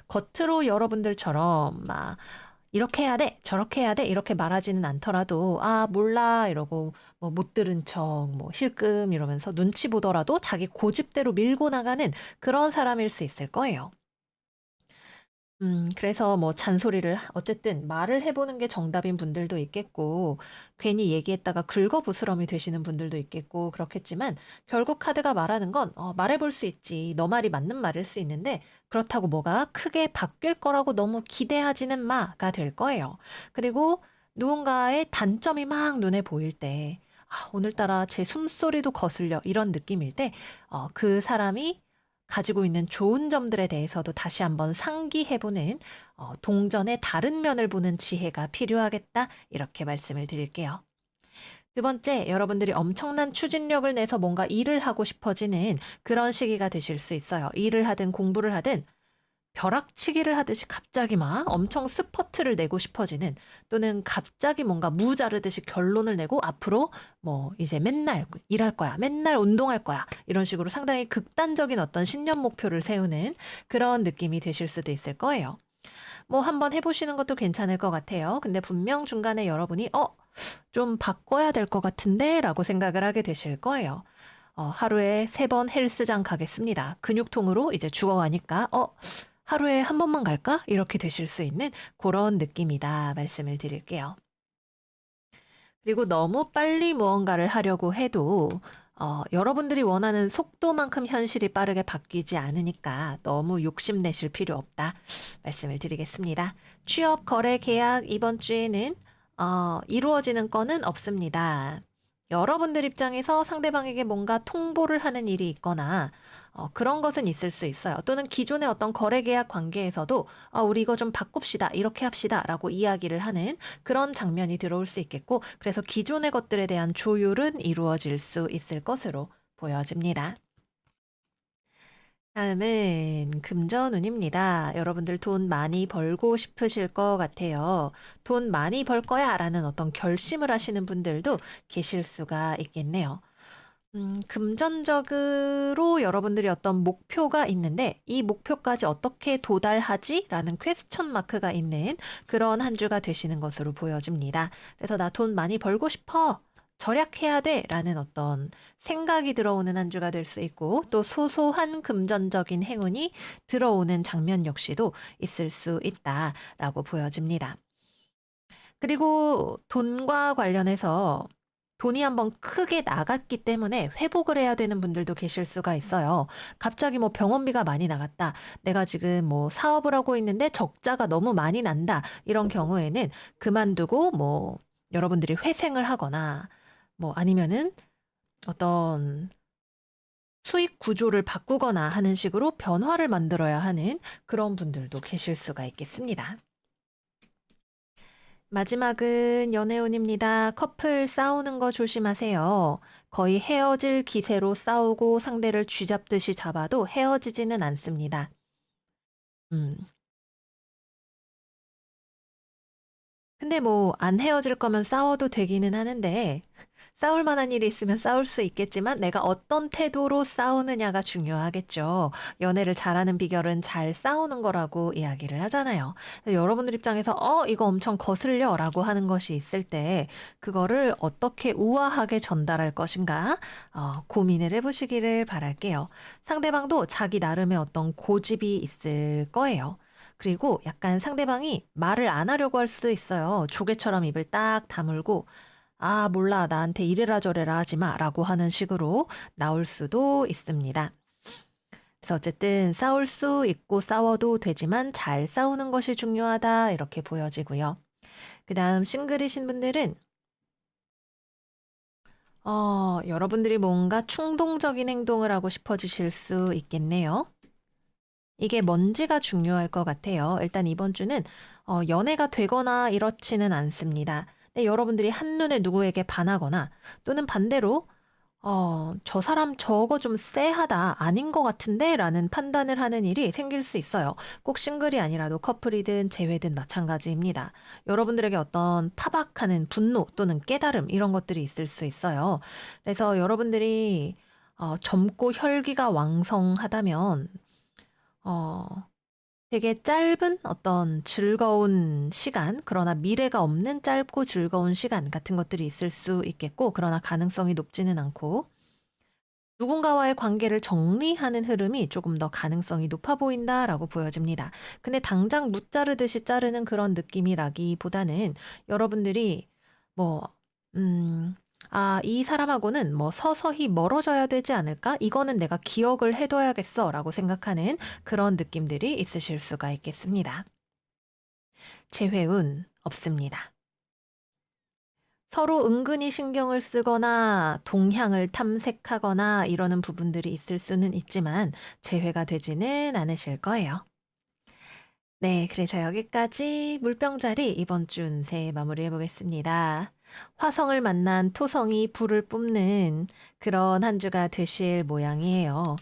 겉으로 여러분들처럼 막 이렇게 해야 돼, 저렇게 해야 돼, 이렇게 말하지는 않더라도, 몰라, 이러고, 뭐, 못 들은 척, 뭐, 힐끔 이러면서 눈치 보더라도 자기 고집대로 밀고 나가는 그런 사람일 수 있을 거예요. 그래서 뭐 잔소리를 어쨌든 말을 해보는 게 정답인 분들도 있겠고, 괜히 얘기했다가 긁어부스럼이 되시는 분들도 있겠고, 그렇겠지만, 결국 카드가 말하는 건, 말해볼 수 있지. 너 말이 맞는 말일 수 있는데, 그렇다고 뭐가 크게 바뀔 거라고 너무 기대하지는 마가 될 거예요. 그리고 누군가의 단점이 막 눈에 보일 때, 오늘따라 제 숨소리도 거슬려. 이런 느낌일 때, 그 사람이 가지고 있는 좋은 점들에 대해서도 다시 한번 상기해보는 동전의 다른 면을 보는 지혜가 필요하겠다. 이렇게 말씀을 드릴게요. 두 번째, 여러분들이 엄청난 추진력을 내서 뭔가 일을 하고 싶어지는 그런 시기가 되실 수 있어요. 일을 하든 공부를 하든 벼락치기를 하듯이 갑자기 막 엄청 스퍼트를 내고 싶어지는 또는 갑자기 뭔가 무 자르듯이 결론을 내고 앞으로 뭐 이제 맨날 일할 거야, 맨날 운동할 거야 이런 식으로 상당히 극단적인 어떤 신년 목표를 세우는 그런 느낌이 되실 수도 있을 거예요. 뭐 한번 해보시는 것도 괜찮을 것 같아요. 근데 분명 중간에 여러분이 좀 바꿔야 될 것 같은데 라고 생각을 하게 되실 거예요. 하루에 3번 헬스장 가겠습니다. 근육통으로 이제 죽어가니까 하루에 한 번만 갈까? 이렇게 되실 수 있는 그런 느낌이다 말씀을 드릴게요. 그리고 너무 빨리 무언가를 하려고 해도 여러분들이 원하는 속도만큼 현실이 빠르게 바뀌지 않으니까 너무 욕심내실 필요 없다 말씀을 드리겠습니다. 취업, 거래, 계약 이번 주에는 이루어지는 건은 없습니다. 여러분들 입장에서 상대방에게 뭔가 통보를 하는 일이 있거나 그런 것은 있을 수 있어요. 또는 기존의 어떤 거래 계약 관계에서도 우리 이거 좀 바꿉시다. 이렇게 합시다. 라고 이야기를 하는 그런 장면이 들어올 수 있겠고, 그래서 기존의 것들에 대한 조율은 이루어질 수 있을 것으로 보여집니다. 다음은 금전운입니다. 여러분들 돈 많이 벌고 싶으실 것 같아요. 돈 많이 벌 거야 라는 어떤 결심을 하시는 분들도 계실 수가 있겠네요. 금전적으로 여러분들이 어떤 목표가 있는데 이 목표까지 어떻게 도달하지? 라는 퀘스천 마크가 있는 그런 한 주가 되시는 것으로 보여집니다. 그래서 나 돈 많이 벌고 싶어. 절약해야 돼. 라는 어떤 생각이 들어오는 한 주가 될 수 있고 또 소소한 금전적인 행운이 들어오는 장면 역시도 있을 수 있다라고 보여집니다. 그리고 돈과 관련해서 돈이 한번 크게 나갔기 때문에 회복을 해야 되는 분들도 계실 수가 있어요. 갑자기 뭐 병원비가 많이 나갔다. 내가 지금 뭐 사업을 하고 있는데 적자가 너무 많이 난다. 이런 경우에는 그만두고 뭐 여러분들이 회생을 하거나 뭐 아니면은 어떤 수익 구조를 바꾸거나 하는 식으로 변화를 만들어야 하는 그런 분들도 계실 수가 있겠습니다. 마지막은 연애운입니다. 커플 싸우는 거 조심하세요. 거의 헤어질 기세로 싸우고 상대를 쥐잡듯이 잡아도 헤어지지는 않습니다. 음. 근데 뭐 안 헤어질 거면 싸워도 되기는 하는데 싸울 만한 일이 있으면 싸울 수 있겠지만 내가 어떤 태도로 싸우느냐가 중요하겠죠. 연애를 잘하는 비결은 잘 싸우는 거라고 이야기를 하잖아요. 여러분들 입장에서 이거 엄청 거슬려라고 하는 것이 있을 때 그거를 어떻게 우아하게 전달할 것인가 고민을 해보시기를 바랄게요. 상대방도 자기 나름의 어떤 고집이 있을 거예요. 그리고 약간 상대방이 말을 안 하려고 할 수도 있어요. 조개처럼 입을 딱 다물고 몰라. 나한테 이래라 저래라 하지 마. 라고 하는 식으로 나올 수도 있습니다. 그래서 어쨌든 싸울 수 있고 싸워도 되지만 잘 싸우는 것이 중요하다. 이렇게 보여지고요. 그 다음 싱글이신 분들은 여러분들이 뭔가 충동적인 행동을 하고 싶어지실 수 있겠네요. 이게 뭔지가 중요할 것 같아요. 일단 이번 주는 연애가 되거나 이렇지는 않습니다. 근데 여러분들이 한눈에 누구에게 반하거나 또는 반대로 저 사람 저거 좀 쎄하다, 아닌 것 같은데? 라는 판단을 하는 일이 생길 수 있어요. 꼭 싱글이 아니라도 커플이든 재회든 마찬가지입니다. 여러분들에게 어떤 파박하는 분노 또는 깨달음 이런 것들이 있을 수 있어요. 그래서 여러분들이 젊고 혈기가 왕성하다면 어, 되게 짧은 어떤 즐거운 시간, 그러나 미래가 없는 짧고 즐거운 시간 같은 것들이 있을 수 있겠고, 그러나 가능성이 높지는 않고, 누군가와의 관계를 정리하는 흐름이 조금 더 가능성이 높아 보인다라고 보여집니다. 근데 당장 무자르듯이 자르는 그런 느낌이라기보다는 여러분들이 뭐, 음, 이 사람하고는 뭐 서서히 멀어져야 되지 않을까? 이거는 내가 기억을 해둬야겠어 라고 생각하는 그런 느낌들이 있으실 수가 있겠습니다. 재회운 없습니다. 서로 은근히 신경을 쓰거나 동향을 탐색하거나 이러는 부분들이 있을 수는 있지만 재회가 되지는 않으실 거예요. 네, 그래서 여기까지 물병자리 이번 주 운세 마무리해 보겠습니다. 화성을 만난 토성이 불을 뿜는 그런 한 주가 되실 모양이에요.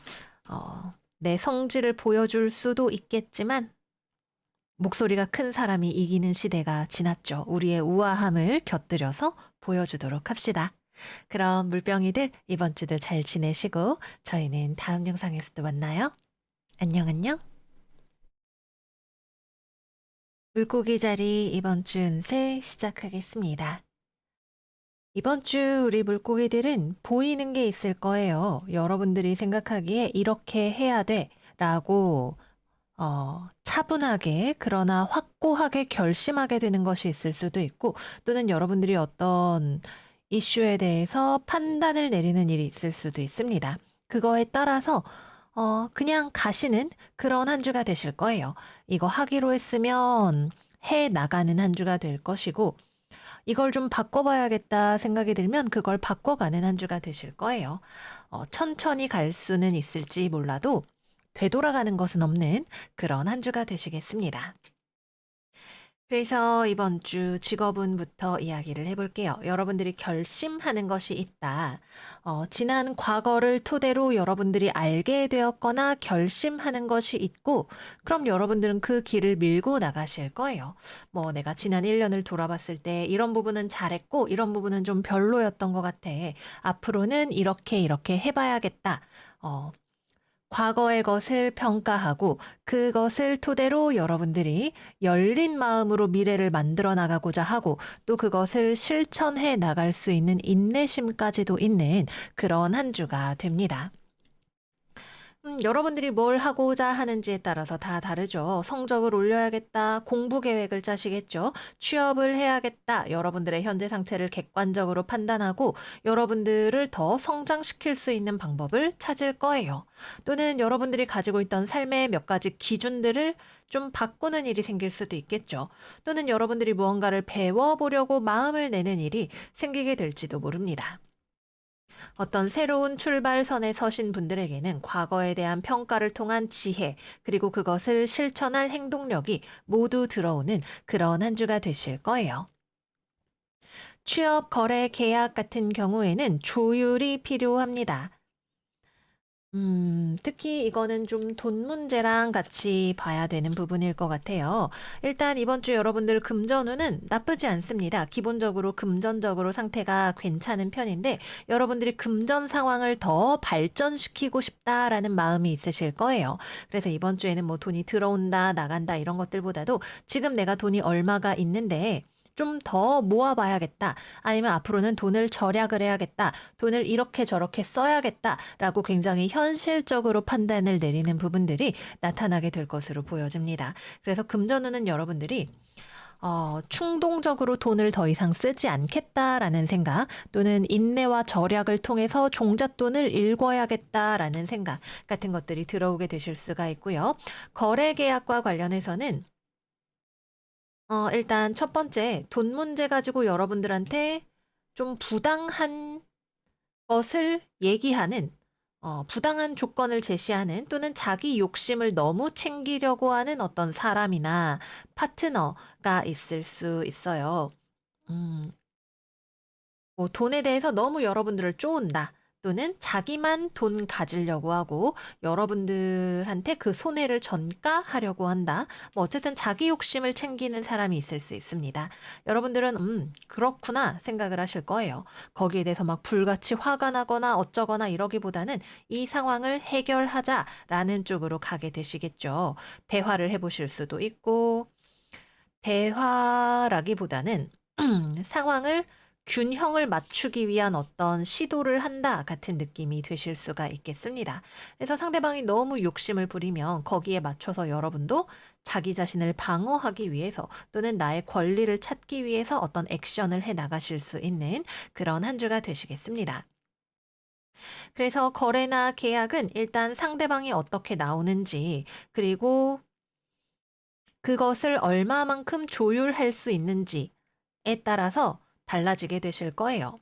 내 성질을 보여줄 수도 있겠지만 목소리가 큰 사람이 이기는 시대가 지났죠. 우리의 우아함을 곁들여서 보여주도록 합시다. 그럼 물병이들 이번 주도 잘 지내시고 저희는 다음 영상에서 또 만나요. 안녕 안녕. 물고기 자리 이번 주 운세 시작하겠습니다. 이번 주 우리 물고기들은 보이는 게 있을 거예요. 여러분들이 생각하기에 이렇게 해야 돼 라고 차분하게 그러나 확고하게 결심하게 되는 것이 있을 수도 있고 또는 여러분들이 어떤 이슈에 대해서 판단을 내리는 일이 있을 수도 있습니다. 그거에 따라서 그냥 가시는 그런 한 주가 되실 거예요. 이거 하기로 했으면 해 나가는 한 주가 될 것이고, 이걸 좀 바꿔봐야겠다 생각이 들면 그걸 바꿔가는 한 주가 되실 거예요. 천천히 갈 수는 있을지 몰라도 되돌아가는 것은 없는 그런 한 주가 되시겠습니다. 그래서 이번 주 직업운부터 이야기를 해볼게요. 여러분들이 결심하는 것이 있다. 지난 과거를 토대로 여러분들이 알게 되었거나 결심하는 것이 있고, 그럼 여러분들은 그 길을 밀고 나가실 거예요. 뭐 내가 지난 1년을 돌아봤을 때 이런 부분은 잘했고, 이런 부분은 좀 별로였던 것 같아. 앞으로는 이렇게 이렇게 해봐야겠다. 어, 과거의 것을 평가하고 그것을 토대로 여러분들이 열린 마음으로 미래를 만들어 나가고자 하고 또 그것을 실천해 나갈 수 있는 인내심까지도 있는 그런 한 주가 됩니다. 여러분들이 뭘 하고자 하는지에 따라서 다 다르죠. 성적을 올려야겠다. 공부 계획을 짜시겠죠. 취업을 해야겠다. 여러분들의 현재 상태를 객관적으로 판단하고 여러분들을 더 성장시킬 수 있는 방법을 찾을 거예요. 또는 여러분들이 가지고 있던 삶의 몇 가지 기준들을 좀 바꾸는 일이 생길 수도 있겠죠. 또는 여러분들이 무언가를 배워보려고 마음을 내는 일이 생기게 될지도 모릅니다. 어떤 새로운 출발선에 서신 분들에게는 과거에 대한 평가를 통한 지혜, 그리고 그것을 실천할 행동력이 모두 들어오는 그런 한 주가 되실 거예요. 취업, 거래, 계약 같은 경우에는 조율이 필요합니다. 특히 이거는 좀 돈 문제랑 같이 봐야 되는 부분일 것 같아요. 일단 이번 주 여러분들 금전운은 나쁘지 않습니다. 기본적으로 금전적으로 상태가 괜찮은 편인데 여러분들이 금전 상황을 더 발전시키고 싶다라는 마음이 있으실 거예요. 그래서 이번 주에는 뭐 돈이 들어온다, 나간다 이런 것들보다도 지금 내가 돈이 얼마가 있는데 좀 더 모아봐야겠다. 아니면 앞으로는 돈을 절약을 해야겠다. 돈을 이렇게 저렇게 써야겠다라고 굉장히 현실적으로 판단을 내리는 부분들이 나타나게 될 것으로 보여집니다. 그래서 금전운은 여러분들이 충동적으로 돈을 더 이상 쓰지 않겠다라는 생각 또는 인내와 절약을 통해서 종잣돈을 일궈야겠다라는 생각 같은 것들이 들어오게 되실 수가 있고요. 거래 계약과 관련해서는 일단 첫 번째, 돈 문제 가지고 여러분들한테 좀 부당한 것을 얘기하는, 부당한 조건을 제시하는 또는 자기 욕심을 너무 챙기려고 하는 어떤 사람이나 파트너가 있을 수 있어요. 음, 뭐 돈에 대해서 너무 여러분들을 쪼은다. 또는 자기만 돈 가지려고 하고 여러분들한테 그 손해를 전가하려고 한다. 뭐 어쨌든 자기 욕심을 챙기는 사람이 있을 수 있습니다. 여러분들은 그렇구나 생각을 하실 거예요. 거기에 대해서 막 불같이 화가 나거나 어쩌거나 이러기보다는 이 상황을 해결하자라는 쪽으로 가게 되시겠죠. 대화를 해보실 수도 있고 대화라기보다는 상황을 균형을 맞추기 위한 어떤 시도를 한다 같은 느낌이 되실 수가 있겠습니다. 그래서 상대방이 너무 욕심을 부리면 거기에 맞춰서 여러분도 자기 자신을 방어하기 위해서 또는 나의 권리를 찾기 위해서 어떤 액션을 해 나가실 수 있는 그런 한 주가 되시겠습니다. 그래서 거래나 계약은 일단 상대방이 어떻게 나오는지 그리고 그것을 얼마만큼 조율할 수 있는지에 따라서 달라지게 되실 거예요.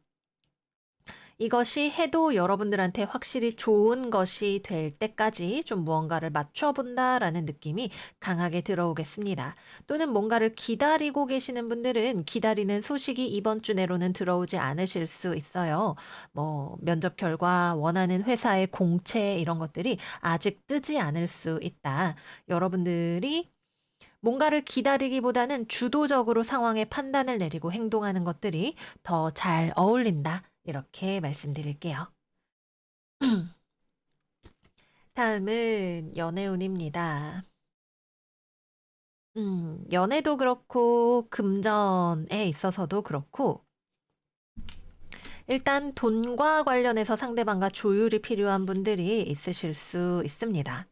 이것이 해도 여러분들한테 확실히 좋은 것이 될 때까지 좀 무언가를 맞춰본다라는 느낌이 강하게 들어오겠습니다. 또는 뭔가를 기다리고 계시는 분들은 기다리는 소식이 이번 주 내로는 들어오지 않으실 수 있어요. 뭐 면접 결과, 원하는 회사의 공채 이런 것들이 아직 뜨지 않을 수 있다. 여러분들이 뭔가를 기다리기보다는 주도적으로 상황에 판단을 내리고 행동하는 것들이 더 잘 어울린다. 이렇게 말씀드릴게요. 다음은 연애운입니다. 연애도 그렇고, 금전에 있어서도 그렇고, 일단 돈과 관련해서 상대방과 조율이 필요한 분들이 있으실 수 있습니다.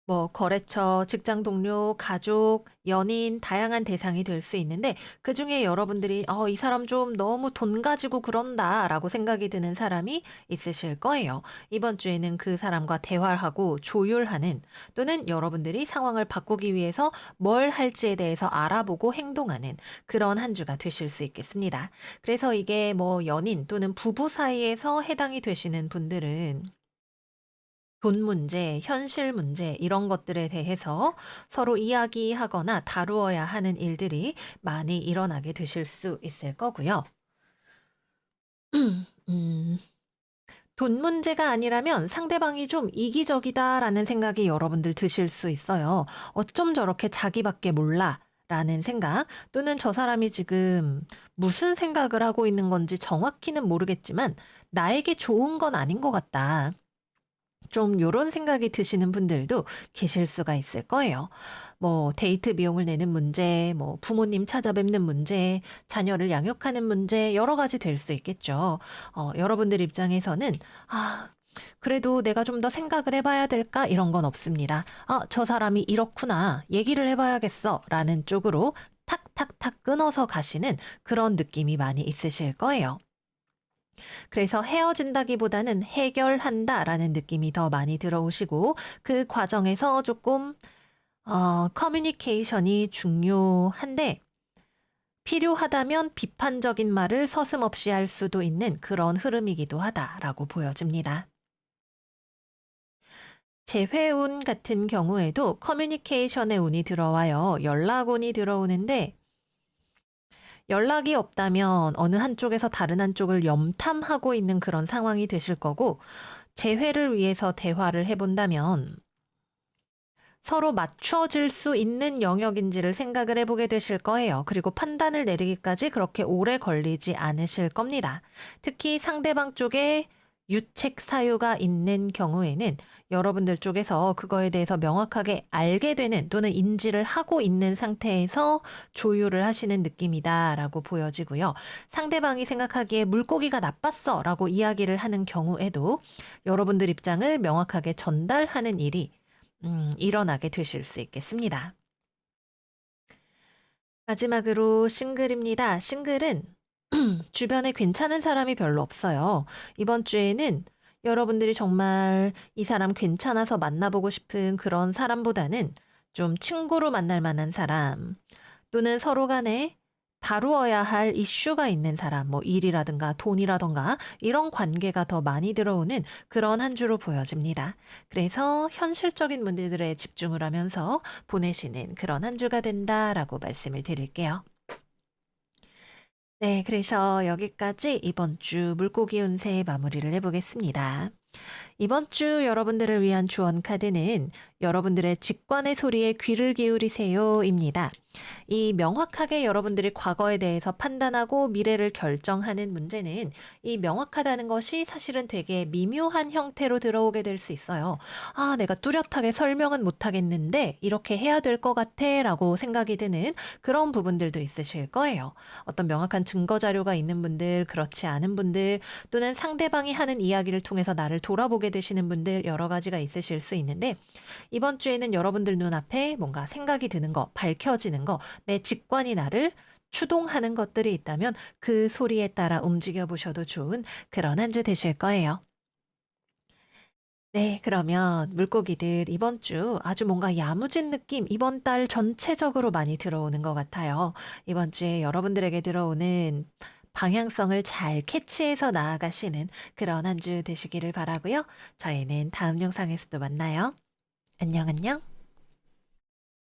뭐 거래처, 직장 동료, 가족, 연인 다양한 대상이 될 수 있는데 그중에 여러분들이 '이 사람 좀 너무 돈 가지고 그런다.'라고 생각이 드는 사람이 있으실 거예요. 이번 주에는 그 사람과 대화하고 조율하는 또는 여러분들이 상황을 바꾸기 위해서 뭘 할지에 대해서 알아보고 행동하는 그런 한 주가 되실 수 있겠습니다. 그래서 이게 뭐 연인 또는 부부 사이에서 해당이 되시는 분들은 돈 문제, 현실 문제 이런 것들에 대해서 서로 이야기하거나 다루어야 하는 일들이 많이 일어나게 되실 수 있을 거고요. 음. 돈 문제가 아니라면 '상대방이 좀 이기적이다.'라는 생각이 여러분들 드실 수 있어요. '어쩜 저렇게 자기밖에 몰라.'라는 생각 또는 '저 사람이 지금 무슨 생각을 하고 있는 건지 정확히는 모르겠지만 나에게 좋은 건 아닌 것 같다.' 좀 요런 생각이 드시는 분들도 계실 수가 있을 거예요. 뭐 데이트 비용을 내는 문제, 뭐 부모님 찾아뵙는 문제, 자녀를 양육하는 문제 여러 가지 될 수 있겠죠. 여러분들 입장에서는 '아 그래도 내가 좀 더 생각을 해 봐야 될까?' 이런 건 없습니다. '아 저 사람이 이렇구나. 얘기를 해 봐야겠어.'라는 쪽으로 탁탁탁 끊어서 가시는 그런 느낌이 많이 있으실 거예요. 그래서 헤어진다기보다는 해결한다라는 느낌이 더 많이 들어오시고 그 과정에서 조금 커뮤니케이션이 중요한데 필요하다면 비판적인 말을 서슴없이 할 수도 있는 그런 흐름이기도 하다라고 보여집니다. 재회운 같은 경우에도 커뮤니케이션의 운이 들어와요. 연락운이 들어오는데 연락이 없다면 어느 한쪽에서 다른 한쪽을 염탐하고 있는 그런 상황이 되실 거고 재회를 위해서 대화를 해 본다면 서로 맞춰질 수 있는 영역인지를 생각을 해 보게 되실 거예요. 그리고 판단을 내리기까지 그렇게 오래 걸리지 않으실 겁니다. 특히 상대방 쪽에 유책 사유가 있는 경우에는 여러분들 쪽에서 그거에 대해서 명확하게 알게 되는 또는 인지를 하고 있는 상태에서 조율을 하시는 느낌이다라고 보여지고요. 상대방이 생각하기에 "물고기가 나빴어."라고 이야기를 하는 경우에도 여러분들 입장을 명확하게 전달하는 일이 일어나게 되실 수 있겠습니다. 마지막으로 싱글입니다. 싱글은 주변에 괜찮은 사람이 별로 없어요. 이번 주에는 여러분들이 정말 이 사람 괜찮아서 만나보고 싶은 그런 사람보다는 좀 친구로 만날 만한 사람 또는 서로 간에 다루어야 할 이슈가 있는 사람, 뭐 일이라든가 돈이라든가 이런 관계가 더 많이 들어오는 그런 한 주로 보여집니다. 그래서 현실적인 문제들에 집중을 하면서 보내시는 그런 한 주가 된다라고 말씀을 드릴게요. 네, 그래서 여기까지 이번 주 물고기 운세 마무리를 해보겠습니다. 이번 주 여러분들을 위한 조언 카드는 여러분들의 직관의 소리에 귀를 기울이세요입니다. 이 명확하게 여러분들이 과거에 대해서 판단하고 미래를 결정하는 문제는 이 명확하다는 것이 사실은 되게 미묘한 형태로 들어오게 될 수 있어요. 아, 내가 뚜렷하게 설명은 못하겠는데 이렇게 해야 될 것 같아 라고 생각이 드는 그런 부분들도 있으실 거예요. 어떤 명확한 증거 자료가 있는 분들, 그렇지 않은 분들, 또는 상대방이 하는 이야기를 통해서 나를 돌아보게 되시는 분들 여러 가지가 있으실 수 있는데 이번 주에는 여러분들 눈앞에 뭔가 생각이 드는 거, 밝혀지는 거, 내 직관이 나를 추동하는 것들이 있다면 그 소리에 따라 움직여 보셔도 좋은 그런 한 주 되실 거예요. 네, 그러면 물고기들 이번 주 아주 뭔가 야무진 느낌 이번 달 전체적으로 많이 들어오는 것 같아요. 이번 주에 여러분들에게 들어오는 방향성을 잘 캐치해서 나아가시는 그런 한 주 되시기를 바라고요. 저희는 다음 영상에서도 만나요. 안녕, 안녕.